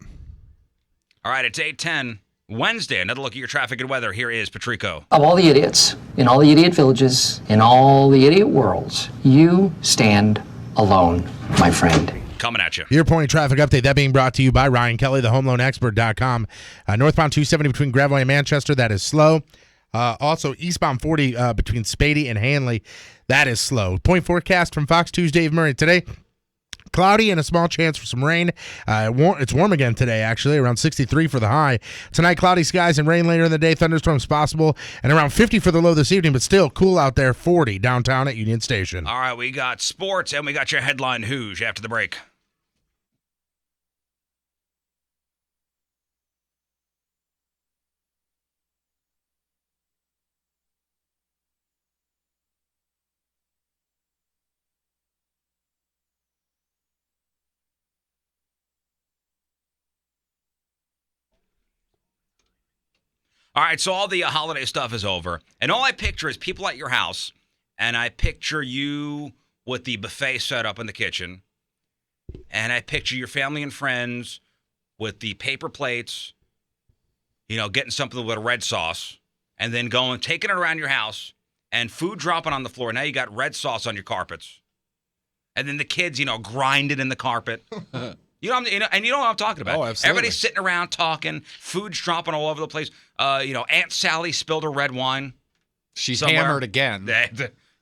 All right, it's 8:10. Wednesday, another look at your traffic and weather. Here is Patrico. Of all the idiots, in all the idiot villages, in all the idiot worlds, you stand alone, my friend. Coming at you. Your point traffic update, that being brought to you by Ryan Kelly, the homeloanexpert.com. Northbound 270 between Gravois and Manchester, that is slow. Also, eastbound 40 between Spady and Hanley, that is slow. Point forecast from Fox 2's Dave Murray. Today, cloudy and a small chance for some rain. It's warm again today, actually, around 63 for the high. Tonight, cloudy skies and rain later in the day. Thunderstorms possible, and around 50 for the low this evening, but still cool out there, 40 downtown at Union Station. All right, we got sports, and we got your headline Who's after the break. All right, so all the holiday stuff is over, and all I picture is people at your house, and I picture you with the buffet set up in the kitchen, and I picture your family and friends with the paper plates, getting something with a red sauce, and then taking it around your house, and food dropping on the floor. Now you got red sauce on your carpets, and then the kids, grinding in the carpet. You know what I'm talking about. Oh, absolutely. Everybody's sitting around talking, food's dropping all over the place. Aunt Sally spilled her red wine. She's somewhere. hammered again.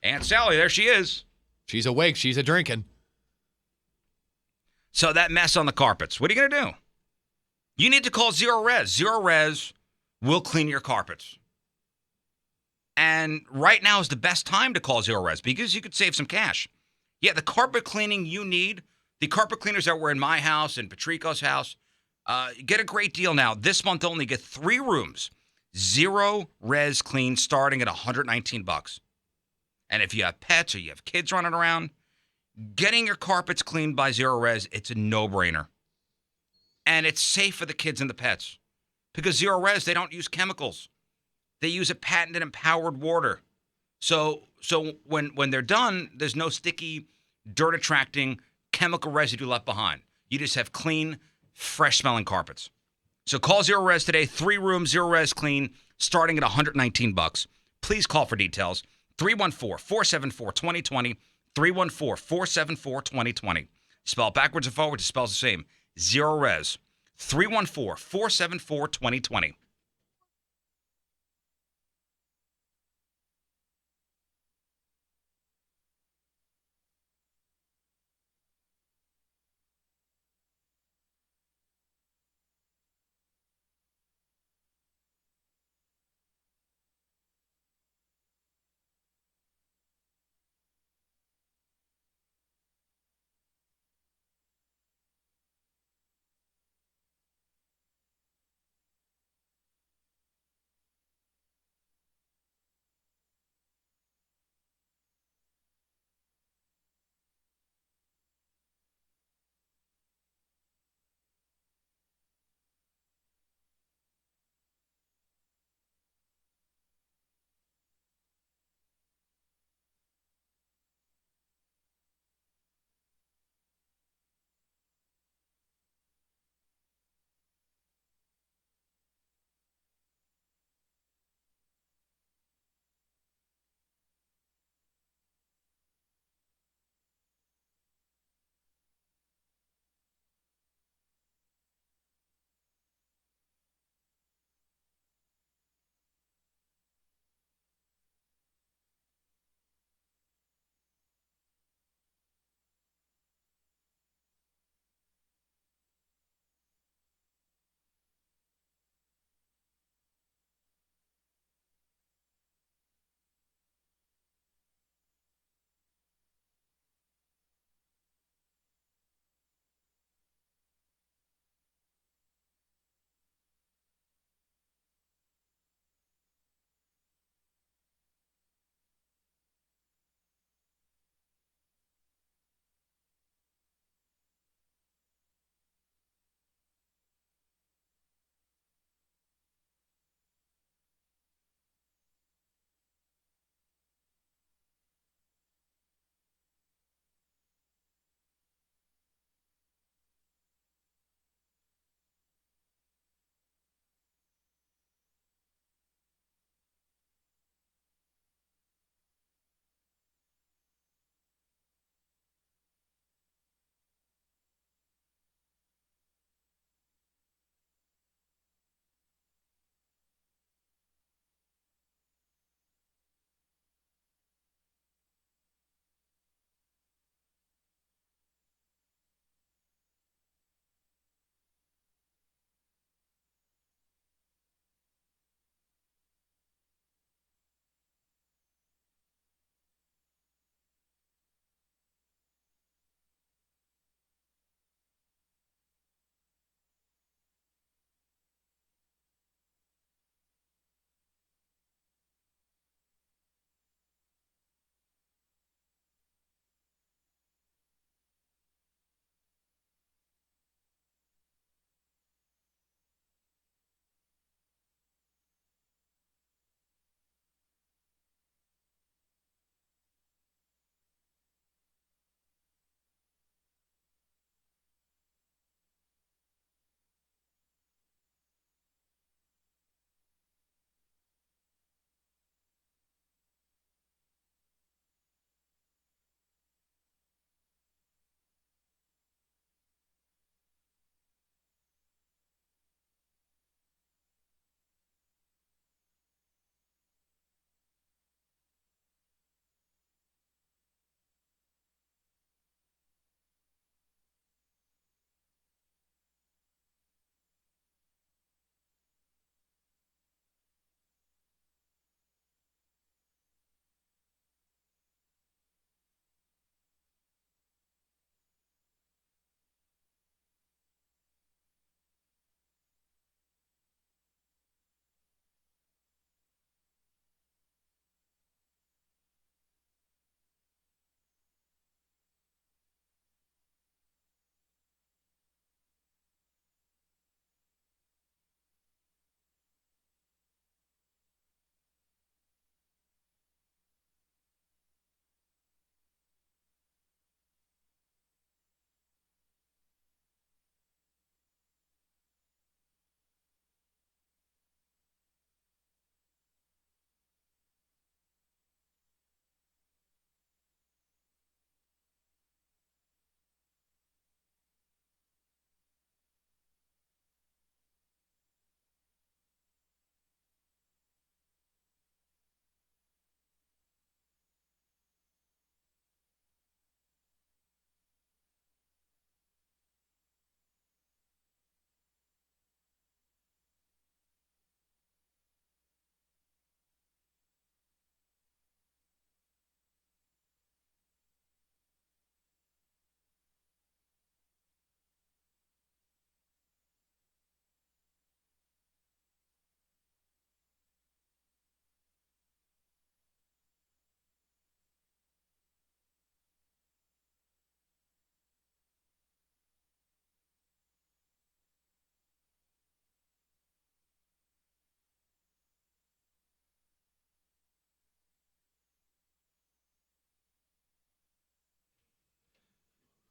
Aunt Sally, there she is. She's awake. She's a drinking. So that mess on the carpets, what are you going to do? You need to call Zero Res. Zero Res will clean your carpets. And right now is the best time to call Zero Res because you could save some cash. Yeah, the carpet cleaning you need, the carpet cleaners that were in my house and Patrico's house, get a great deal now. This month only, get 3 rooms, Zero Res clean, starting at $119. And if you have pets or you have kids running around, getting your carpets cleaned by Zero Res, it's a no-brainer. And it's safe for the kids and the pets because Zero Res, they don't use chemicals. They use a patented empowered water. So when they're done, there's no sticky, dirt-attracting chemical residue left behind. You just have clean, fresh-smelling carpets. So call Zero Res today, 3 rooms, Zero Res clean, starting at $119. Please call for details. 314-474-2020, 314-474-2020. Spell backwards and forwards, it spells the same. Zero Res, 314-474-2020.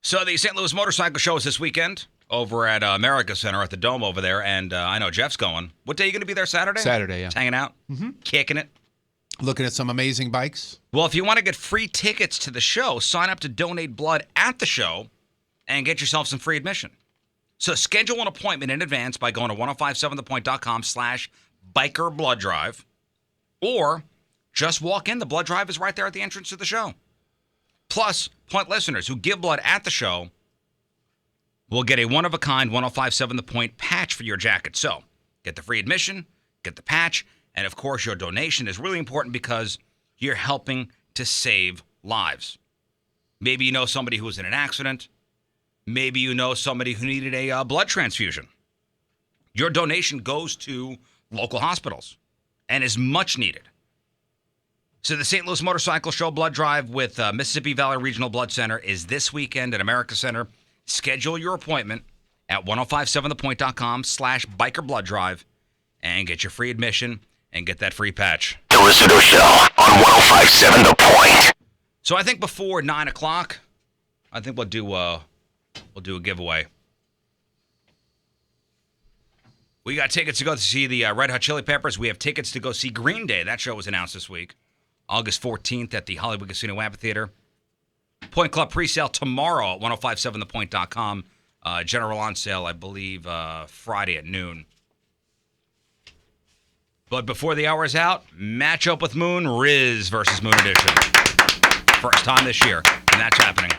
So the St. Louis Motorcycle Show is this weekend over at America Center at the Dome over there, and I know Jeff's going. What day are you going to be there, Saturday? Saturday, yeah. Just hanging out? Kicking it? Looking at some amazing bikes. Well, if you want to get free tickets to the show, sign up to donate blood at the show and get yourself some free admission. So schedule an appointment in advance by going to 1057thepoint.com/bikerblood-drive, or just walk in. The blood drive is right there at the entrance to the show. Plus, Point listeners who give blood at the show will get a one-of-a-kind 1057 The Point patch for your jacket. So get the free admission, get the patch, and of course your donation is really important because you're helping to save lives. Maybe you know somebody who was in an accident. Maybe you know somebody who needed a blood transfusion. Your donation goes to local hospitals and is much needed. So the St. Louis Motorcycle Show Blood Drive with Mississippi Valley Regional Blood Center is this weekend at America Center. Schedule your appointment at 1057thepoint.com/bikerblood-drive and get your free admission and get that free patch. The Rizzuto Show on 1057 The Point. So I think before 9 o'clock, I think we'll do a giveaway. We got tickets to go see the Red Hot Chili Peppers. We have tickets to go see Green Day. That show was announced this week. August 14th at the Hollywood Casino Amphitheater. Point Club presale tomorrow at 1057thepoint.com. General on sale, I believe, Friday at noon. But before the hour is out, matchup with Moon, Riz versus Moon Edition. First time this year, and that's happening.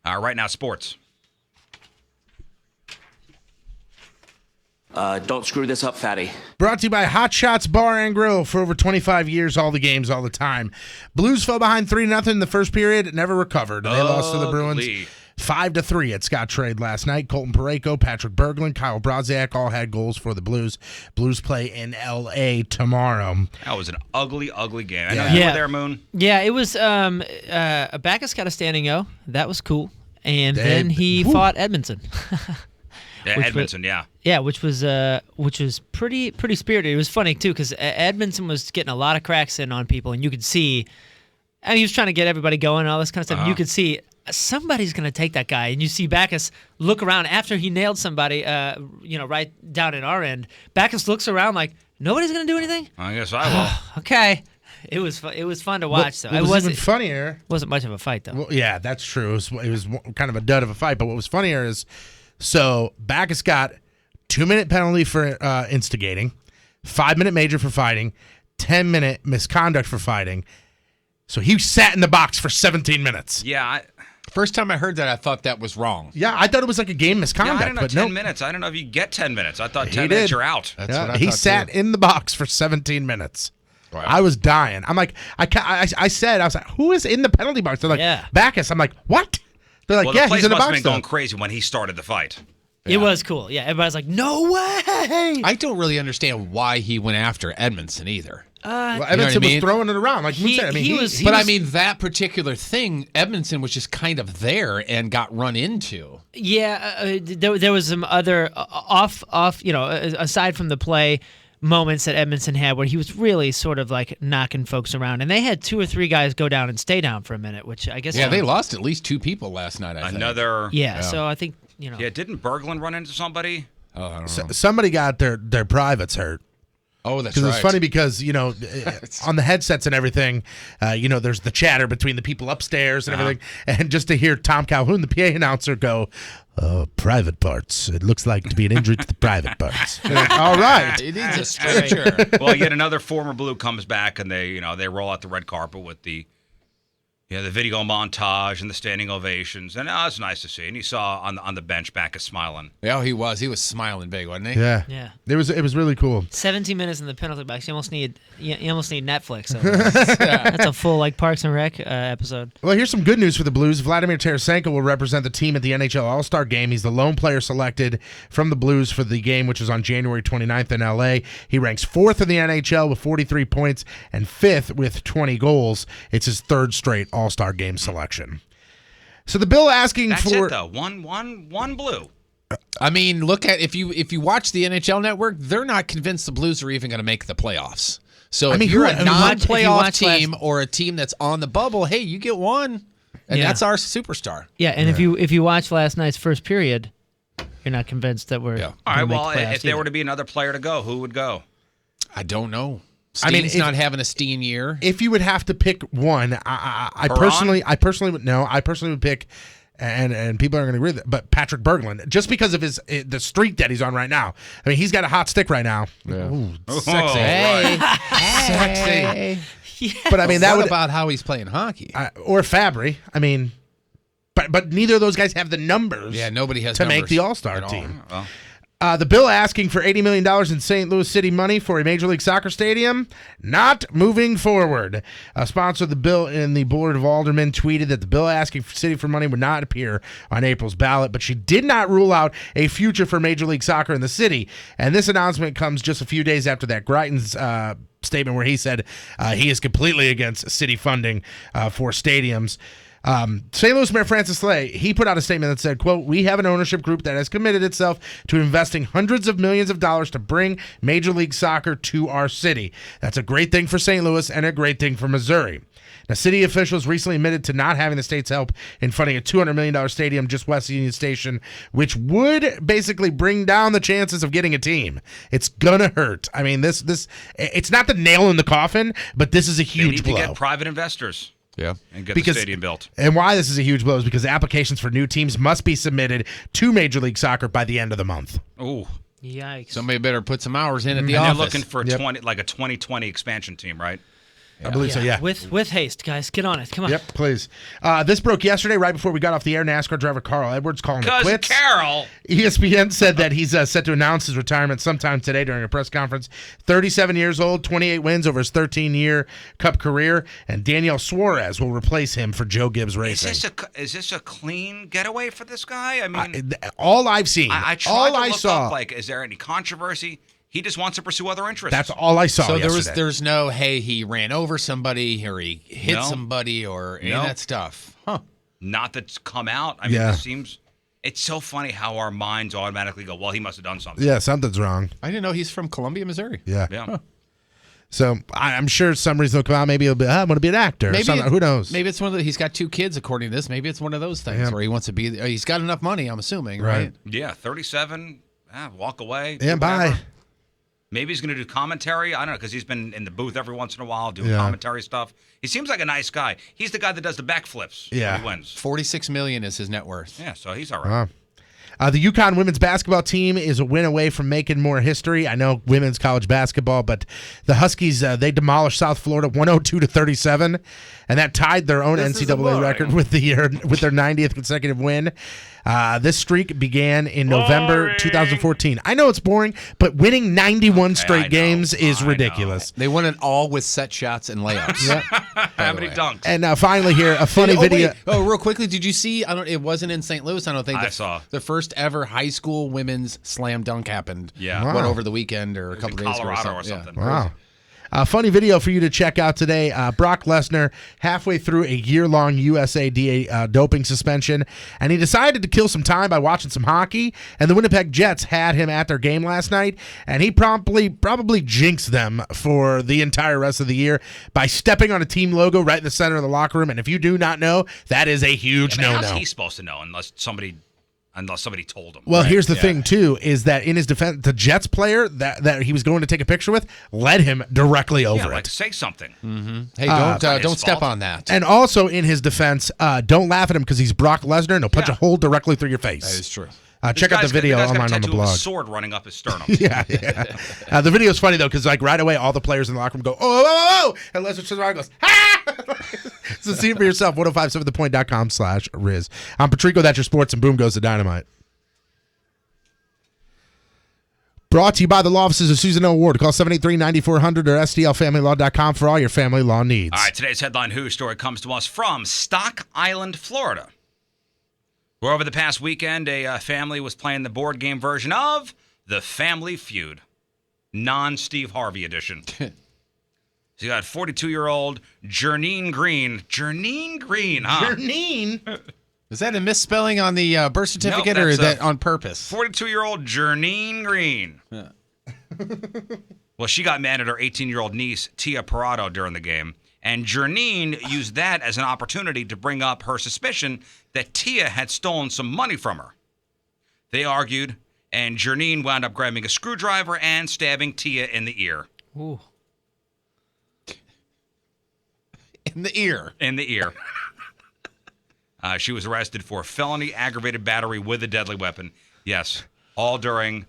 Right now, sports. Don't screw this up, fatty. Brought to you by Hot Shots Bar and Grill. For over 25 years, all the games, all the time. Blues fell behind 3-0 in the first period, never recovered. They lost to the Bruins 5-3 at Scott Trade last night. Colton Parayko, Patrick Berglund, Kyle Brodziak all had goals for the Blues. Blues play in L.A. tomorrow. That was an ugly, ugly game. I know you were there, Moon. Yeah, it was Backus got a standing O. That was cool. And then he fought Edmondson. Yeah, Edmondson, yeah. Yeah, which was pretty spirited. It was funny too because Edmondson was getting a lot of cracks in on people, and you could see. I mean, he was trying to get everybody going and all this kind of stuff. And you could see somebody's going to take that guy, and you see Backus look around after he nailed somebody. Right down at our end. Backus looks around like nobody's going to do anything. I guess I will. Okay. It was fun to watch. What was even funnier. Wasn't much of a fight though. Well, yeah, that's true. It was kind of a dud of a fight. But what was funnier is. So Backus got 2-minute penalty for instigating, 5-minute major for fighting, 10-minute misconduct for fighting. So he sat in the box for 17 minutes. Yeah. First time I heard that, I thought that was wrong. Yeah, I thought it was like a game misconduct. Yeah, I don't know, but 10 minutes. I don't know if you get 10 minutes. I thought 10 did. minutes, you're out. That's what I he thought, sat too. in the box for 17 minutes. Wow. I was dying. I'm like, I said, who is in the penalty box? They're like, Backus. I'm like, what? They're like, Well, yeah, the place he's in the must have box. been going crazy when he started the fight. It was cool. Yeah, everybody's like, no way. I don't really understand why he went after Edmondson either. Well, Edmondson was throwing it around. Like he- said. I mean, he was- But I mean, that particular thing, Edmondson was just kind of there and got run into. Yeah, there was some other off, aside from the play moments that Edmondson had where he was really sort of like knocking folks around. And they had 2 or 3 guys go down and stay down for a minute, which I guess. Yeah, they lost at least 2 people last night, I think. Another. Yeah, so I think, Yeah, didn't Berglund run into somebody? Oh, I don't know. Somebody got their privates hurt. Oh, that's Because right. it's funny because, on the headsets and everything, there's the chatter between the people upstairs and everything. And just to hear Tom Calhoun, the PA announcer, go, private parts. It looks like to be an injury to the private parts. Like, all right. It needs a stretcher. Well, yet another former Blue comes back and they roll out the red carpet with the video montage and the standing ovations, and it's nice to see. And you saw on the bench Backus smiling. Yeah, he was. He was smiling big, wasn't he? Yeah. Yeah. It was really cool. 17 minutes in the penalty box. You almost need Netflix. Over this. That's a full Parks and Rec episode. Well, here's some good news for the Blues. Vladimir Tarasenko will represent the team at the NHL All-Star Game. He's the lone player selected from the Blues for the game, which is on January 29th in L.A. He ranks 4th in the NHL with 43 points and 5th with 20 goals. It's his 3rd straight All-Star Game selection. So the bill asking That's for it though. One Blue. I mean, look at if you watch the NHL Network, they're not convinced the Blues are even going to make the playoffs. So if you're a non-playoff team or a team that's on the bubble, hey, you get one. And Yeah. that's our superstar. Yeah, and if you watch last night's first period, you're not convinced that we're Yeah. All gonna right, make well, the playoffs if there either. were to be another player to go, who would go? I don't know. I mean, Steen's if- not having a Steen year. If you would have to pick one, I personally would no. I personally would pick, and people aren't going to agree with it, but Patrick Berglund, just because of the streak that he's on right now. I mean, he's got a hot stick right now. Ooh, sexy. Hey. Sexy. Yeah. But I mean, that what would about how he's playing hockey? or Fabry. I mean, but neither of those guys have the numbers. Yeah, nobody has to make numbers the All-Star at all. team. Well, The bill asking for $80 million in St. Louis City money for a Major League Soccer stadium, not moving forward. A sponsor of the bill in the Board of Aldermen tweeted that the bill asking for City for money would not appear on April's ballot, but she did not rule out a future for Major League Soccer in the city. And this announcement comes just a few days after that Greitens statement where he said he is completely against city funding for stadiums. St. Louis Mayor Francis Slay, he put out a statement that said, quote, "We have an ownership group that has committed itself to investing hundreds of millions of dollars to bring Major League Soccer to our city. That's a great thing for St. Louis and a great thing for Missouri." Now, city officials recently admitted to not having the state's help in funding a $200 million stadium just west of Union Station, which would basically bring down the chances of getting a team. It's gonna hurt. I mean, this it's not the nail in the coffin, but this is a they huge need to blow. get private investors Yeah. and get Because- the stadium built. And why this is a huge blow is because applications for new teams must be submitted to Major League Soccer by the end of the month. Ooh, Yikes. Somebody better put some hours in at the and office. they're looking for Yep. 2020 expansion team, right? I believe so, yeah. With haste, guys. Get on it. Come on. Yep, please. This broke yesterday, right before we got off the air. NASCAR driver Carl Edwards calling it Because quits. Carol. ESPN said that he's set to announce his retirement sometime today during a press conference. 37 years old, 28 wins over his 13-year Cup career, and Daniel Suarez will replace him for Joe Gibbs Racing. Is this a clean getaway for this guy? I mean, All I've seen, I tried all to I look saw, up, like, is there any controversy? He just wants to pursue other interests. that's all I saw So yesterday. there's no, hey, he ran over somebody or he hit No. somebody or any No. of that stuff. Huh. Not that's come out. I mean, Yeah. it seems. It's so funny how our minds automatically go, well, he must have done something. Yeah, something's wrong. I didn't know he's from Columbia, Missouri. Yeah. Yeah. So I'm sure some reason will come out. Maybe he'll be, I want to be an actor. Or something. Who knows? Maybe it's one of the, he's got 2 kids, according to this. Maybe it's one of those things Yeah. where he wants to be, he's got enough money, I'm assuming, Right. right? Yeah, 37. Walk away. Yeah, do bye. whatever. Maybe he's going to do commentary. I don't know, because he's been in the booth every once in a while doing Yeah. commentary stuff. He seems like a nice guy. He's the guy that does the backflips. when Yeah. he wins. $46 million is his net worth. Yeah, so he's all right. The UConn women's basketball team is a win away from making more history. I know women's college basketball, but the Huskies, they demolished South Florida 102-37, and that tied their own NCAA record with their 90th consecutive win. This streak began in November 2014. I know it's boring, but winning 91 I straight know. games is I know. ridiculous. They won it all with set shots and layups. How many way. dunks? And finally here, a funny video. Wait. Oh, real quickly, did you see? It wasn't in St. Louis. I don't think. I saw. The first ever high school women's slam dunk happened. Yeah. Wow. Went over the weekend or a was couple in days ago Colorado or or something. something. Wow. A funny video for you to check out today. Brock Lesnar, halfway through a year-long USADA doping suspension, and he decided to kill some time by watching some hockey, and the Winnipeg Jets had him at their game last night, and he probably jinxed them for the entire rest of the year by stepping on a team logo right in the center of the locker room, and if you do not know, that is a huge I mean, no-no. how's he supposed to know unless somebody told him? Well, Right. here's the Yeah. thing, too, is that in his defense, the Jets player that he was going to take a picture with led him directly over Yeah, it. like say something. Hey, not his don't step fault. on that. And also in his defense, don't laugh at him because he's Brock Lesnar and he'll punch Yeah. a hole directly through your face. That is true. Check out the video guy's got a online on the tattoo of a blog. sword running up his sternum. Yeah. The video's funny though because like right away all the players in the locker room go, oh, and Lesnar turns around and goes, ah! So see it for yourself. 1057thepoint.com/Riz. I'm Patrico. That's your sports, and boom goes the dynamite. Brought to you by the law offices of Susan L. Ward. Call 783-9400 or STLFamilyLaw.com for all your family law needs. All right, today's headline Who story comes to us from Stock Island, Florida, where over the past weekend, a family was playing the board game version of The Family Feud, non-Steve Harvey edition. So you got 42-year-old Jernine Green. Jernine Green, huh? Jernine? Is that a misspelling on the birth certificate or that's is that a- on purpose? 42-year-old Jernine Green Well, she got mad at her 18-year-old niece, Tia Parado, during the game. And Jernine used that as an opportunity to bring up her suspicion that Tia had stolen some money from her. They argued, and Jernine wound up grabbing a screwdriver and stabbing Tia in the ear. Ooh. In the ear. In the ear. She was arrested for felony aggravated battery with a deadly weapon. Yes, all during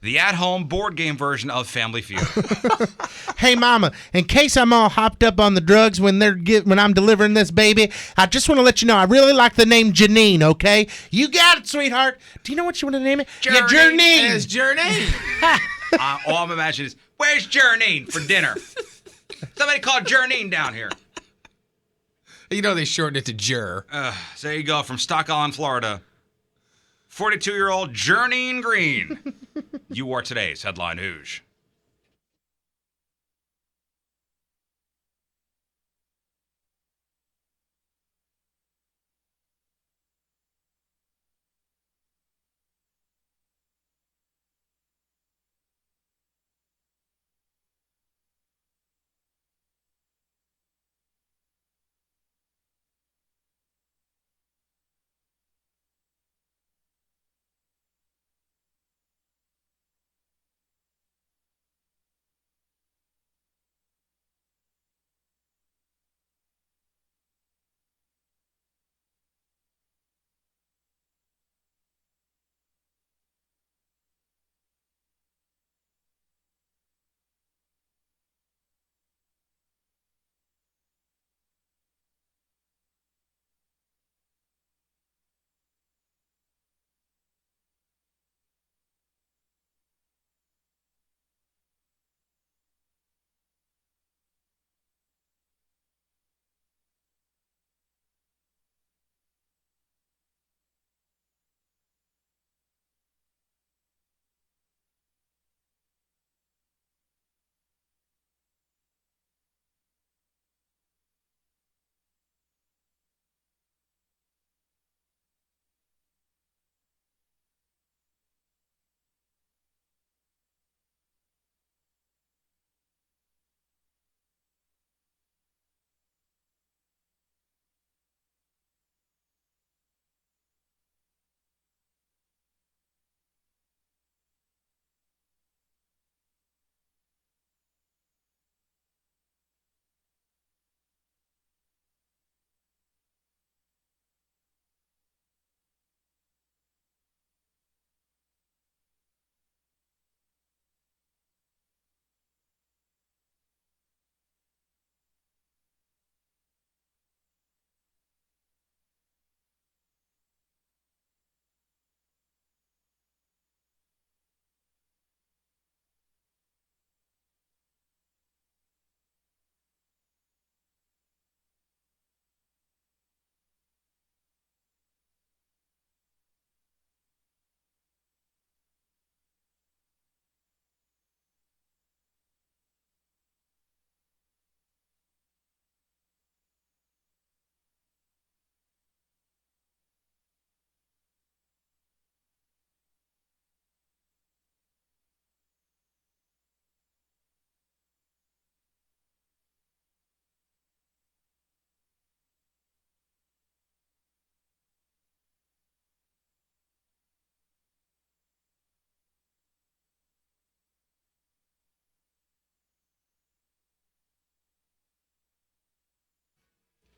the at-home board game version of Family Feud. Hey, Mama, in case I'm all hopped up on the drugs when I'm delivering this baby, I just want to let you know I really like the name Janine, okay? You got it, sweetheart. Do you know what you want to name it? Yeah, Jernine. It's Jernine. All I'm imagining is, where's Jernine for dinner? Somebody called Jernine down here. You know they shortened it to Jer. So there you go, from Stock Island, Florida. 42-year-old Jernine Green. You are today's Headline Hooge.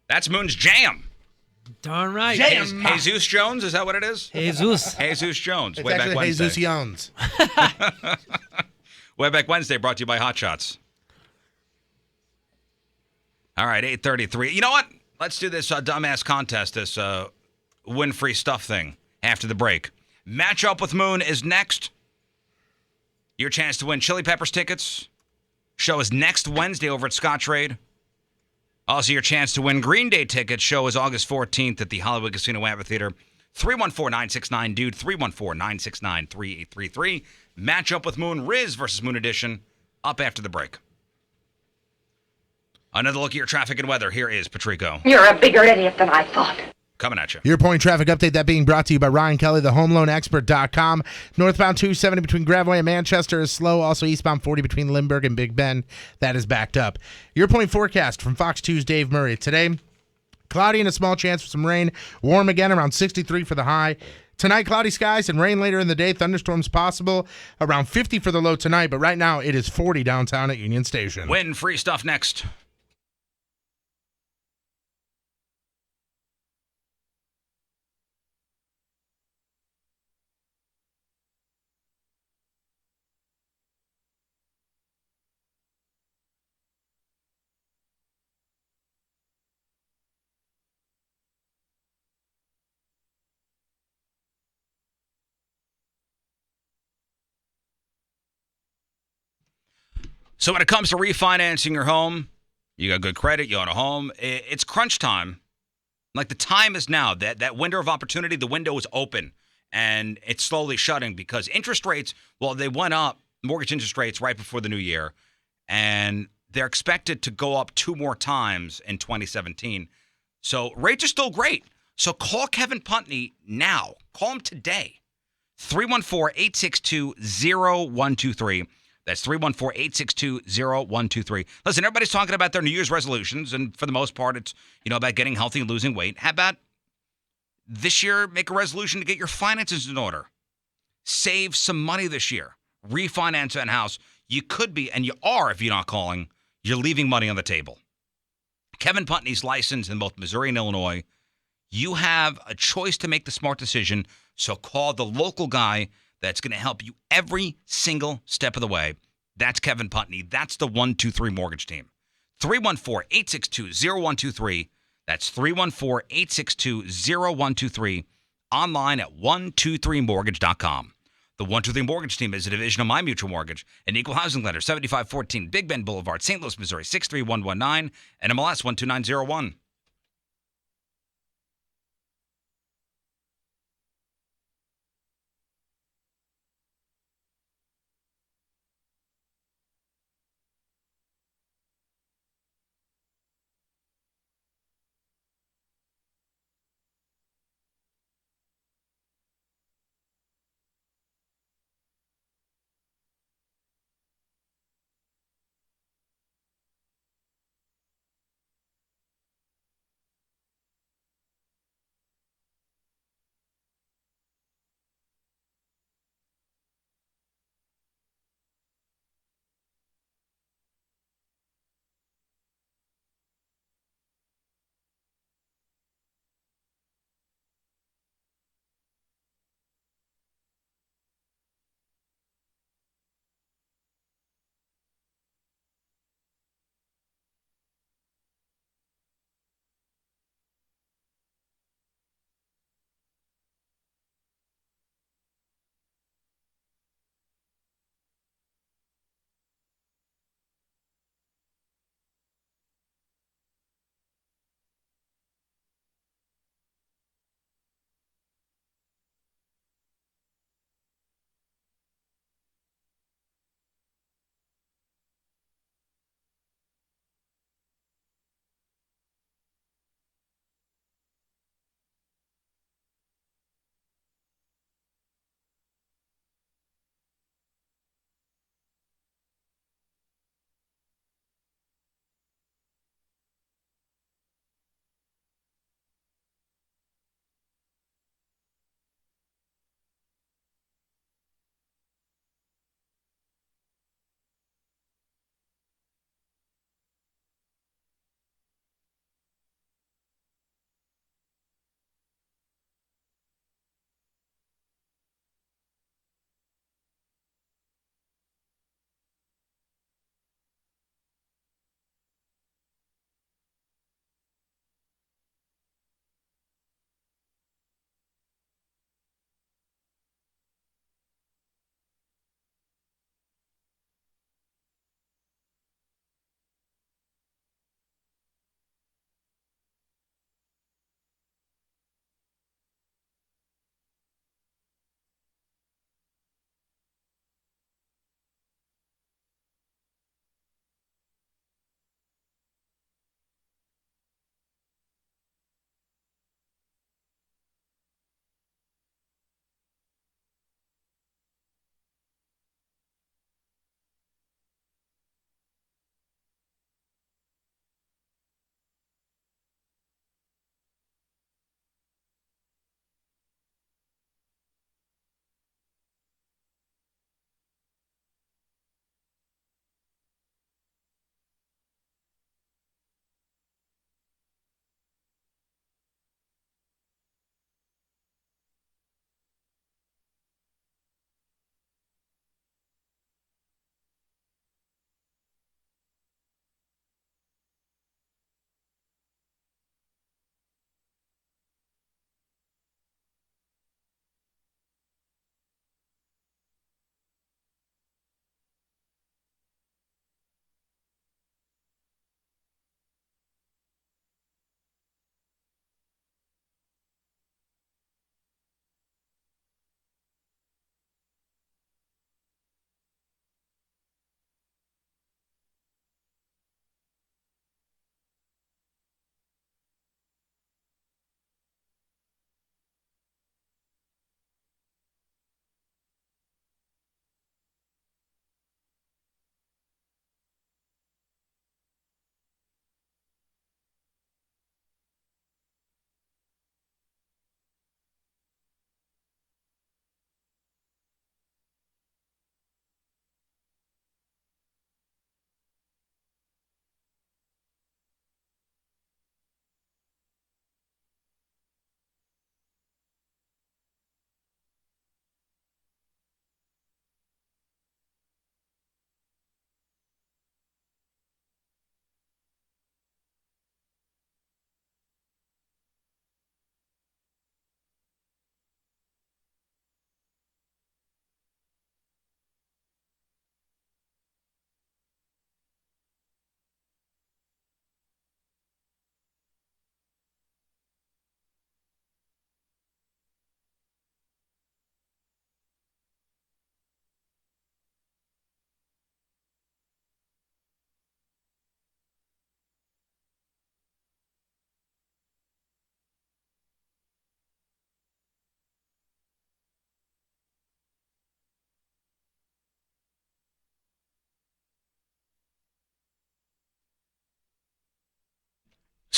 That's Moon's jam. Darn right. Jesus Jones, is that what it is? Jesus. Jesus Jones. It's Way back actually Wednesday. Jesus Jones. Way back Wednesday, brought to you by Hot Shots. All right, 8:33. You know what? Let's do this dumbass contest, this win-free stuff thing after the break. Match Up with Moon is next. Your chance to win Chili Peppers tickets. Show is next Wednesday over at Scottrade. Also, your chance to win Green Day tickets. Show is August 14th at the Hollywood Casino Amphitheater. 314-969-DUDE, 314-969-3833. Match Up with Moon, Riz versus Moon Edition, up after the break. Another look at your traffic and weather. Here is Patrico. You're a bigger idiot than I thought. Coming at you. Your point traffic update, that being brought to you by Ryan Kelly, the homeloanexpert.com. Northbound 270 between Graveway and Manchester is slow. Also eastbound 40 between Lindbergh and Big Ben. That is backed up. Your point forecast from Fox 2's Dave Murray. Today, cloudy and a small chance for some rain. Warm again, around 63 for the high. Tonight, cloudy skies and rain later in the day. Thunderstorms possible. Around 50 for the low tonight, but right now it is 40 downtown at Union Station. Win free stuff next. So when it comes to refinancing your home, you got good credit, you own a home, it's crunch time. Like the time is now. That window of opportunity, the window is open, and it's slowly shutting because interest rates, well, they went up, mortgage interest rates right before the new year, and they're expected to go up 2 more times in 2017. So rates are still great. So call Kevin Putney now. Call him today. 314-862-0123. That's 314-862-0123. Listen, everybody's talking about their New Year's resolutions, and for the most part, it's, about getting healthy and losing weight. How about this year, make a resolution to get your finances in order? Save some money this year. Refinance that house. You could be, and you are if you're not calling, you're leaving money on the table. Kevin Putney's licensed in both Missouri and Illinois. You have a choice to make the smart decision, so call the local guy that's going to help you every single step of the way. That's Kevin Putney. That's the 123 Mortgage Team. 314-862-0123. That's 314-862-0123. Online at 123mortgage.com. The 123 Mortgage Team is a division of My Mutual Mortgage, an equal housing lender, 7514 Big Bend Boulevard, St. Louis, Missouri, 63119, and MLS 12901.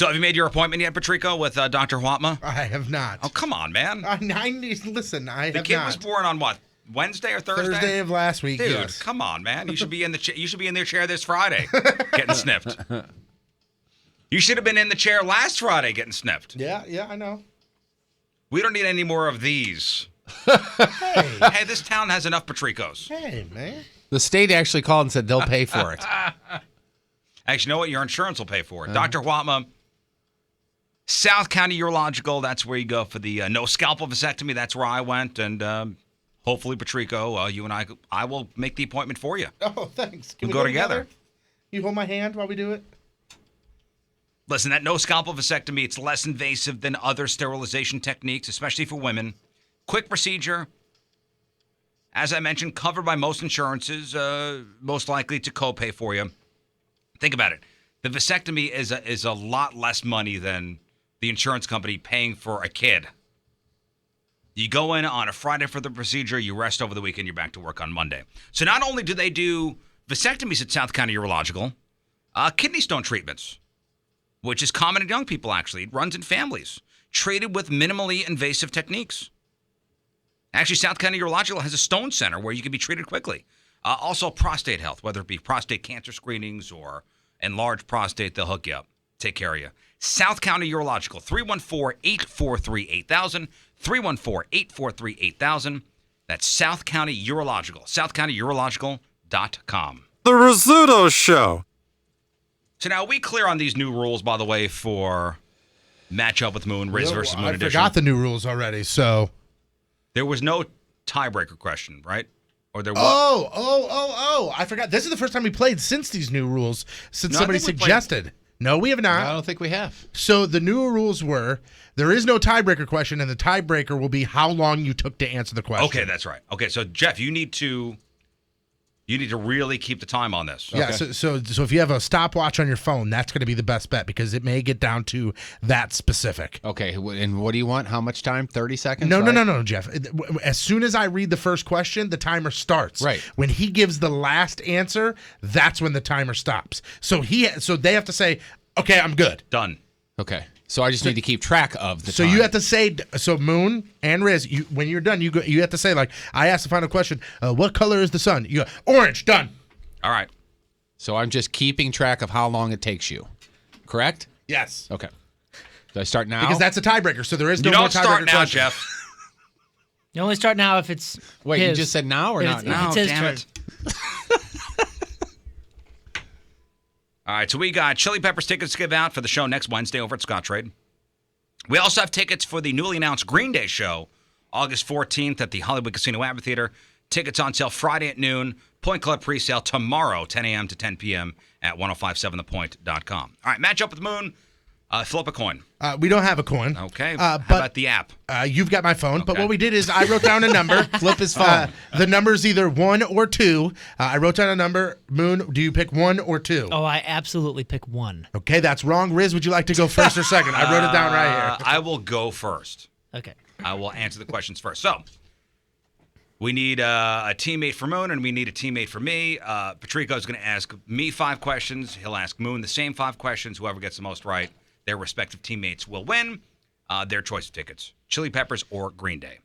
So have you made your appointment yet, Patrico, with Dr. Huatma? I have not. Oh, come on, man. Listen, I The have kid not. was born on what? Wednesday or Thursday? Thursday of last week, Dude, yes. come on, man. You should be in you should be in their chair this Friday getting sniffed. You should have been in the chair last Friday getting sniffed. Yeah, I know. We don't need any more of these. Hey, Hey, this town has enough Patricos. hey, man. The state actually called and said they'll pay for it. Actually, you know what? Your insurance will pay for it. Dr. Huatma, South County Urological, that's where you go for the no scalpel vasectomy. That's where I went. And hopefully, Patrico, you and I will make the appointment for you. Oh, thanks. Can We'll go together. You hold my hand while we do it? Listen, that no scalpel vasectomy, it's less invasive than other sterilization techniques, especially for women. Quick procedure. As I mentioned, covered by most insurances, most likely to copay for you. Think about it. The vasectomy is a lot less money than the insurance company paying for a kid. You go in on a Friday for the procedure, you rest over the weekend, you're back to work on Monday. So not only do they do vasectomies at South County Urological, kidney stone treatments, which is common in young people, actually. It runs in families, treated with minimally invasive techniques. Actually, South County Urological has a stone center where you can be treated quickly. Also, prostate health, whether it be prostate cancer screenings or enlarged prostate, they'll hook you up, take care of you. South County Urological, 314-843-8000, 314-843-8000. That's South County Urological, southcountyurological.com. The Rizzuto Show. So now, are we clear on these new rules, by the way, for matchup with Moon, Riz versus Moon I Edition? forgot the new rules already, so. There was no tiebreaker question, right? Or there was? Oh, I forgot. This is the first time we played since these new rules, since No, I somebody think we suggested. No, we have not. I don't think we have. So the new rules were there is no tiebreaker question, and the tiebreaker will be how long you took to answer the question. Okay, that's right. Okay, so Jeff, you need to really keep the time on this. Yeah, so if you have a stopwatch on your phone, that's going to be the best bet because it may get down to that specific. Okay, and what do you want? How much time? 30 seconds? No, right? no, Jeff. As soon as I read the first question, the timer starts. Right. When he gives the last answer, that's when the timer stops. So they have to say, "Okay, I'm good." Done. Okay, so I just need to keep track of the So time. you have to say, so Moon and Riz, when you're done, you have to say, like, I asked the final question, what color is the sun? You go, orange, done. All right. So I'm just keeping track of how long it takes you, correct? Yes. Okay. Do I start now? Because that's a tiebreaker, so there is no You more don't tiebreaker start now, question. Jeff. You only start now if it's Wait, his. you just said now or If not it's- now? It's his damn turn. it. All right, so we got Chili Peppers tickets to give out for the show next Wednesday over at Scottrade. We also have tickets for the newly announced Green Day show, August 14th at the Hollywood Casino Amphitheater. Tickets on sale Friday at noon. Point Club pre-sale tomorrow, 10 a.m. to 10 p.m. at 1057thepoint.com. All right, match up with Moon. Flip a coin. We don't have a coin. Okay. How but about the app? You've got my phone, but Okay. what we did is I wrote down a number. Flip his phone. The number's either 1 or 2. I wrote down a number. Moon, do you pick 1 or 2? Oh, I absolutely pick one. Okay, that's wrong. Riz, would you like to go first or second? I wrote it down right here. I will go first. Okay. I will answer the questions first. So, we need a teammate for Moon, and we need a teammate for me. Patrico is going to ask me 5 questions. He'll ask Moon the same 5 questions. Whoever gets the most right, their respective teammates will win their choice of tickets. Chili Peppers or Green Day.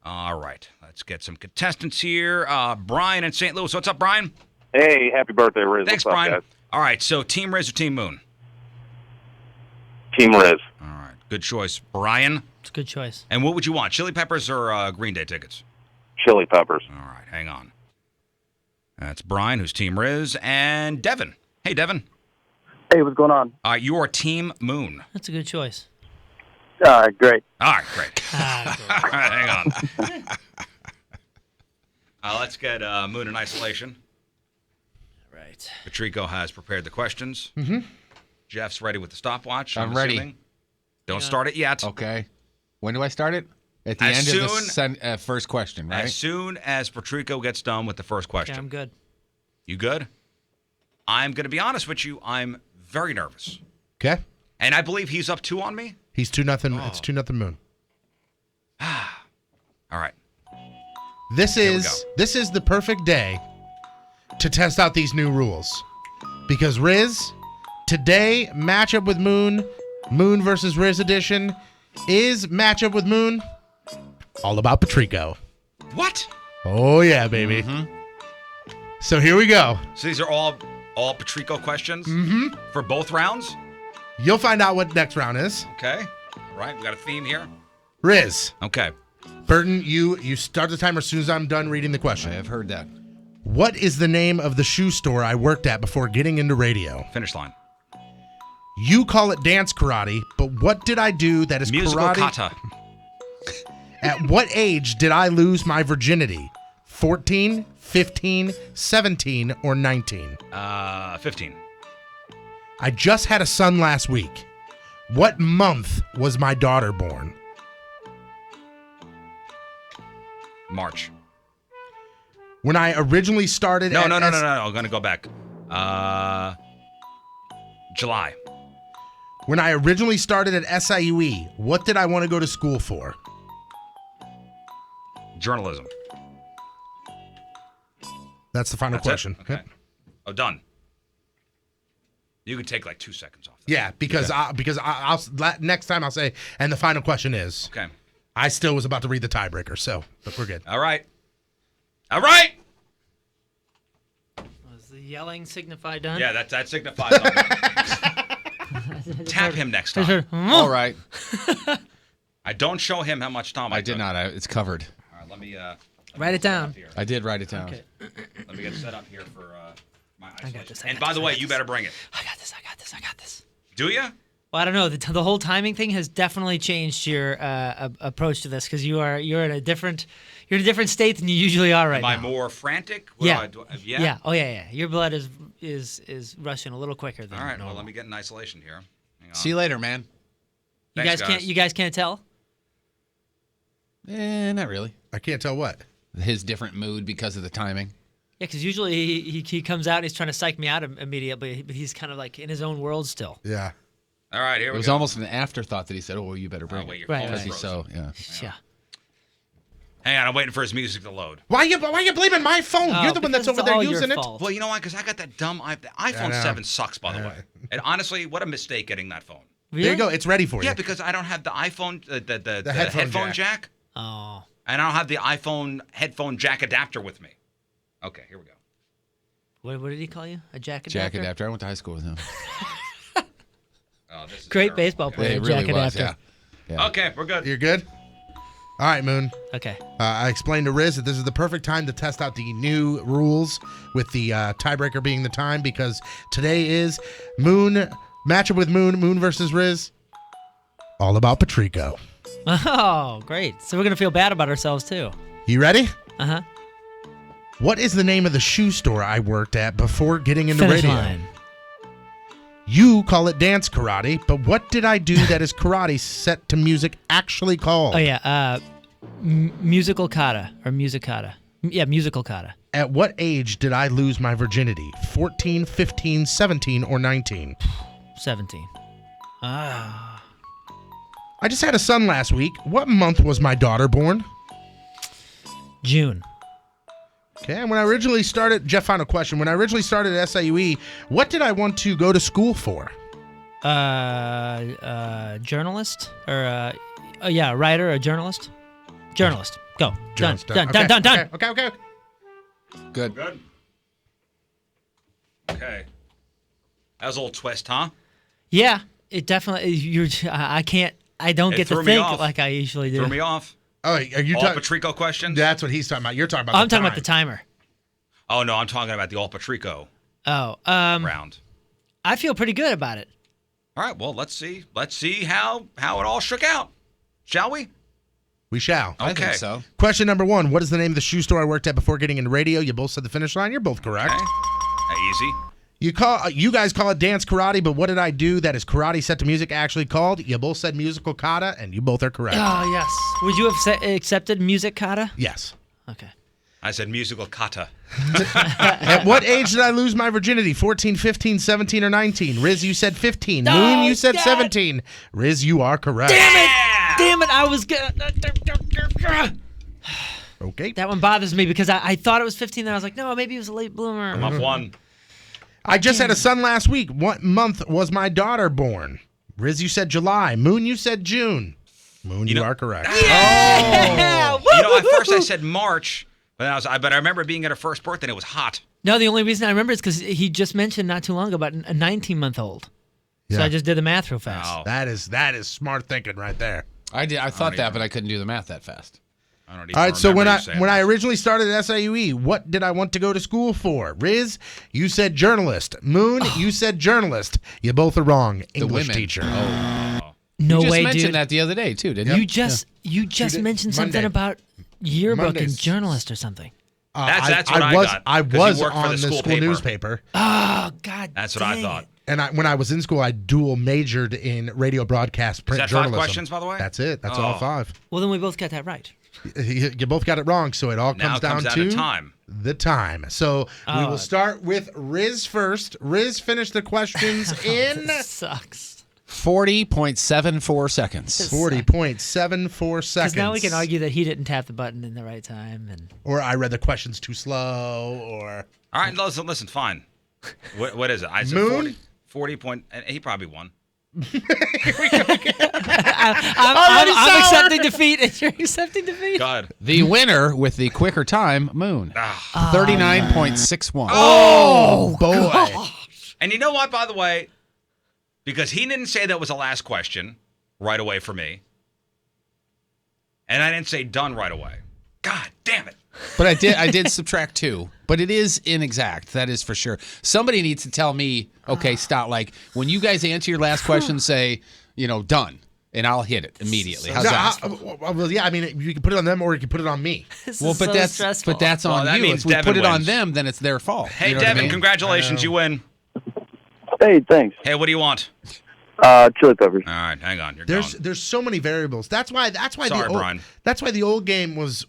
All right. Let's get some contestants here. Brian in St. Louis. What's up, Brian? Hey, happy birthday, Riz. Thanks, What's up, Brian. guys? All right. So, Team Riz or Team Moon? Team Riz. All right. Good choice, Brian. It's a good choice. And what would you want, Chili Peppers or Green Day tickets? Chili Peppers. All right, hang on. That's Brian, who's Team Riz, and Devin. Hey, Devin. Hey, what's going on? You are Team Moon. That's a good choice. Great. All right, great. Ah, All right, hang on. Let's get Moon in isolation. right. Patrico has prepared the questions. Mm-hmm. Jeff's ready with the stopwatch. I'm ready. Assuming. Don't start it yet. Okay. When do I start it? At the As end of soon- the first question, right? As soon as Patrico gets done with the first question. Okay, I'm good. You good? I'm going to be honest with you. I'm very nervous. Okay. And I believe he's up 2 on me. He's 2-0. It's 2-0 Moon. All right. This we is the perfect day to test out these new rules because Riz, today, matchup with Moon, Moon versus Riz edition, is matchup with Moon all about Patrico. What? Oh, yeah, baby. So here we go. So these are all Patrico questions for both rounds? You'll find out what next round is. Okay. All right. We got a theme here. Riz. Okay. Burton, you start the timer as soon as I'm done reading the question. I have heard that. What is the name of the shoe store I worked at before getting into radio? Finish line. You call it dance karate, but what did I do that is Musical karate? kata. At what age did I lose my virginity? 14, 15, 17, or 19? 15. I just had a son last week. What month was my daughter born? March. When I originally started No. at I'm going to go back. July. When I originally started at SIUE, what did I want to go to school for? Journalism. That's the final That's question. it? Okay. Oh, done. You can take like 2 seconds off. Yeah, because I'll next time I'll say, and the final question is. Okay. I still was about to read the tiebreaker, so but we're good. All right. All right. Was the yelling signify done? Yeah, that signifies something. Tap him next time. All right. I don't show him how much time I took. did not. It's covered. All right, let me Write it down. here. I did write it down. Okay. Let me get set up here for my isolation. got this, And by the way, you better bring it. I got this. Do you? Well, I don't know. The whole timing thing has definitely changed your approach to this because you're in a different state than you usually are right Am I now. more frantic? Yeah. Yeah. Yeah. Oh yeah. Your blood is rushing a little quicker than All right. normal. Well, let me get in isolation here. Hang on. See you later, man. Thanks, You guys can't tell. Not really. I can't tell what. His different mood because of the timing. Yeah, because usually he comes out and he's trying to psych me out immediately, but he's kind of like in his own world still. Yeah. All right, here It we was go. almost an afterthought that he said, "Oh, well, you better bring wait, it." your Right, phone is right. He's so yeah. Yeah. Hang on, I'm waiting for his music to load. Why you blaming my phone? You're the one that's because over it's there all your using it. fault. Well, you know why? Because I got that dumb the iPhone know. 7 sucks, by the way. And honestly, what a mistake getting that phone. Really? There you go. It's ready for you. Yeah, because I don't have the iPhone, the headphone jack. Oh. And I don't have the iPhone headphone jack adapter with me. Okay, here we go. What did he call you? A jack adapter? Jack adapter. I went to high school with him. Oh, this is Great terrible. baseball Okay. player, It jack really was. adapter. Yeah. Okay, we're good. You're good? All right, Moon. Okay. I explained to Riz that this is the perfect time to test out the new rules with the tiebreaker being the time because today is Moon, matchup with Moon, Moon versus Riz. All about Patrico. Oh, great. So we're going to feel bad about ourselves, too. You ready? Uh-huh. What is the name of the shoe store I worked at before getting into Finish radio? line. You call it dance karate, but what did I do that is karate set to music actually called? Oh, yeah. Musical kata or musicata. Yeah, musical kata. At what age did I lose my virginity? 14, 15, 17, or 19? 17. Ah. I just had a son last week. What month was my daughter born? June. Okay, and when I originally started, Jeff, final question. When I originally started at SIUE, what did I want to go to school for? Journalist? Or, yeah, a writer, a journalist? Journalist. Go. Journalist. Done. Okay, Done. Okay. Good. Good. Okay. That was a little twist, huh? Yeah, it definitely, I don't It get threw to me think off. like I usually do. Threw me off. Oh, are you All talking? Patrico questions? That's what he's talking about. You're talking about. I'm talking about the timer. Oh, no, I'm talking about the All Patrico Oh, round. I feel pretty good about it. All right, well, let's see. Let's see how it all shook out. Shall we? We shall. I Okay. think so. Question number 1. What is the name of the shoe store I worked at before getting into radio? You both said the finish line. You're both correct. Okay. Easy. You guys call it dance karate, but what did I do that is karate set to music actually called? You both said musical kata, and you both are correct. Oh, yes. Would you have accepted music kata? Yes. Okay. I said musical kata. At what age did I lose my virginity? 14, 15, 17, or 19? Riz, you said 15. Oh, Moon, you said God. 17. Riz, you are correct. Damn it, I was gonna... Okay. That one bothers me because I thought it was 15, then I was like, no, maybe it was a late bloomer. I'm up one. I just had a son last week. What month was my daughter born? Riz, you said July. Moon, you said June. Moon, you are correct. Yeah! At first I said March, but I remember being at her first birthday and it was hot. No, the only reason I remember is because he just mentioned not too long ago about a 19-month-old. So Yeah. I just did the math real fast. Oh. That is smart thinking right there. I thought that, but I couldn't do the math that fast. I don't even All right, so remember when you saying I that. originally started at SIUE, what did I want to go to school for? Riz, you said journalist. Moon, you said journalist. You both are wrong. English women. teacher. No you just way, mentioned dude. that the other day too, didn't You you? just did mentioned something Monday. about yearbook Mondays. and journalist or something. That's what I got, I 'cause you was worked for on the the school school paper. newspaper, Oh God. That's what I dang thought. it. and when I was in school, I dual majored in radio broadcast print that 5 journalism. questions, by the way? That's it. That's all Oh. 5. Well, then we both got that right. You both got it wrong, so it all Now comes it comes down down to to time. the time. So we will start with Riz first. Riz, finish the questions in This sucks. 40.74 seconds. 40.74 seconds. Because now we can argue that he didn't tap the button in the right time, and Or I read the questions too slow, or... All right, listen, fine. What is it? I said Moon? 40 point, and he probably won. I'm accepting defeat, and you're accepting defeat. God. The winner with the quicker time, Moon. 39.61. Oh, boy. And you know what, by the way? Because he didn't say that was the last question right away for me. And I didn't say done right away. God damn it. But I did subtract 2. But it is inexact. That is for sure. Somebody needs to tell me, okay, stop. Like, when you guys answer your last question, say, done. And I'll hit it immediately. How's that? Well, yeah, I mean, you can put it on them or you can put it on me. This Well, is but so that's stressful. on that you. means If we Devin put it on wins. them, then it's their fault. Hey, You know what I Devin, mean? congratulations. You win. Hey, thanks. Hey, what do you want? Chili peppers. All right, hang on. You're There's going. there's so many variables. That's why Sorry, Brian. That's why the old game was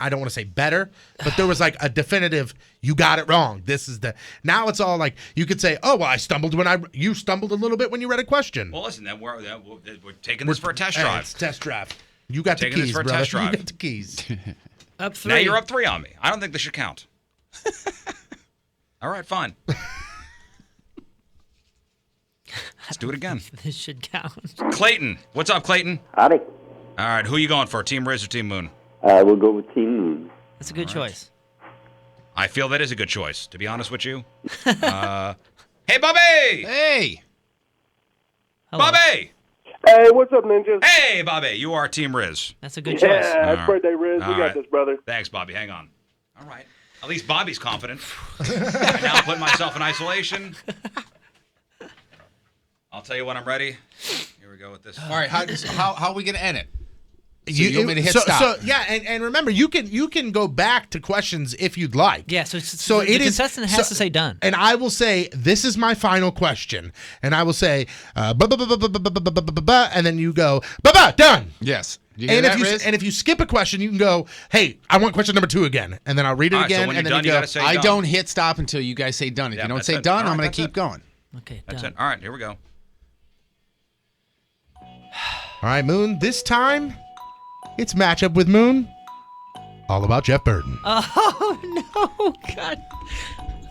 I don't want to say better, but there was like a definitive, you got it wrong. This is now it's all like you could say, oh, well, you stumbled a little bit when you read a question. Well, listen, then we're taking this for a test Hey, drive. it's test drive. You got the Taking this keys, for a brother. test drive. You got the keys. Up 3. Now you're up 3 on me. I don't think this should count. All right, fine. Let's do it again. This should count. Clayton. What's up, Clayton? Howdy. All right, who you going for? Team Riz or Team Moon? We'll go with Team Moon. That's a good choice. I feel that is a good choice, to be honest with you. Hey, Bobby! Hey! Hello. Bobby! Hey, what's up, ninjas? Hey, Bobby, you are Team Riz. That's a good choice. happy birthday, Riz. All We got right. this, brother. Thanks, Bobby. Hang on. All right. At least Bobby's confident. I now put myself in isolation. I'll tell you when I'm ready. Here we go with this. All right, how are we going to end it? So you want me to hit so, stop? So yeah, and remember, you can go back to questions if you'd like. Yeah, so it the is- contestant has to say done. And I will say, this is my final question. And I will say, and then you go, done. Yes. You And hear that, if you Riz? and if you skip a question, you can go, hey, I want question number 2 again. And then I'll read it All right, so again. when And you're then done, you you go, gotta say I done. don't hit stop until you guys say done. If Yeah, you don't that's say it. done, All right, I'm going that's to keep it. going. Okay, That's done. it. All right, here we go. all right, Moon, this time, it's matchup with Moon. All about Jeff Burton. Oh, no, God.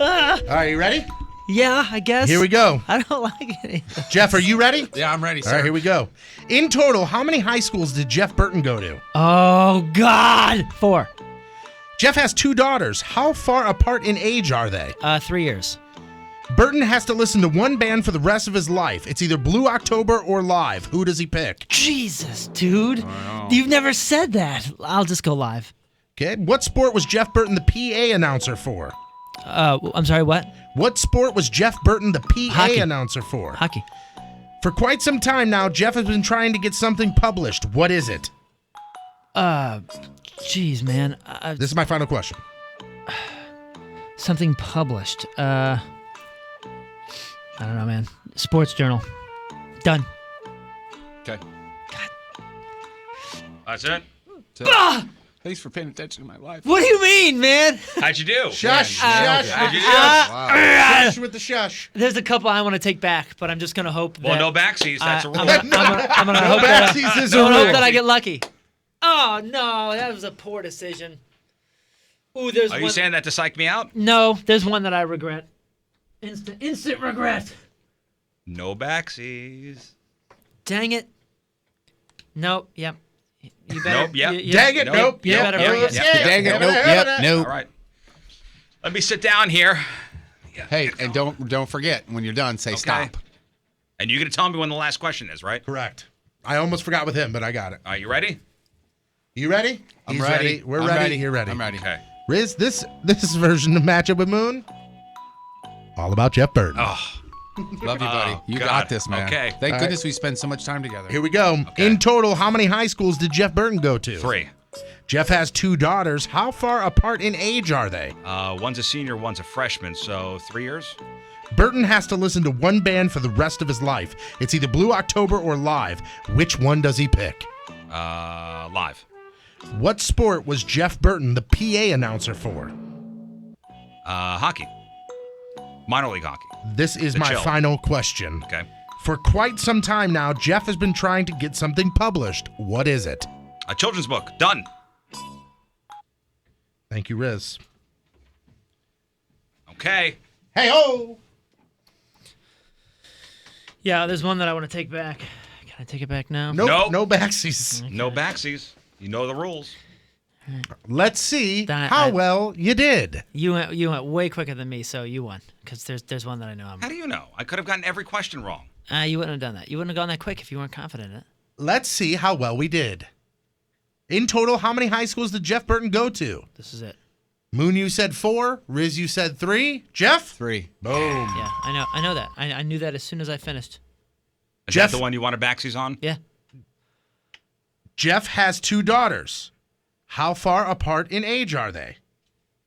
All right, you ready? Yeah, I guess. Here we go. I don't like it. Jeff, are you ready? Yeah, I'm ready, All right, here we go. In total, how many high schools did Jeff Burton go to? Oh, God. 4. Jeff has 2 daughters. How far apart in age are they? 3 years. Burton has to listen to one band for the rest of his life. It's either Blue October or Live. Who does he pick? Jesus, dude. You've never said that. I'll just go live. Okay. What sport was Jeff Burton the PA announcer for? I'm sorry, what? What sport was Jeff Burton the PA Hockey. announcer for? Hockey. For quite some time now, Jeff has been trying to get something published. What is it? Jeez, man. This is my final question. Something published. I don't know, man. Sports journal. Done. Okay. That's it. Thanks for paying attention to my life. What do you mean, man? How'd you do? Shush. How'd you do? Shush with the shush. There's a couple I want to take back, but I'm just gonna hope that. Well, no backsies. That's a rule. I'm gonna hope that. backsies is I'm a gonna hope rule. that I get lucky. Oh no, that was a poor decision. Ooh, there's Are one. you saying that to psych me out? No, there's one that I regret. Instant regret. No backsies. Dang it. Nope. Yep. You better. Nope, yep. Dang it, nope. You Yep, better yep, bring it. yep. Dang it. Nope. Yep. Nope. All right. Let me sit down here. Hey, and don't forget when you're done, say stop. And you're going to tell me when the last question is, right? Correct. I almost forgot with him, but I got it. All right, you ready? You ready? I'm He's ready. We're I'm ready. You're ready. I'm ready. Okay. Riz, this version of Matchup with Moon, all about Jeff Burton. Oh, Love you, buddy. Oh, You God. got this, man. Okay. Thank All goodness we spend so much time together. Here we go. Okay. In total, how many high schools did Jeff Burton go to? 3. Jeff has 2 daughters. How far apart in age are they? One's a senior, one's a freshman, so 3 years? Burton has to listen to one band for the rest of his life. It's either Blue October or Live. Which one does he pick? Live. What sport was Jeff Burton the PA announcer for? Hockey. Minor league hockey. This is The my chill. final question. Okay. For quite some time now, Jeff has been trying to get something published. What is it? A children's book. Done. Thank you, Riz. Okay. Hey-ho! Yeah, there's one that I want to take back. Can I take it back now? Nope, Nope. no backsies. No backsies. You know the rules. Let's see That- how I- well you did. You went way quicker than me, so you won. Because there's one that I know. How do you know? I could have gotten every question wrong. You wouldn't have done that. You wouldn't have gone that quick if you weren't confident in it. Let's see how well we did. In total, how many high schools did Jeff Burton go to? This is it. Moon, you said 4. Riz, you said 3. Jeff? 3. Boom. Yeah, I know that. I knew that as soon as I finished. Is Jeff- that the one you wanted backsies on? Yeah. Jeff has 2 daughters. How far apart in age are they?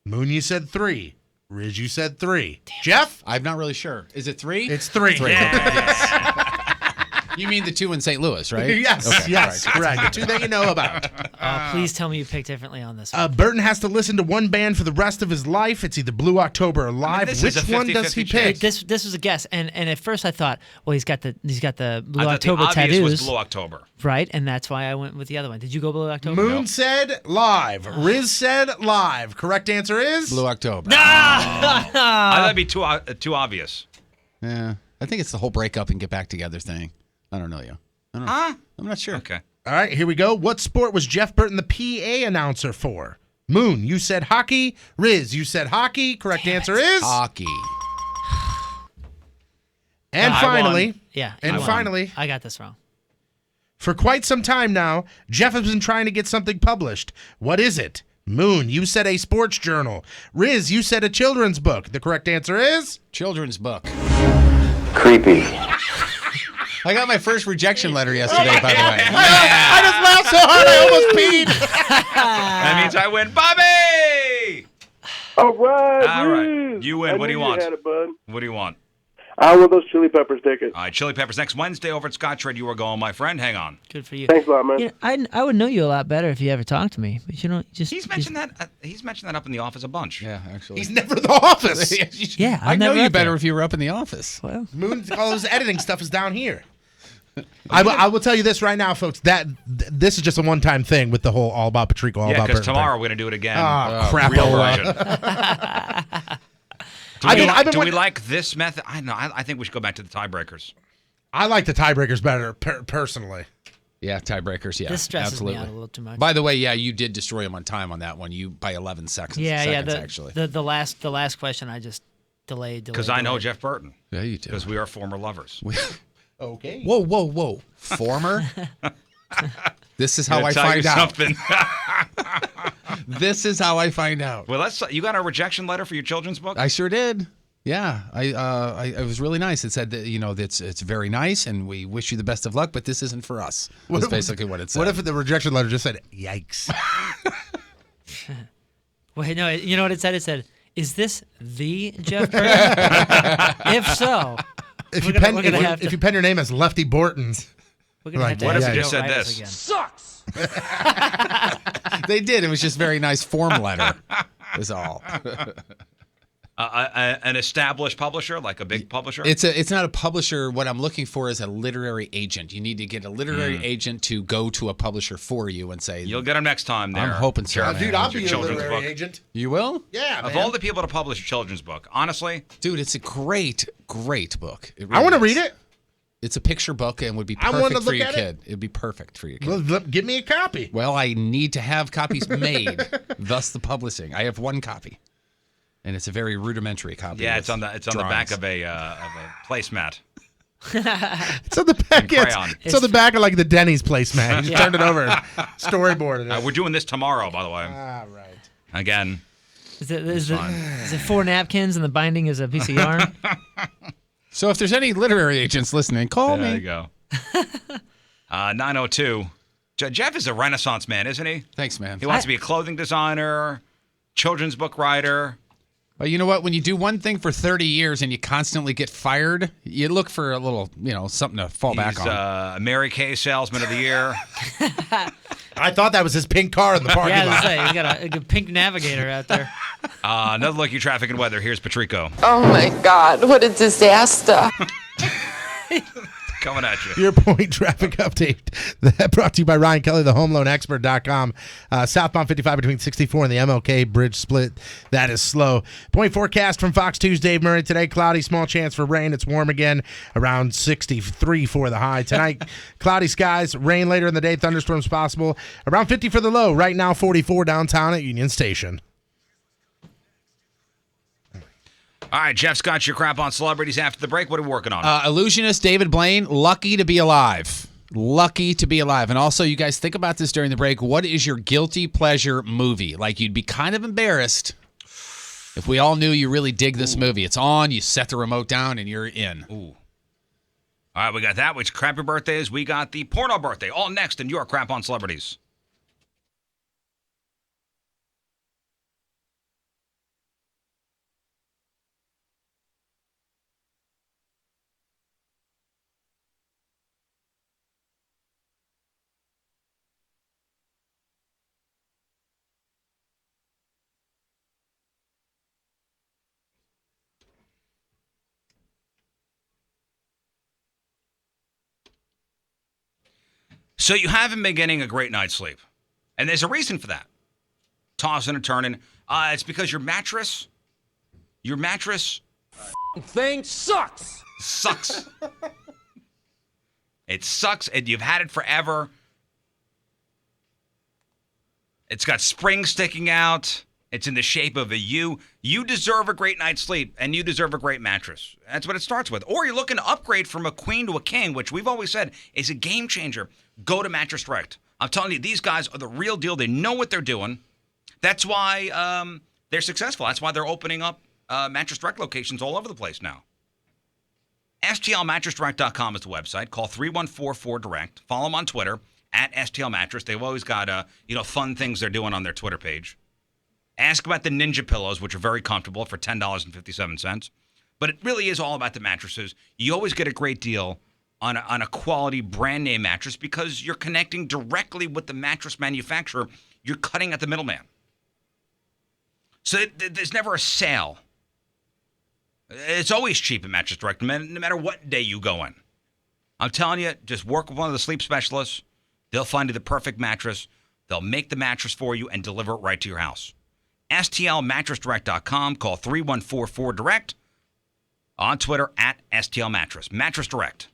Moon, you said 3. Riz, you said 3. Jeff? I'm not really sure. Is it 3? It's 3. You mean the 2 in St. Louis, right? Yes, Okay, yes, all right. correct. The 2 that you know about. Please tell me you picked differently on this one. Burton has to listen to one band for the rest of his life. It's either Blue October or Live. this Which is a one does he 50-50 pick? chance. This was a guess, and at first I thought, well, he's got the Blue I thought October the obvious tattoos, was Blue October. right? And that's why I went with the other one. Did you go Blue October? Moon said Live. Riz said Live. Correct answer is Blue October. I thought that'd be too obvious. Yeah. I think it's the whole breakup and get back together thing. I don't know you. I don't know. Huh? I'm not sure. Okay. All right, here we go. What sport was Jeff Burton the PA announcer for? Moon, you said hockey. Riz, you said hockey. Correct answer is Hockey. And I finally, won. Yeah. and you won. finally, I got this wrong. for quite some time now, Jeff has been trying to get something published. What is it? Moon, you said a sports journal. Riz, you said a children's book. The correct answer is Children's book. Creepy. I got my first rejection letter yesterday, by the way. I just laughed so hard I almost peed. That means I win. Bobby! All right, All right. Riz. You win. I What do knew you want? had it, bud. What do you want? I want those Chili Peppers tickets. All right, Chili Peppers next Wednesday over at Scottrade. You are going, my friend. Hang on. Good for you. Thanks a lot, man. You know, I would know you a lot better if you ever talked to me, but you know, just He's mentioned that. He's mentioned that up in the office a bunch. Yeah, actually. He's never in the office. Yeah, I I'm know never you up better there. if you were up in the office. Well, Moon, all his editing stuff is down here. I will tell you this right now, folks. This is just a one-time thing with the whole all about Patrico, all Yeah, about because Burton tomorrow thing. we're going to do it again. Ah, crap. Real Oh, version. Do we like this method? I know. I think we should go back to the tiebreakers. I like the tiebreakers better, personally. Yeah, tiebreakers, yeah. this stresses absolutely. me out a little too much. By the way, yeah, you did destroy him on time on that one. You by 11 seconds. yeah, seconds, the, actually. the last question I just delayed. Because I know Jeff Burton. Yeah, you do. Because we are former lovers. Okay. Whoa. Former? This is how I Gonna tell find you out. something. This is how I find out. Well, you got a rejection letter for your children's book? I sure did. Yeah, it was really nice. It said that it's very nice, and we wish you the best of luck, but this isn't for us. That's basically what it said. What if the rejection letter just said, "Yikes"? Wait, no, you know what it said? It said, "Is this the Jeff Burton?" If so, If We're you gonna- we're gonna have if to- you pen your name as Lefty Borton, we're gonna Like, have to what have if to it just go said write this? us again. Sucks! They did. It was just very nice form letter. Is all. An established publisher, like a big publisher? It's not a publisher. What I'm looking for is a literary agent. You need to get a literary agent to go to a publisher for you and say, You'll get them next time there. I'm hoping so. Jared. Dude, I'll be Your a children's literary book. agent. You will? Yeah, Of man. all the people to publish a children's book, honestly, Dude, it's a great book. It I really want to is. read it. It's a picture book and would be I wanna perfect for look your at it. kid. It'd be perfect for your kid. Well, give me a copy. Well, I need to have copies made, thus the publishing. I have one copy, and it's a very rudimentary copy. yeah, with it's on the back drawings. of a placemat. It's on the back. And crayon. It's on the back of like the Denny's placemat. You just turned it over, storyboarded it. We're doing this tomorrow, by the way. All right. Again, Is it 4 napkins and the binding is a piece of yarn? So if there's any literary agents listening, call there me. you go. 902. Jeff is a Renaissance man, isn't he? Thanks, man. He wants to be a clothing designer, children's book writer. But you know what? When you do one thing for 30 years and you constantly get fired, you look for a little, something to fall back He's on. a Mary Kay Salesman of the Year. I thought that was his pink car in the parking Yeah, I was lot. gonna say, you got a pink navigator out there. Another look at your traffic and weather. Here's Patrico Oh my God, what a disaster. coming at you. Your point traffic update. That brought to you by Ryan Kelly, the homeloanexpert.com. Southbound 55 between 64 and the MLK bridge split. That is slow. Point forecast from Fox 2's Dave Murray. Today, cloudy, small chance for rain. It's warm again, around 63 for the high. Tonight, cloudy skies, rain later in the day, thunderstorms possible. Around 50 for the low. Right now, 44 downtown at Union Station. All right, Jeff's got your crap on celebrities after the break. What are we working on? Illusionist David Blaine, lucky to be alive. Lucky to be alive. And also, you guys think about this during the break. What is your guilty pleasure movie? Like, you'd be kind of embarrassed if we all knew you really dig this movie. It's on, you set the remote down, and you're in. Ooh. All right, we got that. Which crappy birthdays? We got the porno birthday. All next in your crap on celebrities. So you haven't been getting a great night's sleep. And there's a reason for that. Tossing and turning. It's because your mattress Thing sucks. sucks. It sucks, and you've had it forever. It's got springs sticking out. It's in the shape of a U. You deserve a great night's sleep, and you deserve a great mattress. That's what it starts with. Or you're looking to upgrade from a queen to a king, which we've always said is a game changer. Go to Mattress Direct. I'm telling you, these guys are the real deal. They know what they're doing. That's why they're successful. That's why they're opening up Mattress Direct locations all over the place now. STLMattressDirect.com is the website. Call 314-4DIRECT. Follow them on Twitter at STL Mattress. They've always got fun things they're doing on their Twitter page. Ask about the Ninja pillows, which are very comfortable for $10.57. But it really is all about the mattresses. You always get a great deal on a quality brand name mattress because you're connecting directly with the mattress manufacturer. You're cutting at the middleman. So there's never a sale. It's always cheap at Mattress Direct, no matter what day you go in. I'm telling you, just work with one of the sleep specialists. They'll find you the perfect mattress. They'll make the mattress for you and deliver it right to your house. STLMattressDirect.com. Call 314-4DIRECT. On Twitter at STL Mattress. Mattress Direct.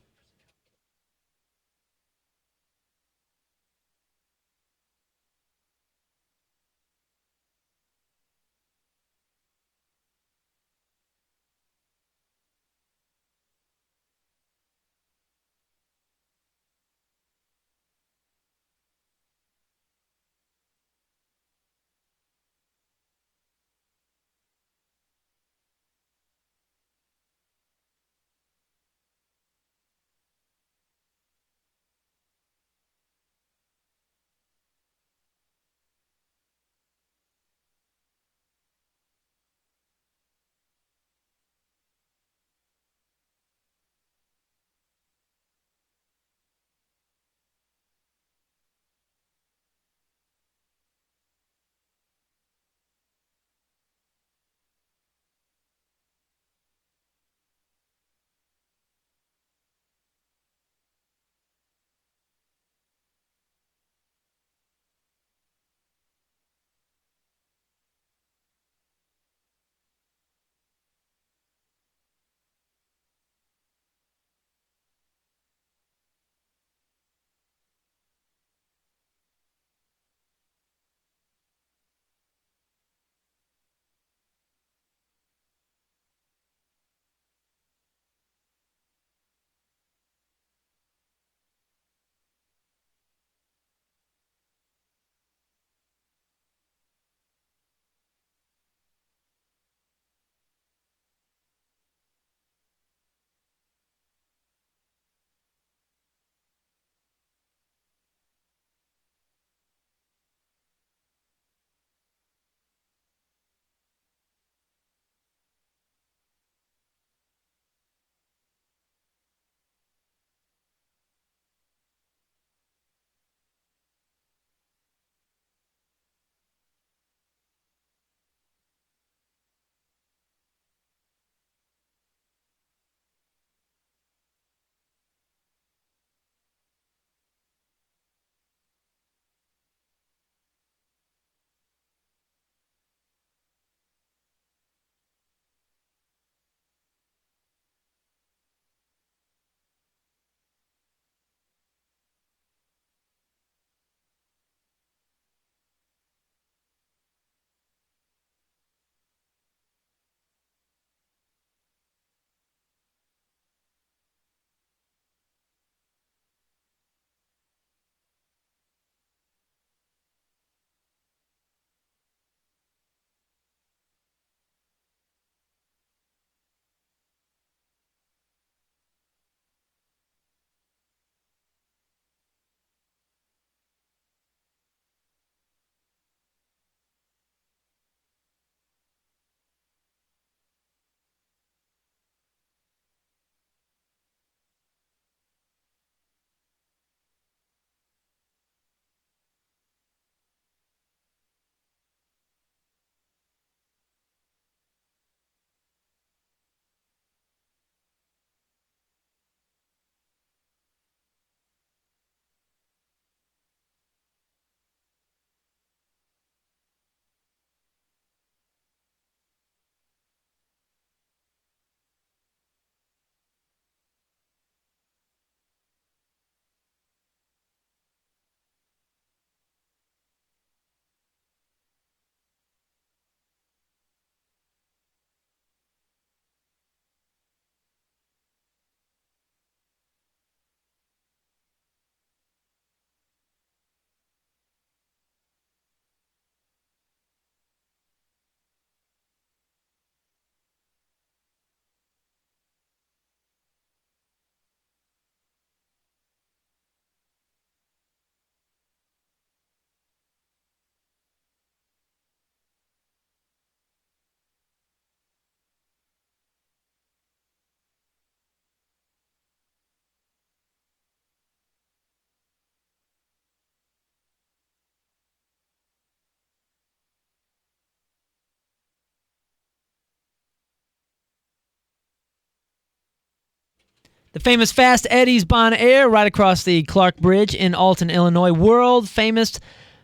The famous Fast Eddie's Bon Air right across the Clark Bridge in Alton, Illinois. World famous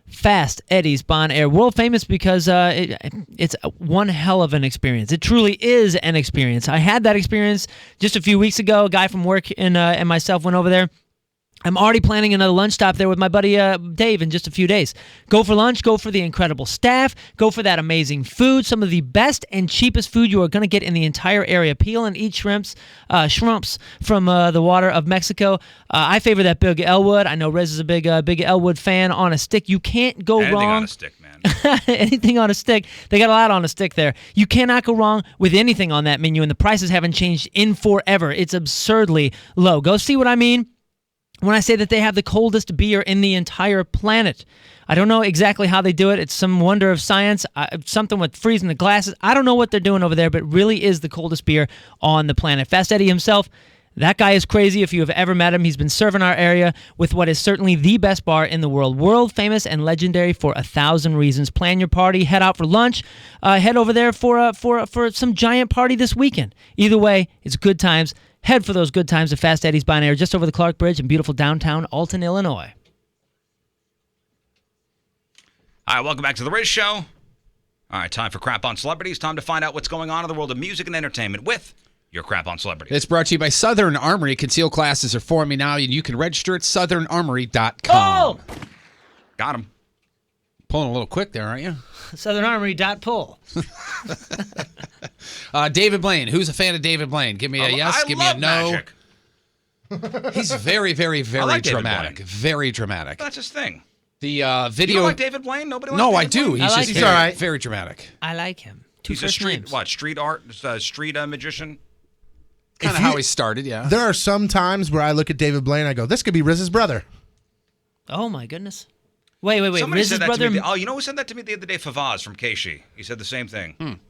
Fast Eddie's Bon Air. World famous because it's one hell of an experience. It truly is an experience. I had that experience just a few weeks ago. A guy from work and myself went over there. I'm already planning another lunch stop there with my buddy Dave in just a few days. Go for lunch, go for the incredible staff, go for that amazing food, some of the best and cheapest food you are going to get in the entire area. Peel and eat shrimps from the water of Mexico. I favor that Big Elwood. I know Rez is a big Elwood fan. On a stick, you can't go wrong. Anything on a stick, man. Anything on a stick. They got a lot on a stick there. You cannot go wrong with anything on that menu, and the prices haven't changed in forever. It's absurdly low. Go see what I mean when I say that they have the coldest beer in the entire planet. I don't know exactly how they do it. It's some wonder of science, something with freezing the glasses. I don't know what they're doing over there, but it really is the coldest beer on the planet. Fast Eddie himself, that guy is crazy. If you have ever met him, he's been serving our area with what is certainly the best bar in the world. World famous and legendary for 1,000 reasons. Plan your party, head out for lunch, head over there for some giant party this weekend. Either way, it's good times. Head for those good times at Fast Eddie's Bon Air just over the Clark Bridge in beautiful downtown Alton, Illinois. All right, welcome back to the Riz Show. All right, time for Crap on Celebrities. Time to find out what's going on in the world of music and entertainment with your Crap on Celebrities. It's brought to you by Southern Armory. Concealed classes are forming now, and you can register at southernarmory.com. Oh! Got him. Pulling a little quick there, aren't you? SouthernArmory.pull. David Blaine. Who's a fan of David Blaine? Give me a yes. I Give me a love no. Magic. He's very, very, very like David dramatic. Blaine. Very dramatic. That's his thing. The video. You don't like David Blaine? Nobody likes No, David I do. Blaine? He's I like just him. very, He's all right. very dramatic. I like him. He's a street magician. Kind of how he started, yeah. There are some times where I look at David Blaine and I go, this could be Riz's brother. Oh, my goodness. Wait. Somebody Riz's said that brother. to me. Oh, you know who said that to me the other day? Favaz from Keishi. He said the same thing.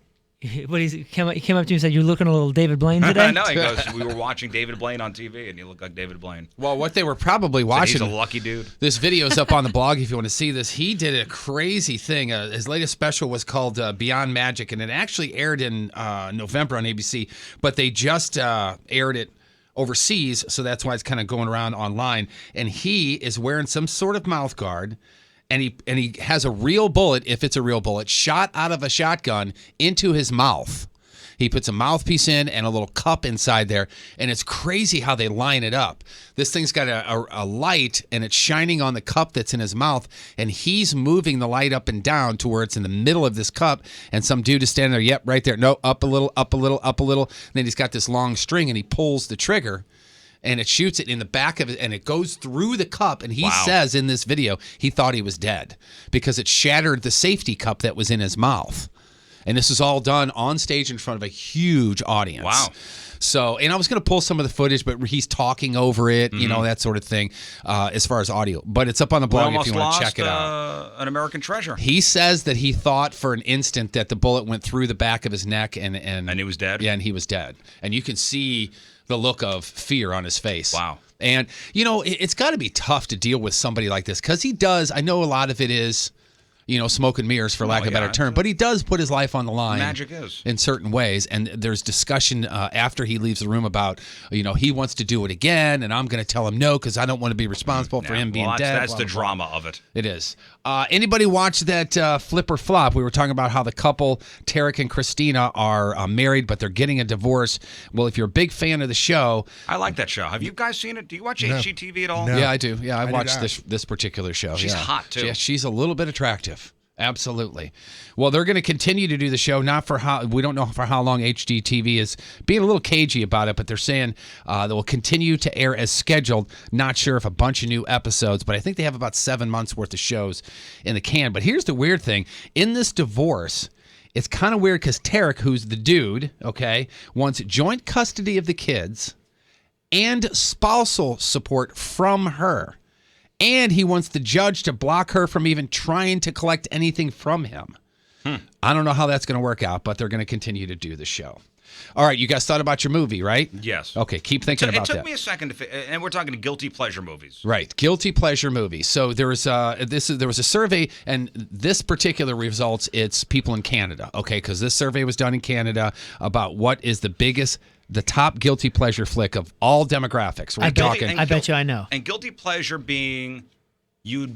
What he came up to me and said, "You're looking a little David Blaine today." No, he goes, we were watching David Blaine on TV, and you look like David Blaine. Well, what they were probably watching. He's a lucky dude. This video's up on the blog if you want to see this. He did a crazy thing. His latest special was called Beyond Magic, and it actually aired in November on ABC, but they just aired it overseas, so that's why it's kind of going around online. And he is wearing some sort of mouth guard, and he has a real bullet, if it's a real bullet, shot out of a shotgun into his mouth. He puts a mouthpiece in and a little cup inside there, and it's crazy how they line it up. This thing's got a light, and it's shining on the cup that's in his mouth, and he's moving the light up and down to where it's in the middle of this cup, and some dude is standing there, yep, right there. No, up a little, up a little, up a little. And then he's got this long string, and he pulls the trigger, and it shoots it in the back of it, and it goes through the cup. And he says in this video he thought he was dead because it shattered the safety cup that was in his mouth. And this is all done on stage in front of a huge audience. Wow. So, and I was going to pull some of the footage, but he's talking over it, you know, that sort of thing, as far as audio. But it's up on the blog if you want to check it out. An American treasure. He says that he thought for an instant that the bullet went through the back of his neck and he was dead? Yeah, and he was dead. And you can see the look of fear on his face. Wow. And, you know, it's got to be tough to deal with somebody like this because he does, I know a lot of it is, you know, smoke and mirrors, for lack of a better term. But he does put his life on the line. Magic is. In certain ways. And there's discussion after he leaves the room about, you know, he wants to do it again, and I'm going to tell him no because I don't want to be responsible for him being dead. That's blah, the blah, drama blah. of it. It is. Anybody watch that Flip or Flop? We were talking about how the couple, Tarek and Christina, are married, but they're getting a divorce. Well, if you're a big fan of the show. I like that show. Have you guys seen it? Do you watch HGTV at all? No. Yeah, I do. Yeah, I watched this particular show. She's hot, too. She's a little bit attractive. Absolutely. Well, they're going to continue to do the show. We don't know for how long. HGTV is being a little cagey about it, but they're saying they will continue to air as scheduled. Not sure if a bunch of new episodes, but I think they have about 7 months worth of shows in the can. But here's the weird thing. In this divorce, it's kind of weird because Tarek, who's the dude, okay, wants joint custody of the kids and spousal support from her. And he wants the judge to block her from even trying to collect anything from him. I don't know how that's going to work out, but they're going to continue to do the show. All right, you guys thought about your movie, right? Yes. Okay, keep thinking about that. It took me a second and we're talking guilty pleasure movies. Right, guilty pleasure movies. So there was a survey, and this particular results, it's people in Canada, okay? Because this survey was done in Canada about what is the biggest the top guilty pleasure flick of all demographics. We're talking. I bet you I know. And guilty pleasure being you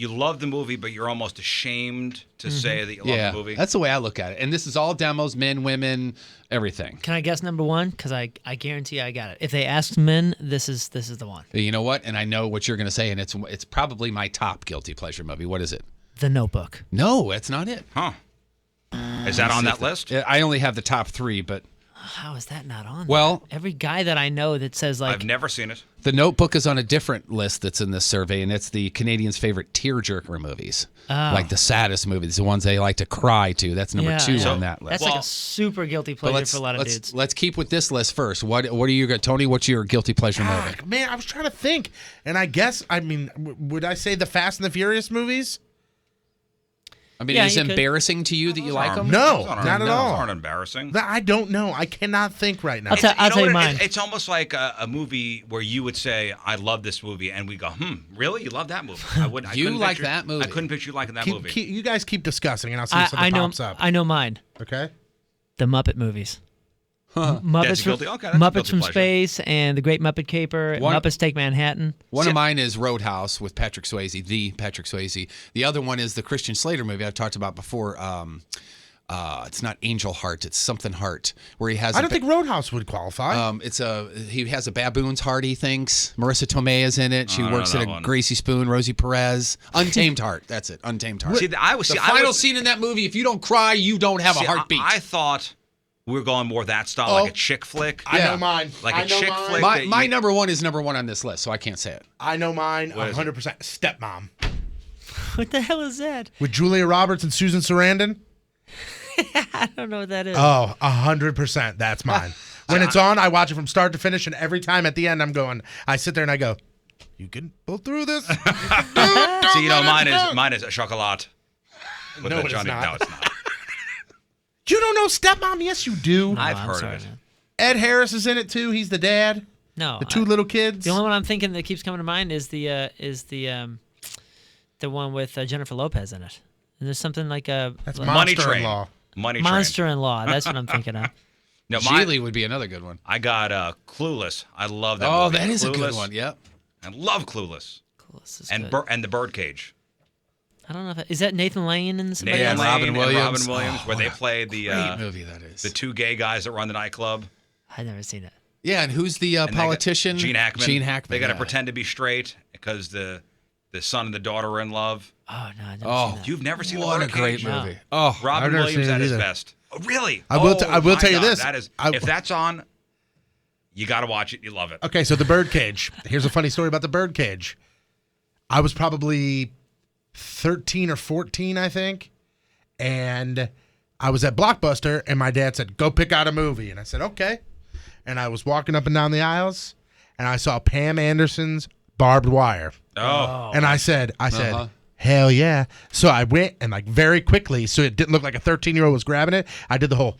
love the movie, but you're almost ashamed to say that you love the movie. That's the way I look at it. And this is all demos, men, women, everything. Can I guess number one? Because I guarantee I got it. If they asked men, this is the one. You know what? And I know what you're going to say, and it's probably my top guilty pleasure movie. What is it? The Notebook. No, that's not it. Huh. Is that on that list? I only have the top 3, but How is that not on? Well, there? Every guy that I know that says like I've never seen it. The Notebook is on a different list that's in this survey, and it's the Canadians' favorite tearjerker movies, like the saddest movies, the ones they like to cry to. That's number 2 on that list. That's like a super guilty pleasure for a lot of dudes. Let's keep with this list first. What are you, Tony? What's your guilty pleasure movie? Man, I was trying to think, and I guess would I say the Fast and the Furious movies? I mean, is it embarrassing to you that you like them? No, not at all. Those aren't embarrassing. I don't know. I cannot think right now. I'll tell you mine. It's almost like a movie where you would say, "I love this movie," and we go, really? You love that movie? I wouldn't. You like that movie? I couldn't picture you liking that movie. You guys keep discussing, and I'll see if something pops up. I know mine. Okay. The Muppet movies. That's Muppets guilty. from, Okay, that's a Muppets guilty from pleasure. Space and The Great Muppet Caper. Muppets Take Manhattan. One of mine is Roadhouse with Patrick Swayze, the Patrick Swayze. The other one is the Christian Slater movie I've talked about before. It's not Angel Heart, it's something Heart, where he has. I don't think Roadhouse would qualify. He has a baboon's heart. He thinks Marissa Tomei is in it. She works at a Gracie Spoon. Rosie Perez. Untamed Heart. That's it. Untamed Heart. The final scene in that movie. If you don't cry, you don't have a heartbeat. I thought we were going more that style, like a chick flick. I know mine. Like I a know chick mine. flick. My number one is number one on this list, so I can't say it. I know mine. What is it? 100%. Stepmom What the hell is that? with Julia Roberts and Susan Sarandon. I don't know what that is. Oh, 100%. That's mine. When it's on, I watch it from start to finish, and every time at the end, I sit there and I go, "You can pull through this." See, mine is a chocolat. With No, the it's Johnny. not. No, it's not. You don't know Stepmom? Yes, you do. I've I'm heard sorry, of it. man. Ed Harris is in it too. He's the dad. No, The two little kids. The only one I'm thinking that keeps coming to mind is the one with Jennifer Lopez in it. And there's something like a That's Money Monster Train. in Law. Money Train. Monster-in-Law. That's what I'm thinking of. No, Geely would be another good one. I got Clueless. I love that Oh, movie. that is a good Clueless. one. Yep. I love Clueless. Clueless is And good. and the Birdcage. I don't know if is that Nathan Lane in somebody Nathan else? Lane Robin and Williams. Robin Williams, Oh, where what they a play the Great movie that is. the two gay guys that run the nightclub. I've never seen it. Yeah, and who's the And they got politician? Gene Hackman. Gene Hackman. They got to yeah. pretend to be straight because the son and the daughter are in love. Oh no, I've never Oh, seen that. You've never seen What the a great Birdcage? No. movie. Oh, Robin I've never Williams seen it at his either. best. Oh, really? I will Oh, tell you my this. God, That is if that's on, you got to watch it. You love it. Okay, so the Birdcage. Here's a funny story about the Birdcage. I was probably 13 or 14, I think, and I was at Blockbuster, and my dad said, "Go pick out a movie," and I said, "Okay." And I was walking up and down the aisles, and I saw Pam Anderson's Barbed Wire, Oh, and I said, "Hell yeah!" So I went and very quickly, so it didn't look like a 13-year-old was grabbing it. I did the whole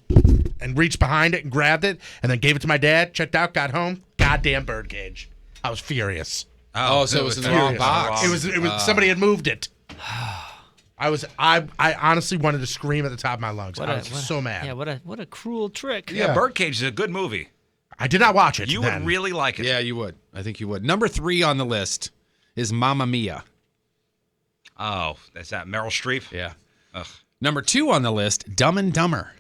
and reached behind it and grabbed it, and then gave it to my dad. Checked out, got home. Goddamn Birdcage! I was furious. Oh, so it was in the wrong Furious. box. It was somebody had moved it. I honestly wanted to scream at the top of my lungs. I was so mad. Yeah, what a cruel trick. yeah. Birdcage is a good movie. I did not watch it. You then. would really like it. Yeah, you would. I think you would. Number 3 on the list is Mamma Mia. Oh, that's that Meryl Streep. Yeah. Ugh. Number 2 on the list, Dumb and Dumber.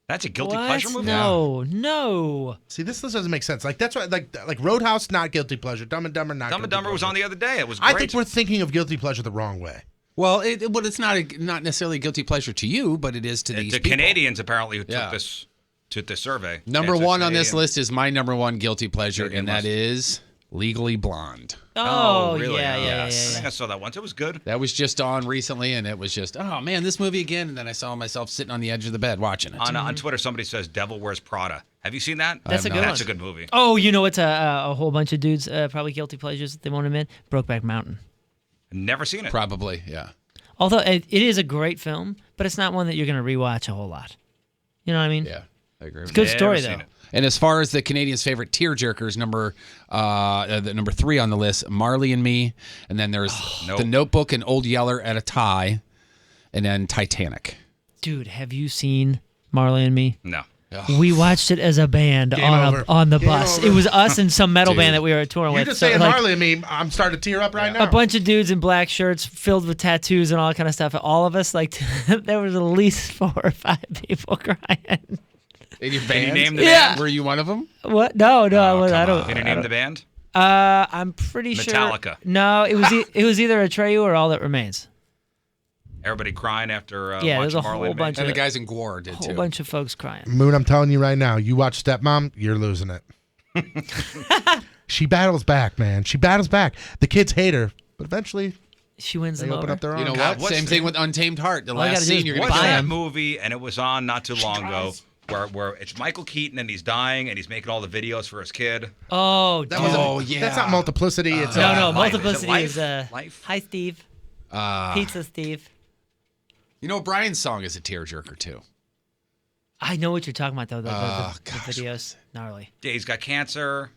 That's a guilty What? pleasure movie. No. See, this list doesn't make sense. That's why, like Roadhouse, not guilty pleasure. Dumb and Dumber, not. Dumb and guilty Dumber was pleasure. on the other day. It was great. I think we're thinking of guilty pleasure the wrong way. Well, it's not necessarily a guilty pleasure to you, but it is to these the people. Canadians apparently who Yeah. took this survey. Number It's a 1 on this Canadian- list is my number 1 guilty pleasure, Canadian and that list. is Legally Blonde. Oh, really? yeah, Oh, yeah, I think yeah. I saw that once. It was good. That was just on recently, and it was just, oh man, this movie again. And then I saw myself sitting on the edge of the bed watching it. On Twitter, somebody says "Devil Wears Prada." Have you seen that? That's a good That's one. a good movie. Oh, you know, it's a whole bunch of dudes probably guilty pleasures that they won't admit. Brokeback Mountain. Never seen it. Probably, yeah. Although it is a great film, but it's not one that you're going to rewatch a whole lot. You know what I mean? Yeah, I agree. It's a good Never story, seen though. it. And as far as the Canadians' favorite tearjerkers, number 3 on the list, Marley and Me, and then there's Nope. The Notebook and Old Yeller at a Tie, and then Titanic. Dude, have you seen Marley and Me? No. We watched it as a band Game over. on the Game bus. over. It was us and some metal Dude. band that we were touring You're with. just So, saying like, Harley and me. I'm starting to tear up right now. a bunch of dudes in black shirts filled with tattoos and all that kind of stuff. All of us, like, there was at least 4 or 5 people crying. In your Can band? you name the Yeah. band? Were you one of them? What? No, I was. I Come don't. on. Can you name the band? I'm pretty Metallica. sure. No, it was it was either Atreyu or All That Remains. Everybody crying after Yeah, there's watching a Marley whole and Me? bunch And the of guys in Gwar did whole too. bunch of folks crying. Moon, I'm telling you right now, you watch Stepmom, you're losing it. She battles back, man. She battles back. The kids hate her, but eventually She wins they them open over. up their arms. You know God, what? what's Same the- thing with Untamed Heart. The All you last gotta do scene is you're buy going to What's kill that him. movie? And it was on not too long ago, where it's Michael Keaton and he's dying and he's making all the videos for his kid. Oh, That was Oh, yeah. That's not multiplicity. It's no, Life. multiplicity Is it is Life? Hi, Steve. Pizza, Steve. You know, Brian's song is a tearjerker too. I know what you're talking about though. The gosh, videos, gnarly. Yeah, he's got cancer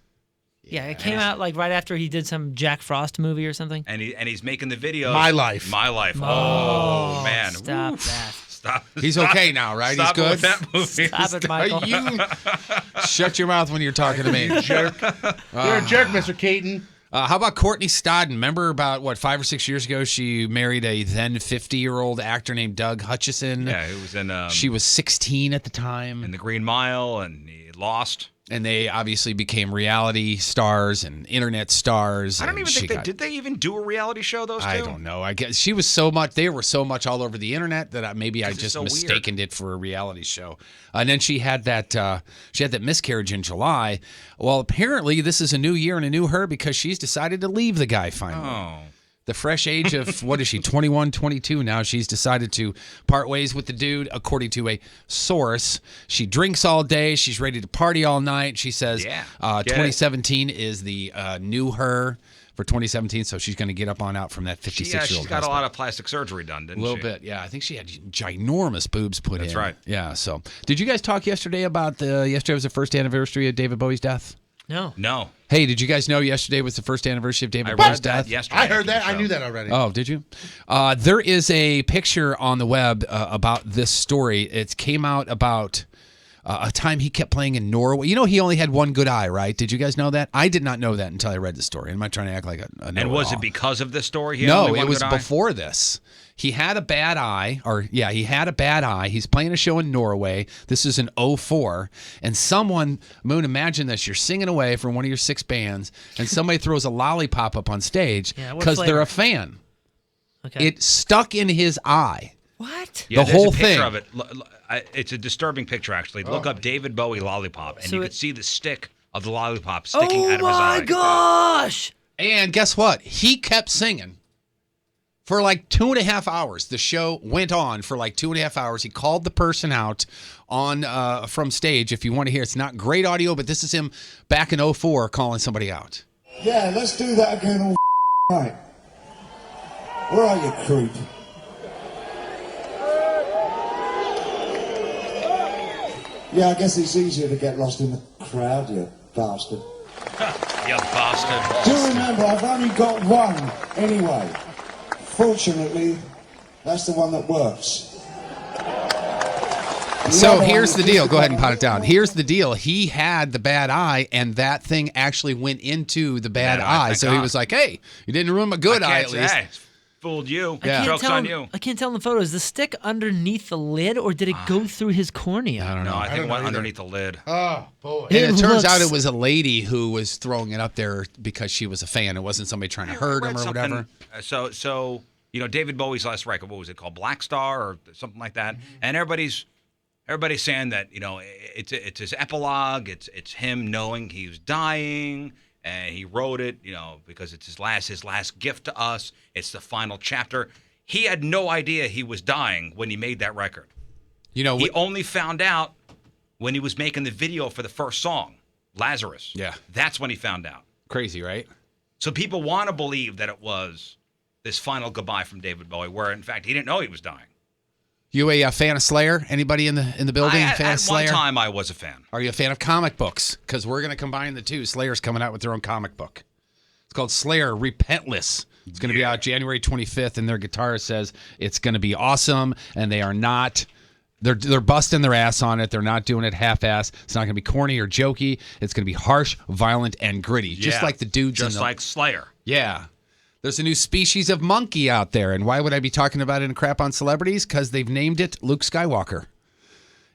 Yeah, it came out like right after he did some Jack Frost movie or something. and he's making the videos. My Life. My Life. Oh, man. Stop Woof. that. Stop. He's okay now, right? Stop He's good. with that movie. Stop it, Michael. You shut your mouth when you're talking to me. jerk. You're a jerk, Mr. Keaton. How about Courtney Stodden? Remember about 5 or 6 years ago, she married a then 50-year-old actor named Doug Hutchison. Yeah, he was in She was 16 at the time. in The Green Mile and he lost. And they obviously became reality stars and internet stars. I don't and even she think got- did they even do a reality show, those two? I don't know. I guess she was so much. They were so much all over the internet that I it's just so weird. mistaken it for a reality show. And then she had that miscarriage in July. Well, apparently this is a new year and a new her because she's decided to leave the guy finally. Oh. The fresh age of, what is she, 21, 22 now. She's decided to part ways with the dude, according to a source. She drinks all day. She's ready to party all night. She says Yeah, get it. 2017 is the new her for 2017, so she's going to get up on out from that 56-year-old She's got a lot of plastic surgery done, didn't a little she? bit, yeah. I think she had ginormous boobs put in. That's right. Yeah, so. Did you guys talk yesterday about yesterday was the first anniversary of David Bowie's death? No. No. Hey, did you guys know yesterday was the first anniversary of David I Bowie's read that death? yesterday. I heard after the that. I show. knew that already. Oh, did you? There is a picture on the web about this story. It came out about a time he kept playing in Norway. You know, he only had one good eye, right? Did you guys know that? I did not know that until I read the story. I'm not trying to act like a And was know-it-all. it because of this story? He had No, only one it was good eye? before this. He had a bad eye, he had a bad eye. He's playing a show in Norway. This is in 2004. And someone, Moon, imagine this. You're singing away from one of your 6 bands, and somebody throws a lollipop up on stage Yeah, what because they're flavor? a fan. Okay. It stuck in his eye. What? Yeah, the there's whole a picture thing. of it. It's a disturbing picture, actually. Look up David Bowie lollipop, and So you it- could see the stick of the lollipop sticking Oh out of his eye. my gosh! And guess what? He kept singing for like 2.5 hours. The show went on for like 2.5 hours. He called the person out on from stage. If you want to hear, it's not great audio, but this is him back in 2004 calling somebody out. Yeah, let's do that again all right. Where are you, creep? Yeah, I guess it's easier to get lost in the crowd, you bastard. You bastard. Do remember, I've only got one anyway. Fortunately, that's the one that works. So here's the deal. Go ahead and pot it down. Here's the deal. He had the bad eye, and that thing actually went into the bad eye. thank So he God. was like, hey, you didn't ruin my good eye, at least. Hey, fooled you. Yeah. Joke's on you. I can't tell in the photo. Is the stick underneath the lid, or did it go through his cornea? I don't know. No, I think don't it know went either. underneath the lid. Oh, boy. And it turns out looks- it was a lady who was throwing it up there because she was a fan. It wasn't somebody trying to hurt I him read or something, whatever. So David Bowie's last record, what was it called, Black Star or something like that? And everybody's saying that it's his epilogue. It's him knowing he was dying, and he wrote it, because it's his last gift to us. It's the final chapter. He had no idea he was dying when he made that record. You know, He only found out when he was making the video for the first song, Lazarus. Yeah. That's when he found out. crazy, right? So people want to believe that it was this final goodbye from David Bowie, where in fact he didn't know he was dying. You a fan of Slayer? Anybody in the building? Fan of At one Slayer? time, I was a fan. Are you a fan of comic books? Because we're going to combine the two. Slayer's coming out with their own comic book. It's called Slayer Repentless. It's going to be out January 25th, and their guitarist says it's going to be awesome, and they are not They're busting their ass on it. They're not doing it half-ass. It's not going to be corny or jokey. It's going to be harsh, violent, and gritty, just like the dudes just like Slayer. Yeah. There's a new species of monkey out there, and why would I be talking about it in Crap on Celebrities? Because they've named it Luke Skywalker.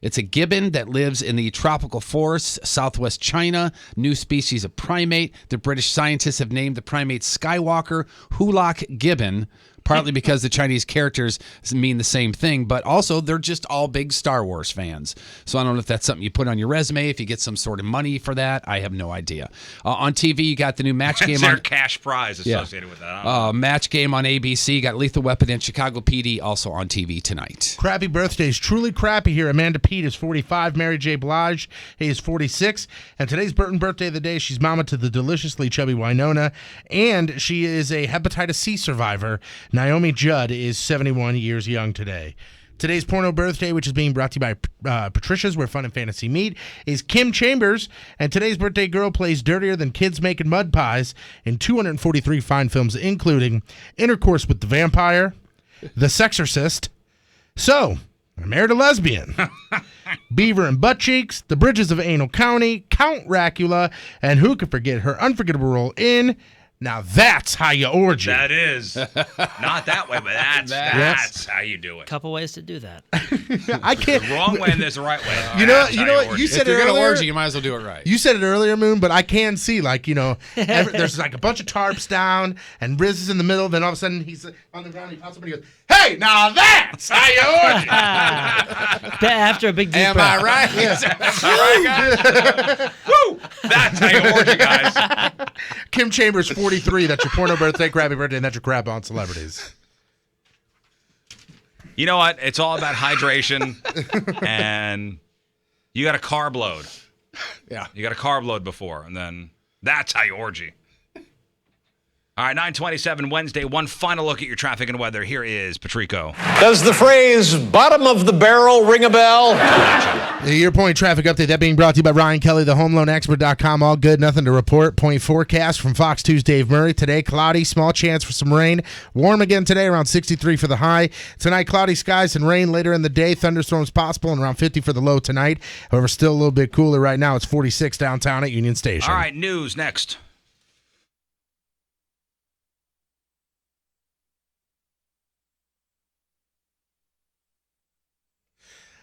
It's a gibbon that lives in the tropical forests, southwest China. New species of primate. The British scientists have named the primate Skywalker Hulak gibbon, partly because the Chinese characters mean the same thing, but also they're just all big Star Wars fans. So I don't know if that's something you put on your resume, if you get some sort of money for that. I have no idea. On TV, you got the new match game. Is there a cash prize associated with that? Match game on ABC. You got Lethal Weapon and Chicago PD also on TV tonight. Crappy birthdays. Truly crappy here. Amanda Peet is 45. Mary J. Blige is 46. And today's Burton birthday of the day. She's mama to the deliciously chubby Winona. And she is a hepatitis C survivor. Naomi Judd is 71 years young today. Today's porno birthday, which is being brought to you by Patricia's, where fun and fantasy meet, is Kim Chambers. And today's birthday girl plays dirtier than kids making mud pies in 243 fine films, including Intercourse with the Vampire, The Sexorcist, So, I Married a Lesbian, Beaver and Butt Cheeks, The Bridges of Anal County, Count Racula, and who could forget her unforgettable role in Now That's How You Orgy. That is. Not that way, but that's how you do it. Couple ways to do that. I can't. The wrong way and there's the right way. You know what? You said If you're it going to earlier. orgy, you might as well do it right. You said it earlier, Moon, but I can see, there's like a bunch of tarps down, and Riz is in the middle. Then all of a sudden, he's on the ground. He pops up and he goes, "Hey, now that's how you orgy." After a big deep Am breath. I right? Woo! That's how you orgy, guys. Kim Chambers, 43. That's your porno birthday, crappy birthday, and that's your crap on celebrities. You know what? It's all about hydration, and you got a carb load. Yeah. You got a carb load before, and then that's how you orgy. All right, 9:27 Wednesday. One final look at your traffic and weather. Here is Patrico. Does the phrase bottom of the barrel ring a bell? Your point traffic update, that being brought to you by Ryan Kelly, thehomeloanexpert.com. All good, nothing to report. Point forecast from Fox 2's Dave Murray. Today, cloudy, small chance for some rain. Warm again today, around 63 for the high. Tonight, cloudy skies and rain later in the day. Thunderstorms possible and around 50 for the low tonight. However, still a little bit cooler right now. It's 46 downtown at Union Station. All right, news next.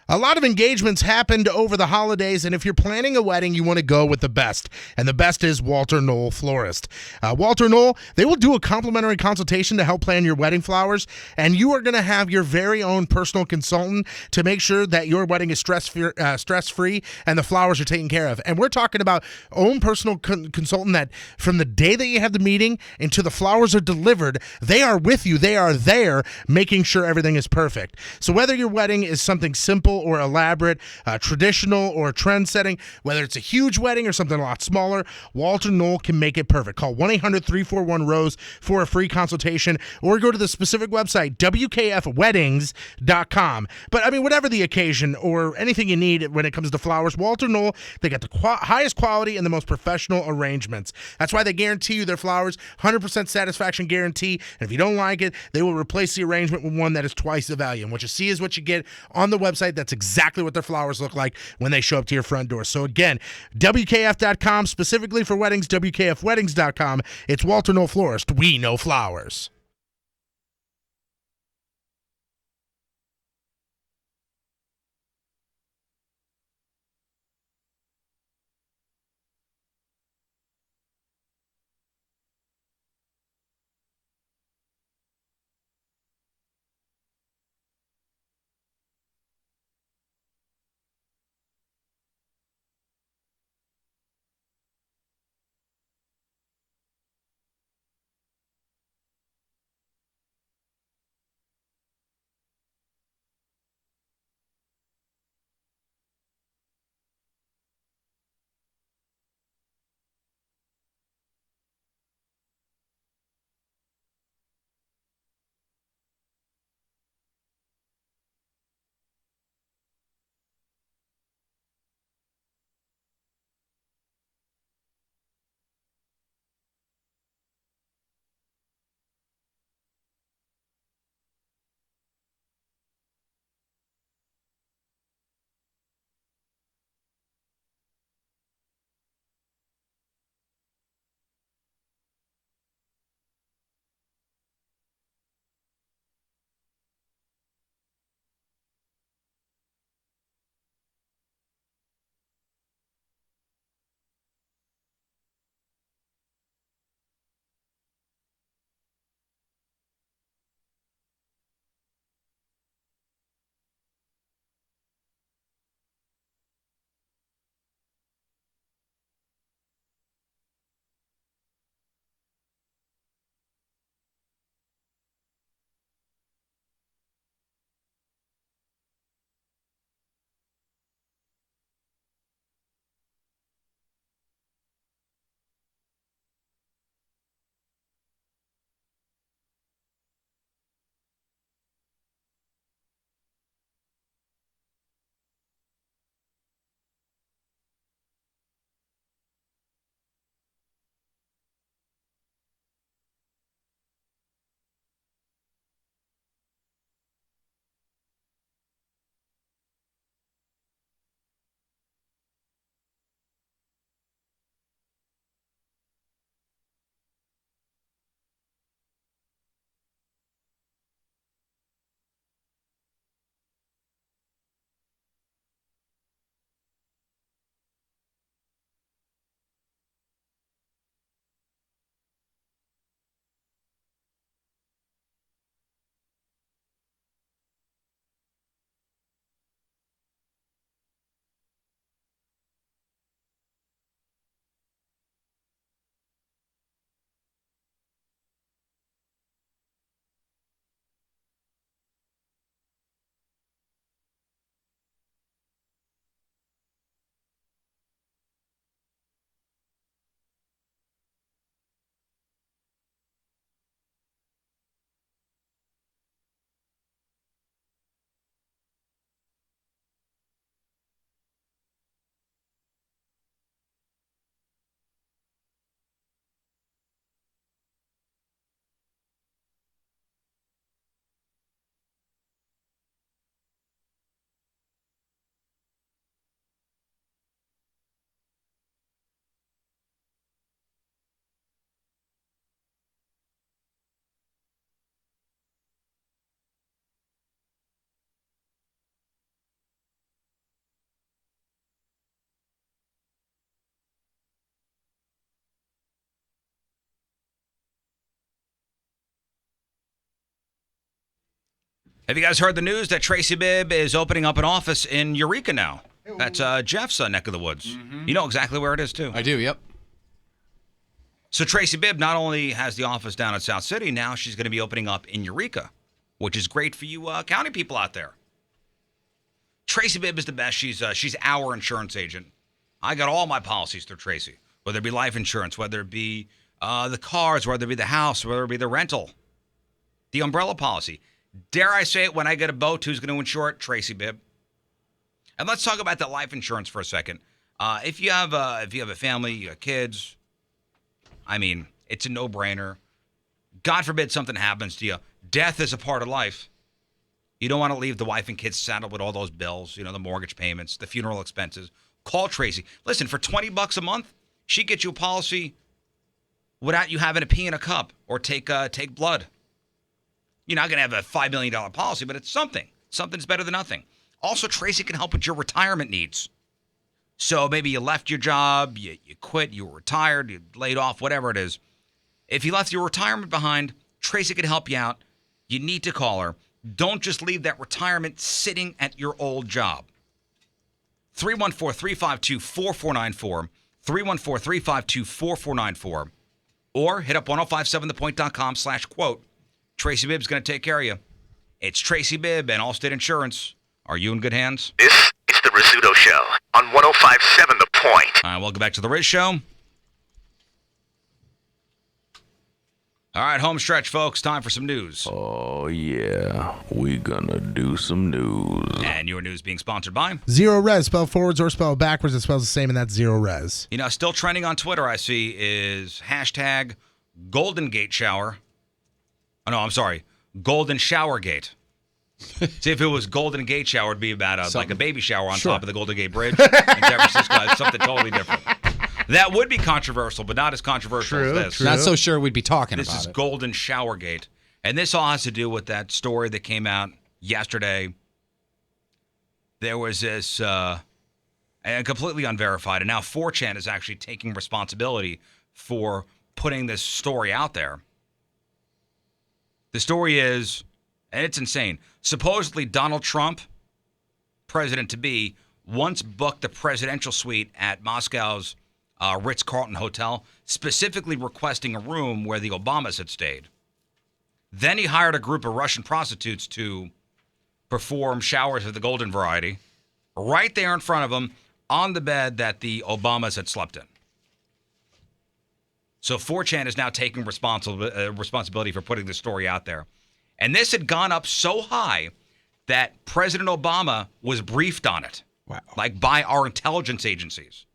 A lot of engagements happened over the holidays, and if you're planning a wedding, you want to go with the best. And the best is Walter Knoll Florist. Walter Knoll, they will do a complimentary consultation to help plan your wedding flowers, and you are going to have your very own personal consultant to make sure that your wedding is stress-free and the flowers are taken care of. And we're talking about own personal consultant that from the day that you have the meeting until the flowers are delivered, they are with you. They are there making sure everything is perfect. So whether your wedding is something simple or elaborate, traditional or trend-setting, whether it's a huge wedding or something a lot smaller, Walter Knoll can make it perfect. Call 1-800-341-ROSE for a free consultation or go to the specific website, wkfweddings.com. But, I mean, whatever the occasion or anything you need when it comes to flowers, Walter Knoll, they got the highest quality and the most professional arrangements. That's why they guarantee you their flowers, 100% satisfaction guarantee, and if you don't like it, they will replace the arrangement with one that is twice the value. And what you see is what you get on the website. That's exactly what their flowers look like when they show up to your front door. So again, WKF.com, specifically for weddings, WKFweddings.com. It's Walter Knoll Florist. We know flowers. Have you guys heard the news that Tracy Bibb is opening up an office in Eureka now? That's Jeff's neck of the woods. You know exactly where it is, too. I do, yep. So Tracy Bibb not only has the office down at South City, now she's going to be opening up in Eureka, which is great for you county people out there. Tracy Bibb is the best. She's our insurance agent. I got all my policies through Tracy, whether it be life insurance, whether it be the cars, whether it be the house, whether it be the rental, the umbrella policy. Dare I say it, when I get a boat, who's going to insure it? Tracy Bibb. And let's talk about that life insurance for a second. If you have a family, you have kids, I mean, it's a no-brainer. God forbid something happens to you. Death is a part of life. You don't want to leave the wife and kids saddled with all those bills, the mortgage payments, the funeral expenses. Call Tracy. Listen, for $20 a month, she gets you a policy without you having to pee in a cup or take blood. You're not going to have a $5 million policy, but it's something. Something's better than nothing. Also, Tracy can help with your retirement needs. So maybe you left your job, you quit, you were retired, you laid off, whatever it is. If you left your retirement behind, Tracy can help you out. You need to call her. Don't just leave that retirement sitting at your old job. 314-352-4494, 314-352-4494, or hit up 1057thepoint.com/quote. Tracy Bibb's going to take care of you. It's Tracy Bibb and Allstate Insurance. Are you in good hands? This is the Rizzuto Show on 1057 The Point. All right, welcome back to the Riz Show. All right, home stretch, folks. Time for some news. Oh, yeah. We gonna do some news. And your news being sponsored by Zero Res, spelled forwards or spelled backwards. It spells the same, and that's Zero Res. Still trending on Twitter, I see, is hashtag Golden Gate Shower. Oh, no, I'm sorry. Golden Shower Gate. See, if it was Golden Gate Shower, it'd be about like a baby shower on top of the Golden Gate Bridge in San Francisco. It's something totally different. That would be controversial, but not as controversial as this. Not so sure we'd be talking This about is it. Golden Shower Gate. And this all has to do with that story that came out yesterday. There was this, and completely unverified, and now 4chan is actually taking responsibility for putting this story out there. The story is, and it's insane, supposedly Donald Trump, president-to-be, once booked the presidential suite at Moscow's Ritz-Carlton Hotel, specifically requesting a room where the Obamas had stayed. Then he hired a group of Russian prostitutes to perform showers of the golden variety right there in front of him on the bed that the Obamas had slept in. So 4chan is now taking responsibility for putting this story out there. And this had gone up so high that President Obama was briefed on it. Wow. Like by our intelligence agencies.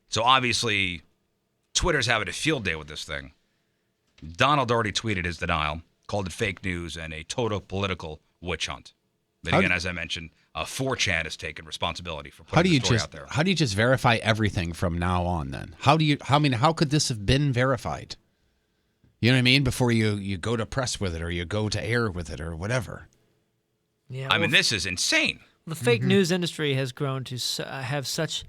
So obviously, Twitter's having a field day with this thing. Donald already tweeted his denial, called it fake news and a total political witch hunt. But again, as I mentioned, 4chan has taken responsibility for putting the story out there. How do you just verify everything from now on then? How could this have been verified? You know what I mean? Before you go to press with it or you go to air with it or whatever. Yeah, I mean, this is insane. The fake news industry has grown to have such.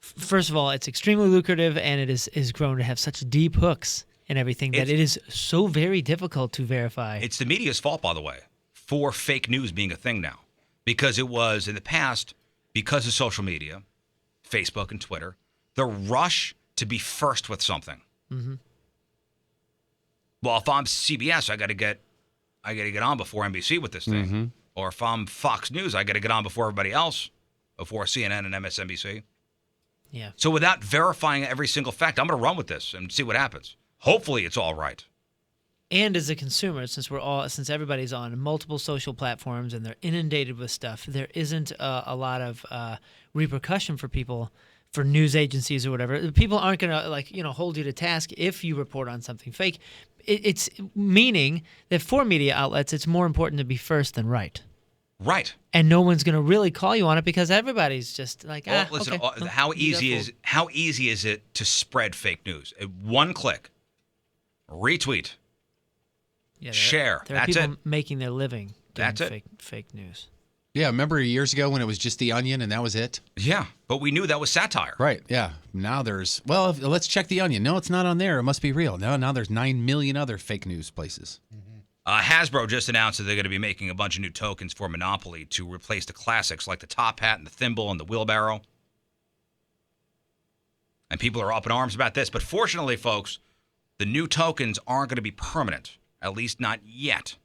First of all, it's extremely lucrative, and it is grown to have such deep hooks and everything that it is so very difficult to verify. It's the media's fault, by the way, for fake news being a thing now. Because it was in the past, because of social media, Facebook and Twitter, the rush to be first with something. Mm-hmm. Well, if I'm CBS, I got to get on before NBC with this thing. Mm-hmm. Or if I'm Fox News, I got to get on before everybody else, before CNN and MSNBC. Yeah. So without verifying every single fact, I'm going to run with this and see what happens. Hopefully, it's all right. And as a consumer, since everybody's on multiple social platforms and they're inundated with stuff, there isn't a lot of repercussion for people, for news agencies or whatever. People aren't going to hold you to task if you report on something fake. It's meaning that for media outlets, it's more important to be first than right. Right. And no one's going to really call you on it because everybody's just like, listen, okay. how easy is it to spread fake news? One click, retweet, share. There are That's people it. making their living doing That's it. fake news. Yeah, remember years ago when it was just the Onion and that was it? Yeah, but we knew that was satire. Right, yeah. Now there's, well, let's check the Onion. No, it's not on there. It must be real. No, now there's 9 million other fake news places. Hasbro just announced that they're going to be making a bunch of new tokens for Monopoly to replace the classics like the top hat and the thimble and the wheelbarrow. And people are up in arms about this. But fortunately, folks, the new tokens aren't going to be permanent, at least not yet.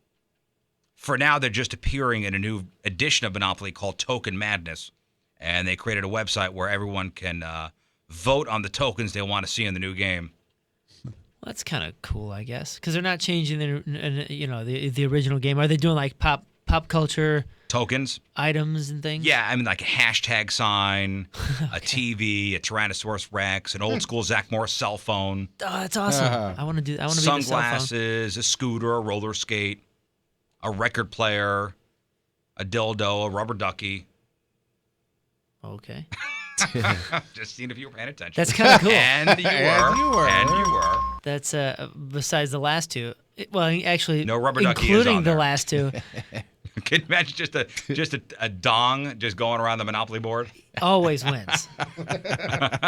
For now, they're just appearing in a new edition of Monopoly called Token Madness. And they created a website where everyone can vote on the tokens they want to see in the new game. Well, that's kind of cool, I guess, because they're not changing the original game. Are they doing like pop culture tokens, items, and things? Yeah, I mean like a hashtag sign, a TV, a Tyrannosaurus Rex, an old school Zach Morris cell phone. Oh, that's awesome! I want to do. I want to be the cell phone. Sunglasses, a scooter, a roller skate, a record player, a dildo, a rubber ducky. Okay. Just seeing if you were paying attention. That's kind of cool. And you were. That's besides the last two. Well, actually, no rubber ducky including is on the there. last two. Can you imagine just a dong just going around the Monopoly board? Always wins.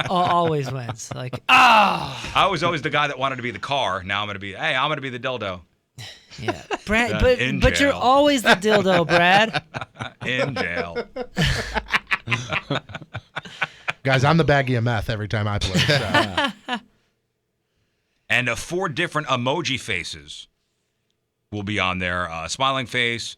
Always wins. Like, I was always the guy that wanted to be the car. Now I'm going to be the dildo. Yeah, Brad. In but jail. you're always the dildo, Brad. In jail. Guys, I'm the baggie of meth every time I play. So. And 4 different emoji faces will be on there. Smiling face,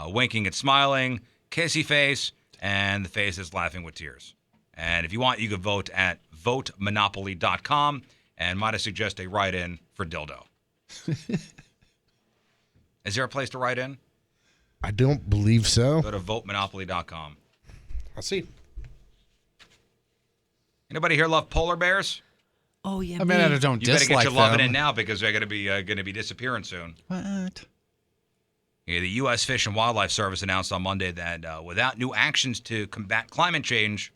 winking and smiling, kissy face, and the face is laughing with tears. And if you want, you can vote at votemonopoly.com, and might I suggest a write-in for dildo. Is there a place to write in? I don't believe so. Go to votemonopoly.com. I'll see. Anybody here love polar bears? Oh yeah. I mean, I don't you dislike better get your loving them. in now because they're going to be disappearing soon. What? Yeah, the U.S. Fish and Wildlife Service announced on Monday that without new actions to combat climate change,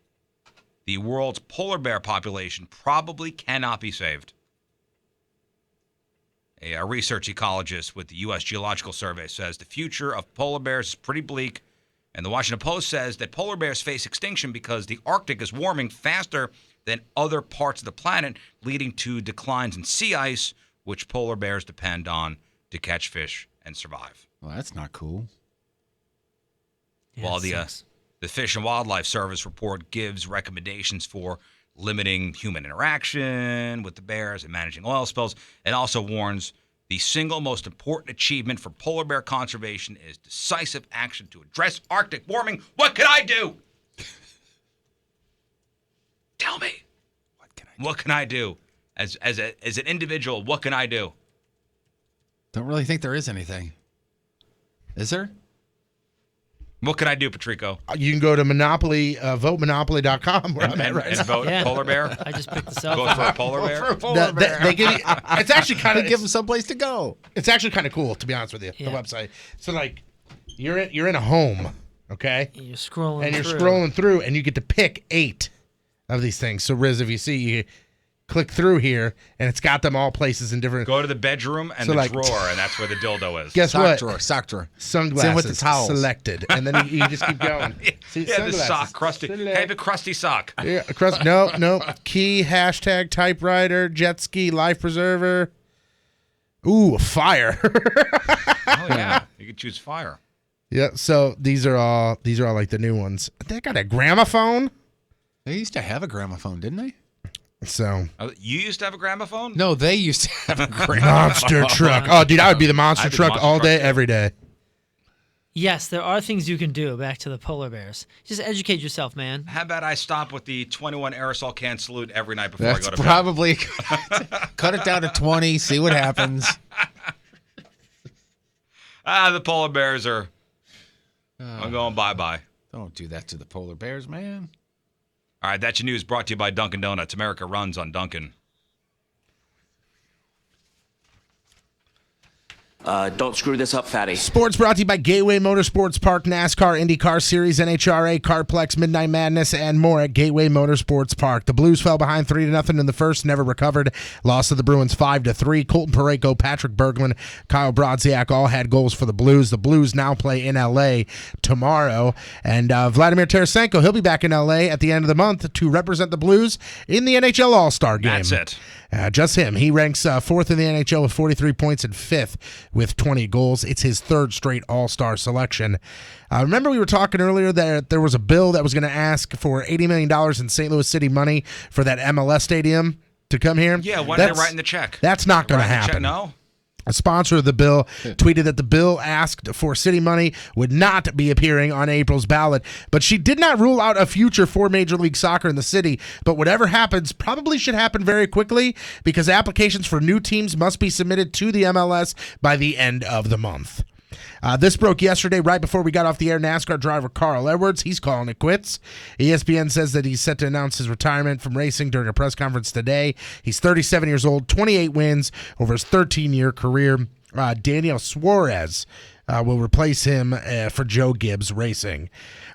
the world's polar bear population probably cannot be saved. A research ecologist with the U.S. Geological Survey says the future of polar bears is pretty bleak, and the Washington Post says that polar bears face extinction because the Arctic is warming faster than other parts of the planet, leading to declines in sea ice, which polar bears depend on to catch fish and survive. Well, that's not cool. Yeah, While the Fish and Wildlife Service report gives recommendations for limiting human interaction with the bears and managing oil spills, and also warns the single most important achievement for polar bear conservation is decisive action to address Arctic warming. What can I do? Tell me. What can I do? As an individual, what can I do? Don't really think there is anything. Is there? What can I do, Patrico? You can go to Monopoly, votemonopoly.com where I'm at right and now. vote polar bear? I just picked this up. Go for a polar bear? For a polar bear. They give you, it's actually kind of give them someplace to go. It's actually kind of cool, to be honest with you. Yeah. The website. So like, you're in a home, okay? And you're scrolling. And you're through. scrolling through, and you get to pick 8 of these things. So Riz, if you see, you click through here, and it's got them all places in different. Go to the bedroom and So, the like, drawer, and that's where the dildo is. Guess Sock what? drawer, sock drawer. Sunglasses Same with the towels. selected, and then you just keep going. See, Yeah, the sunglasses. sock, crusty. Select. Have a crusty sock. Yeah, no. Key, hashtag, typewriter, jet ski, life preserver. Ooh, fire. Oh yeah, you could choose fire. Yeah, so these are all like the new ones. They got a gramophone. They used to have a gramophone, didn't they? So You used to have a gramophone? No, they used to have a gramophone. monster truck. Oh, dude, I would be the monster I'd be the truck monster all truck, day, too. every day. Yes, there are things you can do. Back to the polar bears. Just educate yourself, man. How about I stop with the 21 aerosol can salute every night before That's I go to bed? probably cut it down to 20. See what happens. The polar bears are. I'm going bye-bye. Don't do that to the polar bears, man. All right, that's your news brought to you by Dunkin' Donuts. America runs on Dunkin'. Don't screw this up, fatty. Sports brought to you by Gateway Motorsports Park, NASCAR, IndyCar Series, NHRA, Carplex, Midnight Madness, and more at Gateway Motorsports Park. The Blues fell behind 3-0 in the first, never recovered. Lost to the Bruins 5-3. Colton Parayko, Patrick Berglund, Kyle Brodziak all had goals for the Blues. The Blues now play in L.A. tomorrow. And Vladimir Tarasenko, he'll be back in L.A. at the end of the month to represent the Blues in the NHL All-Star game. That's it. Just him. He ranks fourth in the NHL with 43 points and fifth with 20 goals. It's his third straight All-Star selection. Remember we were talking earlier that there was a bill that was going to ask for $80 million in St. Louis City money for that MLS stadium to come here? Yeah, when they're writing the check. That's not going to happen. No? A sponsor of the bill tweeted that the bill asked for city money would not be appearing on April's ballot, but she did not rule out a future for Major League Soccer in the city. But whatever happens probably should happen very quickly because applications for new teams must be submitted to the MLS by the end of the month. This broke yesterday right before we got off the air. NASCAR driver Carl Edwards, he's calling it quits. ESPN says that he's set to announce his retirement from racing during a press conference today. He's 37 years old, 28 wins over his 13-year career. Daniel Suarez will replace him for Joe Gibbs Racing.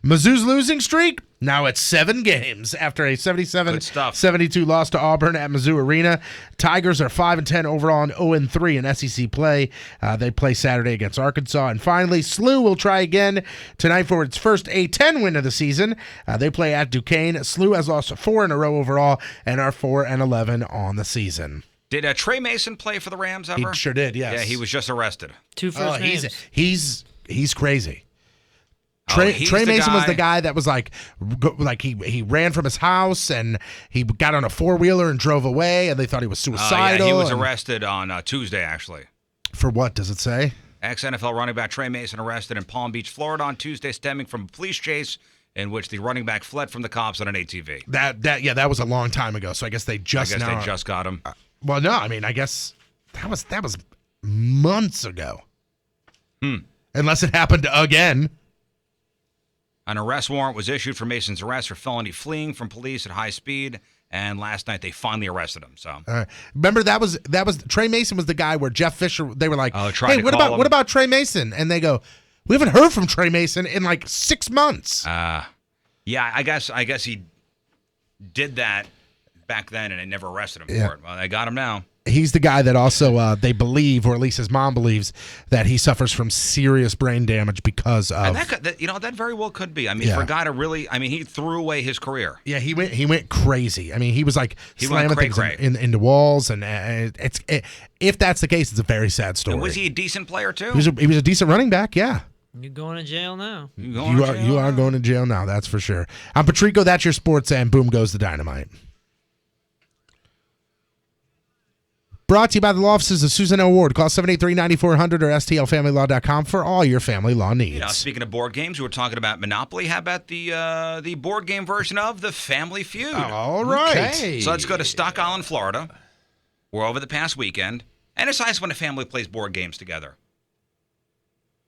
Mizzou's losing streak, now it's 7 games after a 77-72 loss to Auburn at Mizzou Arena. Tigers are 5-10 overall and 0-3 in SEC play. They play Saturday against Arkansas. And finally, SLU will try again tonight for its first A10 win of the season. They play at Duquesne. SLU has lost 4 in a row overall and are 4-11 on the season. Did Trey Mason play for the Rams ever? He sure did, yes. Yeah, he was just arrested. 2 first names. He's crazy. Trey Mason was the guy that was like he ran from his house and he got on a 4-wheeler and drove away and they thought he was suicidal. He was arrested on Tuesday, actually. For what, does it say? Ex-NFL running back Trey Mason arrested in Palm Beach, Florida on Tuesday stemming from a police chase in which the running back fled from the cops on an ATV. That was a long time ago, so I guess they just got him. Well, no, I mean, I guess that was months ago. Unless it happened again. An arrest warrant was issued for Mason's arrest for felony fleeing from police at high speed, and last night they finally arrested him. So remember that was Trey Mason was the guy where Jeff Fisher, they were like, "Hey, what about Trey Mason?" And they go, "We haven't heard from Trey Mason in like 6 months." Yeah, I guess he did that back then, and they never arrested him for it. Well, they got him now. He's the guy that also they believe, or at least his mom believes, that he suffers from serious brain damage because of. And that very well could be. I mean, for a guy to really, he threw away his career. Yeah, he went crazy. I mean, he was like slamming things into walls, and if that's the case, it's a very sad story. And was he a decent player too? He was a decent running back. Yeah. You're going to jail now. You are going to jail now. That's for sure. I'm Patrico. That's your sports, and boom goes the dynamite. Brought to you by the law offices of Susan L. Ward. Call 783-9400 or stlfamilylaw.com for all your family law needs. Speaking of board games, we were talking about Monopoly. How about the board game version of the Family Feud? All right. Okay. So let's go to Stock Island, Florida. We're over the past weekend. And it's nice when a family plays board games together.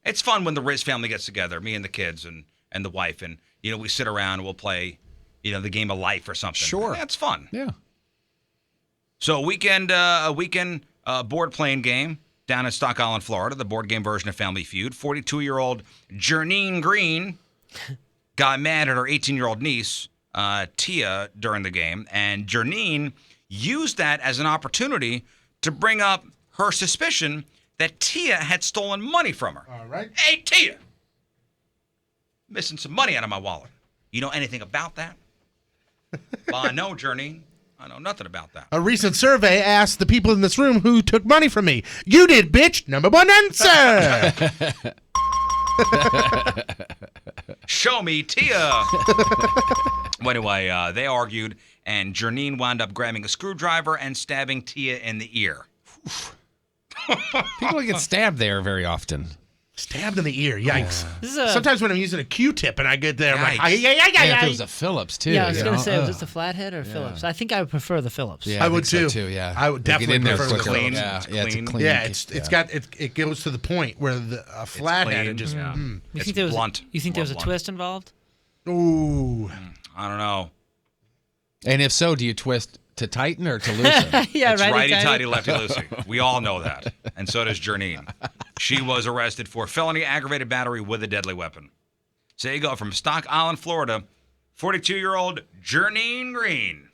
It's fun when the Riz family gets together, me and the kids and the wife. And, we sit around and we'll play, the game of life or something. Sure. That's fun. Yeah. So a weekend board playing game down in Stock Island, Florida, the board game version of Family Feud. 42-year-old Jernine Green got mad at her 18-year-old niece, Tia, during the game. And Jernine used that as an opportunity to bring up her suspicion that Tia had stolen money from her. All right. Hey, Tia! Missing some money out of my wallet. You know anything about that? Well, I know, Jernine. I know nothing about that. A recent survey asked the people in this room who took money from me. You did, bitch. Number 1 answer. Show me, Tia. Well, anyway, they argued, and Jernine wound up grabbing a screwdriver and stabbing Tia in the ear. People get stabbed there very often. Stabbed in the ear. Yikes. Sometimes when I'm using a Q-tip and I get there, I'm like, if it was a Phillips, too. Yeah, I was going to say, was this a flathead or Phillips? I think I would prefer the Phillips. Yeah, I would so too. Yeah. I would definitely prefer the clean. Phillips. Yeah, it's a clean. Yeah, it goes to the point where a flathead and just. It's blunt. You think there was a twist involved? Ooh. I don't know. And if so, do you twist to tighten or to loosen? Yeah, it's righty-tighty, lefty-loosey. We all know that. And so does Jernine. She was arrested for felony aggravated battery with a deadly weapon. So there you go, from Stock Island, Florida, 42-year-old Jernine Green.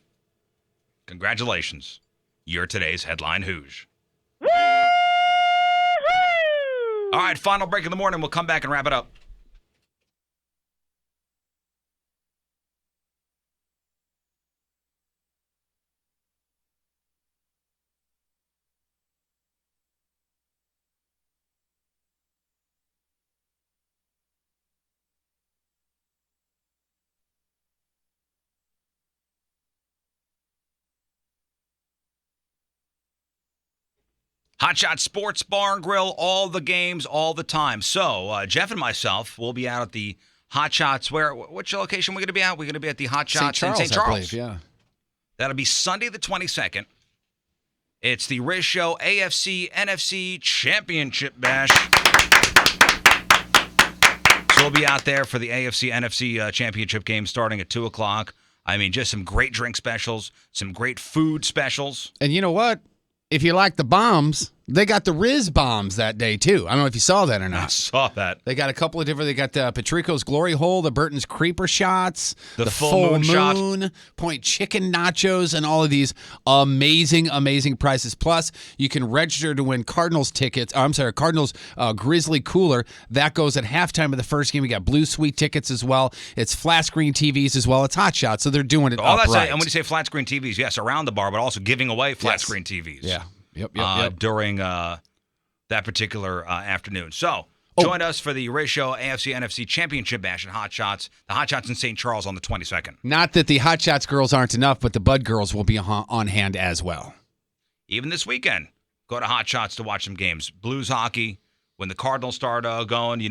Congratulations. You're today's Headline Hooge. All right, final break of the morning. We'll come back and wrap it up. Hot Shot Sports Bar and Grill, all the games, all the time. So, Jeff and myself will be out at the Hot Shots. Which location are we going to be at? We're going to be at the Hot Shots in St. Charles. I believe, yeah. That'll be Sunday the 22nd. It's the Riz Show AFC NFC Championship Bash. So we'll be out there for the AFC NFC Championship game starting at 2 o'clock. I mean, just some great drink specials, some great food specials. And you know what? If you like the bombs, they got the Riz bombs that day, too. I don't know if you saw that or not. I saw that. They got a couple of different. They got the Patrico's Glory Hole, the Burton's Creeper Shots, the full moon shot, Point Chicken Nachos, and all of these amazing, amazing prices. Plus, you can register to win Cardinals tickets. Cardinals Grizzly Cooler. That goes at halftime of the first game. We got Blue Suite tickets as well. It's flat screen TVs as well. It's Hot Shot, so they're doing it upright. And when you say flat screen TVs, yes, around the bar, but also giving away flat screen TVs. Yeah. Yep. During that particular afternoon. So, join us for the Riz Show AFC NFC Championship Bash at Hot Shots. The Hot Shots in St. Charles on the 22nd. Not that the Hot Shots girls aren't enough, but the Bud girls will be on hand as well. Even this weekend, go to Hot Shots to watch some games. Blues hockey, when the Cardinals start going,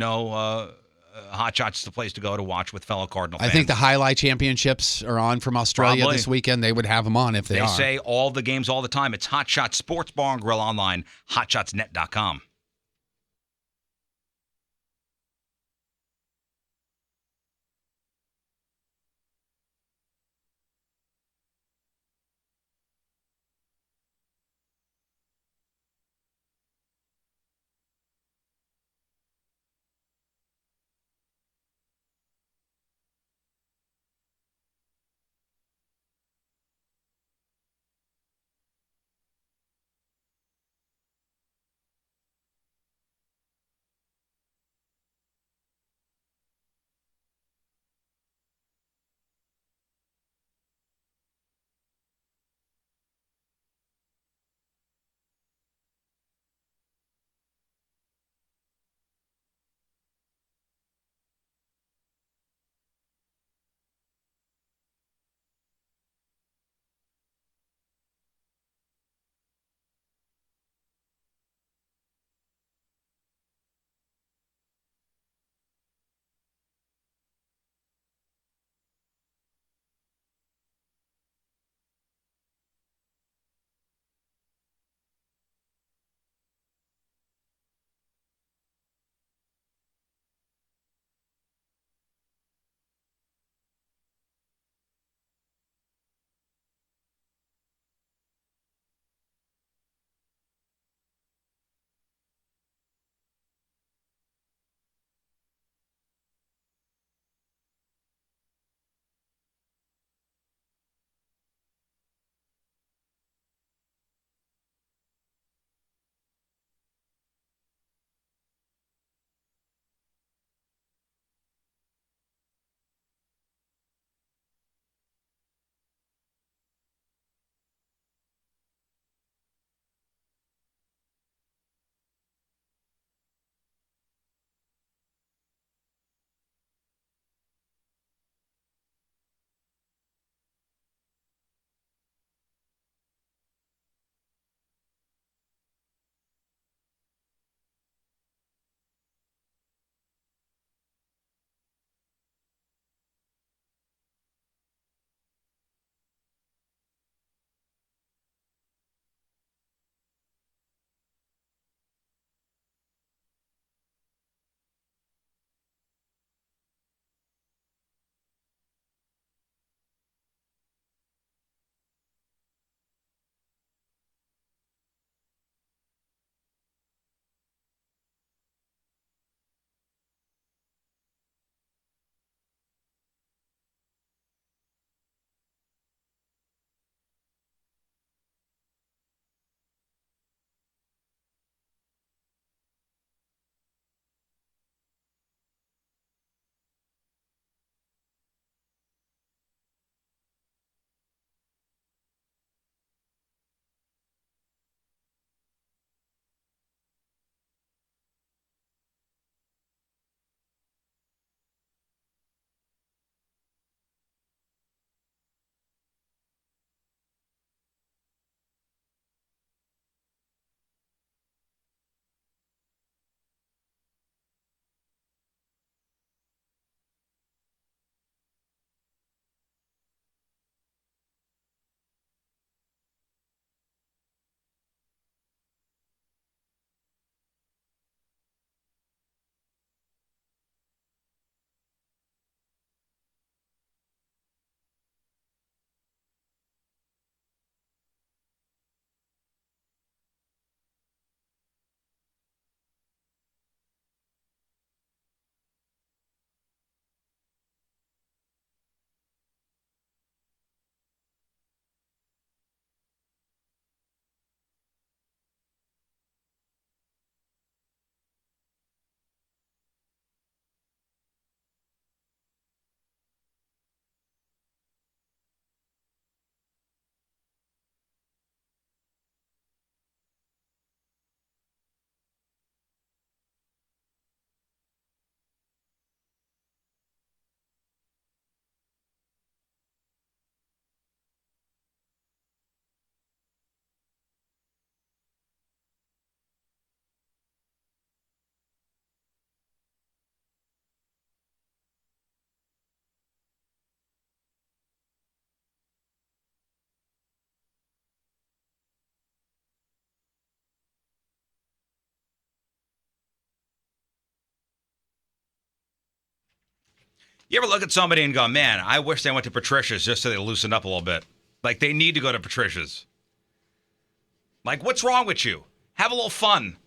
Hot Shots is the place to go to watch with fellow Cardinal fans. I think the Highlight Championships are on from Australia this weekend. They would have them on if they are. They say all the games all the time. It's Hot Shots Sports Bar and Grill online, hotshotsnet.com. You ever look at somebody and go, man, I wish they went to Patricia's just so they loosen up a little bit. Like, they need to go to Patricia's. Like, what's wrong with you? Have a little fun.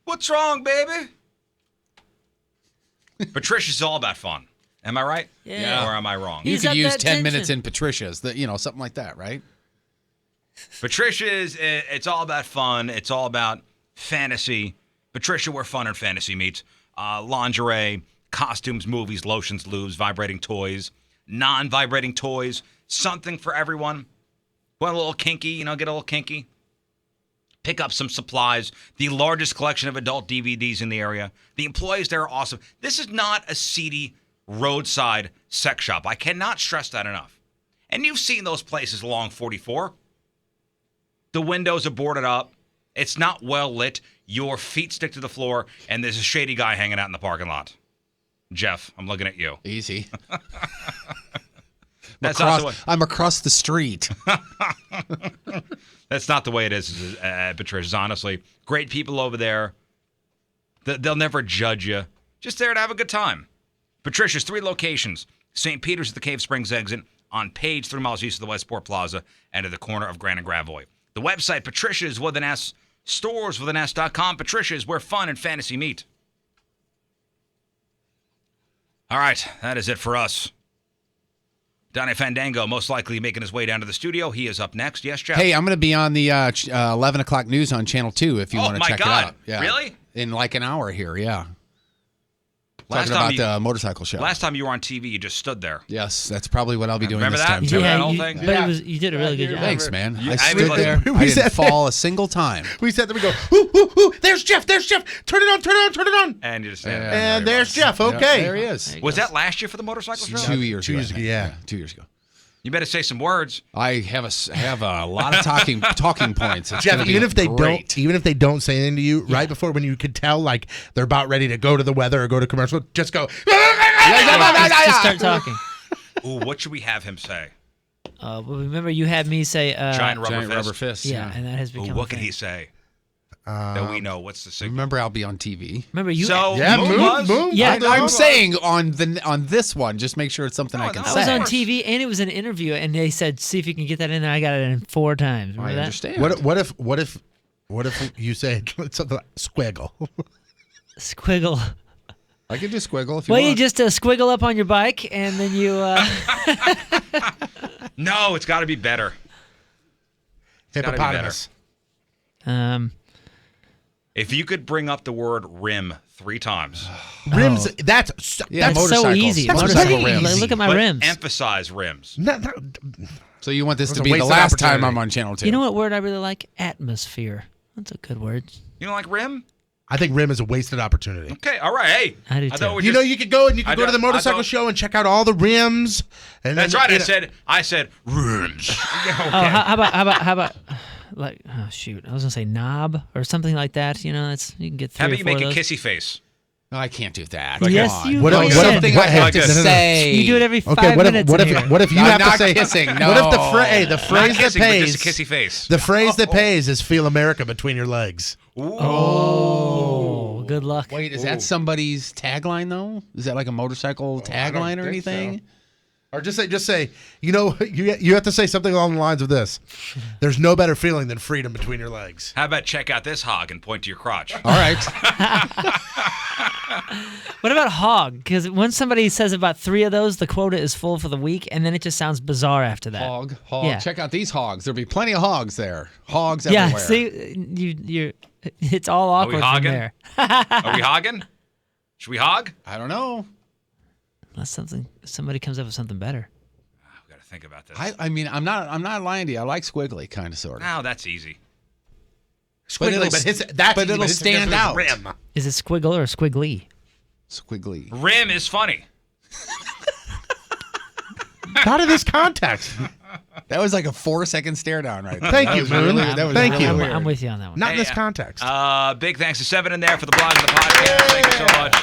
What's wrong, baby? Patricia's all about fun. Am I right? Yeah. Or am I wrong? You Ease could up use that 10 minutes tension. in Patricia's, something like that, right? Patricia's, it's all about fun. It's all about fantasy. Patricia, where fun and fantasy meets. Lingerie, costumes, movies, lotions, lubes, vibrating toys, non-vibrating toys, something for everyone. Want a little kinky, get a little kinky. Pick up some supplies. The largest collection of adult DVDs in the area. The employees there are awesome. This is not a seedy roadside sex shop. I cannot stress that enough. And you've seen those places along 44. The windows are boarded up. It's not well lit. Your feet stick to the floor, and there's a shady guy hanging out in the parking lot. Jeff, I'm looking at you. Easy. That's not the way. I'm across the street. That's not the way it is at Patricia's, honestly. Great people over there. They'll never judge you. Just there to have a good time. Patricia's 3 locations. St. Peter's at the Cave Springs exit, on Page, 3 miles east of the Westport Plaza, and at the corner of Grand and Gravois. The website, Patricia's with an S, stores with an S.com. Patricia's, where fun and fantasy meet. All right, that is it for us. Donnie Fandango most likely making his way down to the studio. He is up next. Yes, Jeff? Hey, I'm going to be on the 11 o'clock news on Channel 2 if you want to check God. it out. Yeah. Really? In like an hour here, yeah. Last Talking time about the motorcycle show. Last time you were on TV, you just stood there. Yes, that's probably what I'll be doing Remember this that? time. Remember too. that whole thing? But you did a really good job. Thanks, man. I I stood mean, like, there. we I didn't said- fall a single time. We said that we go, ooh, there's Jeff. Turn it on, turn it on. And you just stand there. And there's Jeff. Okay. There he is. Was that last year for the motorcycle show? 2 years ago. 2 years ago, yeah. 2 years ago. You better say some words. I have a lot of talking points. It's Jeff, gonna be even if they great. don't say anything to you, right before when you could tell like they're about ready to go to the weather or go to commercial, just go. Just start talking. Ooh, what should we have him say? Well, remember you had me say Giant rubber fist. fist. Yeah, and that has Ooh, become. what a can thing. he say that we know? What's the signal? Remember, I'll be on TV. Remember you? So, Yeah, Moon Moon, was? Moon. Yeah, I'm saying on this one, just make sure it's something I can no, I say. was on course. TV and it was an interview, and they said, "See if you can get that in there." I got it in 4 times. Remember I that? understand. What if you say something like squiggle? Squiggle. I can do squiggle if you Well, want. you just squiggle up on your bike, and then you. No, it's got to be better. gotta be Hippopotamus. If you could bring up the word rim 3 times, Rims. Yeah, That's That's so motorcycles. easy. That's Motorcycle very rims. easy. Look at my but rims. emphasize rims. So you want this It to was a be the wasted last time opportunity. I'm on Channel 2. You know what word I really like? Atmosphere. That's a good word. You don't like rim? I think rim is a wasted opportunity. Okay, all right. Hey, I do thought too. we You just- know, you could go and you I could go to the don't- I motorcycle don't- show and check out all the rims. And That's then, right. you I know- said rims. Oh, how about like shoot? I was gonna say knob or something like that. You know, you can get 3 How or about you 4 make a of those. kissy face? No, I can't do that. Yes, Come on. you What can. if- Something what- I have like to this. say. You do it every 5 Okay, minutes. what in here. if you I'm have not to say kissing, What if the no. phrase Not that kissing, but pays just a kissy face. the phrase that pays is "Feel America between your legs." Oh, good luck. Wait, is that somebody's tagline though? Is that like a motorcycle tagline or think anything? Or just say, you have to say something along the lines of this: "There's no better feeling than freedom between your legs." How about check out this hog and point to your crotch? All right. What about hog? Because once somebody says about 3 of those, the quota is full for the week, and then it just sounds bizarre after that. Hog. Yeah. Check out these hogs. There'll be plenty of hogs there. Hogs Yeah, everywhere. see, you're. It's all Are we awkward from hogging? there. Are we hogging? Should we hog? I don't know. Unless somebody comes up with something better. We got to think about this. I mean, I'm not lying to you. I like squiggly kind of sort of. No, that's easy. Squiggly, but it'll his stand definition is out. Rim. Is it squiggle or squiggly? Squiggly. Rim is funny. Not in this context. That was like a 4-second stare down right there. Thank That you, was Moon. really- that was Thank really you. weird. I'm with you on that one. Not in this Hey, context. Big thanks to 7 in there for the blog and the podcast. Thank you so much.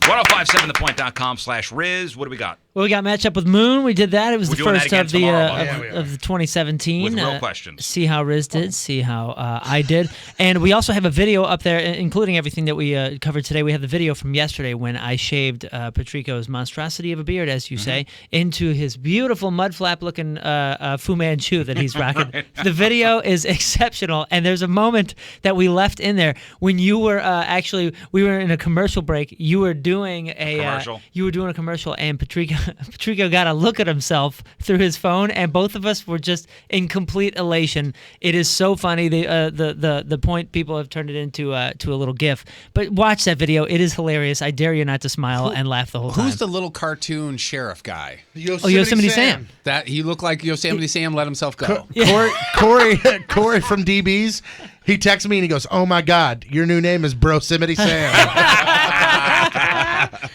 1057thepoint.com/Riz. What do we got? Well, we got matched up with Moon. We did that. It was We're the doing that first again of the tomorrow, of the 2017. With real questions. See how Riz did. See how I did. And we also have a video up there, including everything that we covered today. We have the video from yesterday when I shaved Patrico's monstrosity of a beard, as you say, into his beautiful mud flap looking Fu Manchu that he's rocking. Right. The video is exceptional, and there's a moment that we left in there when you were we were in a commercial break. You were doing a commercial, and Patrico got a look at himself through his phone, and both of us were just in complete elation. It is so funny. The point people have turned it into to a little GIF. But watch that video. It is hilarious. I dare you not to smile and laugh the whole time. Who's the little cartoon sheriff guy? Yosemite Sam. That he looked like Yosemite Sam let himself go. Corey from DB's, he texted me and he goes, "Oh my God, your new name is Brosimity Sam."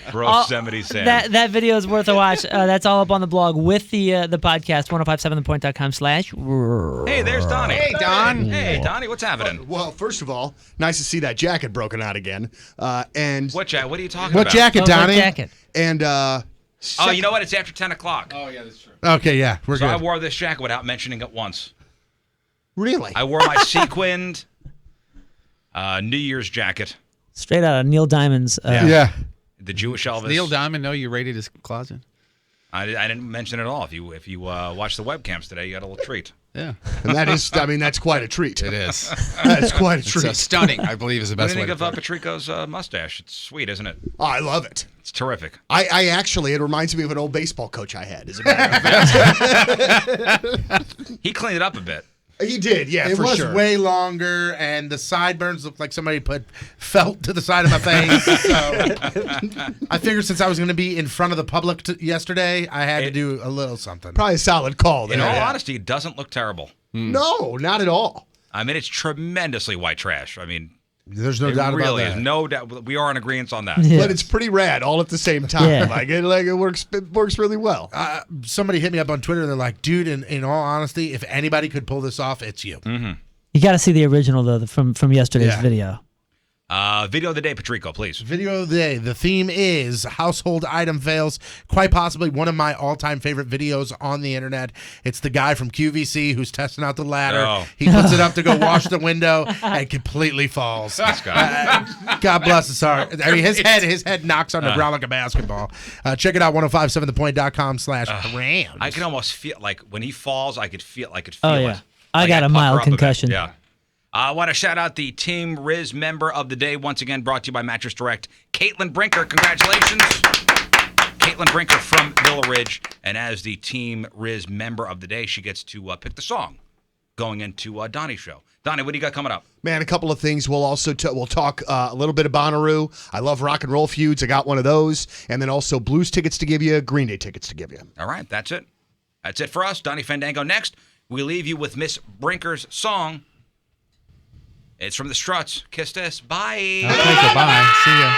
Brosemity Sam. That video is worth a watch. That's all up on the blog with the podcast, 1057thepoint.com/. Hey, there's Donnie. Hey, Don. Hey, Donnie, what's happening? Well, first of all, nice to see that jacket broken out again. And What are you talking What about? jacket, Donnie? What jacket? And Oh, you know what? It's after 10 o'clock. Oh, yeah, that's true. Okay, yeah, we're So good. I wore this jacket without mentioning it once. really, I wore my sequined New Year's jacket. Straight out of Neil Diamond's. yeah. The Jewish Elvis. Neil Diamond know you raided his closet? I didn't mention it at all. If you watch the webcams today, you got a little treat. Yeah. and that is, I mean, that's quite a treat. It is. That's quite a It's treat. stunning, I believe, is the What best do you way think to of put it. Patrico's mustache? It's sweet, isn't it? Oh, I love it. It's terrific. I actually, it reminds me of an old baseball coach I had. As a matter of fact. He cleaned it up a bit. He did, yeah, It for was sure. way longer, and the sideburns looked like somebody put felt to the side of my face. So I figured since I was going to be in front of the public yesterday, I had to do a little something. Probably a solid call there. In all honesty, it doesn't look terrible. No, not at all. I mean, it's tremendously white trash. I mean, There's no it doubt really about is. that. No doubt. We are in agreement on that. Yeah. But it's pretty rad all at the same time. Yeah. It works really well. Somebody hit me up on Twitter. They're like, dude, in all honesty, if anybody could pull this off, it's you. You got to see the original though from yesterday's Yeah. video. Video of the day, Patrico, please. Video of the day. The theme is household item fails. Quite possibly one of my all-time favorite videos on the internet. It's the guy from QVC who's testing out the ladder. Oh. He puts it up to go wash the window and completely falls. This guy. God bless his heart. I mean, his head knocks on the ground like a basketball. Check it out, 1057thepoint.com/rams. I can almost feel like when he falls, I could feel it. Oh, yeah. I Like, got a pucker mild up bit. concussion. Yeah. I want to shout out the Team Riz member of the day, once again brought to you by Mattress Direct, Caitlin Brinker. Congratulations. Caitlin Brinker from Villa Ridge. And as the Team Riz member of the day, she gets to pick the song going into Donnie's show. Donnie, what do you got coming up? Man, a couple of things. We'll also we'll talk a little bit of Bonnaroo. I love rock and roll feuds. I got one of those. And then also Blues tickets to give you, Green Day tickets to give you. All right, that's it. That's it for us. Donnie Fandango next. We leave you with Miss Brinker's song. It's from the Struts. Kiss this. Bye. Okay, goodbye. See ya.